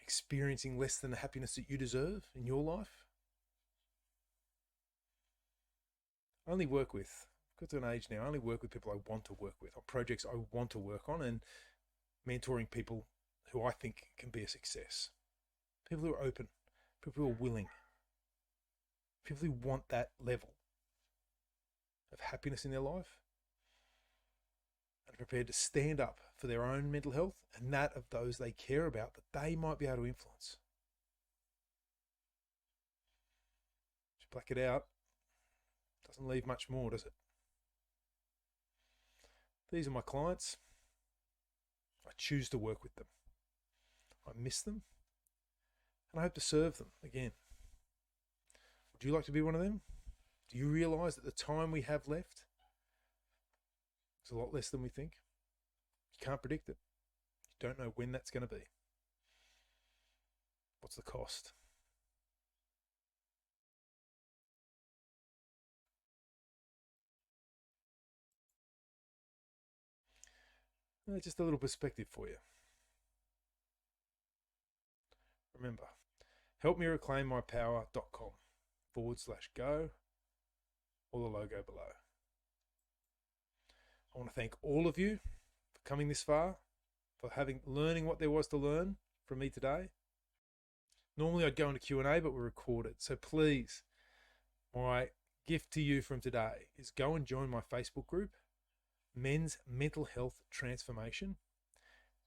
experiencing less than the happiness that you deserve in your life? I only work with, I've got to an age now, I only work with people I want to work with, on projects I want to work on, and mentoring people who I think can be a success. People who are open, people who are willing, people who want that level of happiness in their life and are prepared to stand up for their own mental health and that of those they care about that they might be able to influence. Just black it out. Doesn't leave much more, does it? These are my clients. I choose to work with them. I miss them. And I hope to serve them again. Would you like to be one of them? Do you realise that the time we have left is a lot less than we think? You can't predict it. You don't know when that's going to be. What's the cost? Just a little perspective for you. Remember, helpmereclaimmypower.com/go, or the logo below. I want to thank all of you for coming this far, for learning what there was to learn from me today. Normally I'd go into Q&A, but we record it. So please, my gift to you from today is go and join my Facebook group, Men's Mental Health Transformation,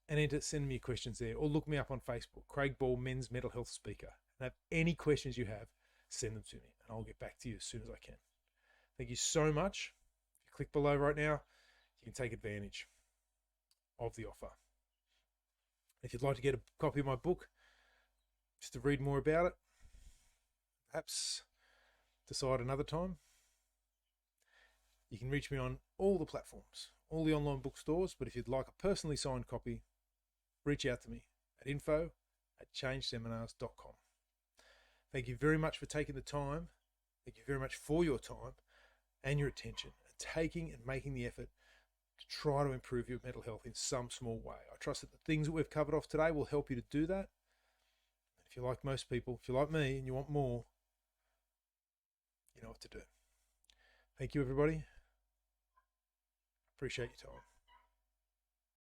and send me your questions there, or look me up on Facebook, Craig Ball, Men's Mental Health Speaker. And have any questions you have, send them to me, and I'll get back to you as soon as I can. Thank you so much. If you click below right now, you can take advantage of the offer. If you'd like to get a copy of my book, just to read more about it, perhaps decide another time, you can reach me on all the platforms, all the online bookstores, but if you'd like a personally signed copy, reach out to me at info@changeseminars.com. Thank you very much for taking the time. Thank you very much for your time and your attention, and taking and making the effort to try to improve your mental health in some small way. I trust that the things that we've covered off today will help you to do that. If you're like most people, if you're like me and you want more, you know what to do. Thank you, everybody. Appreciate your time.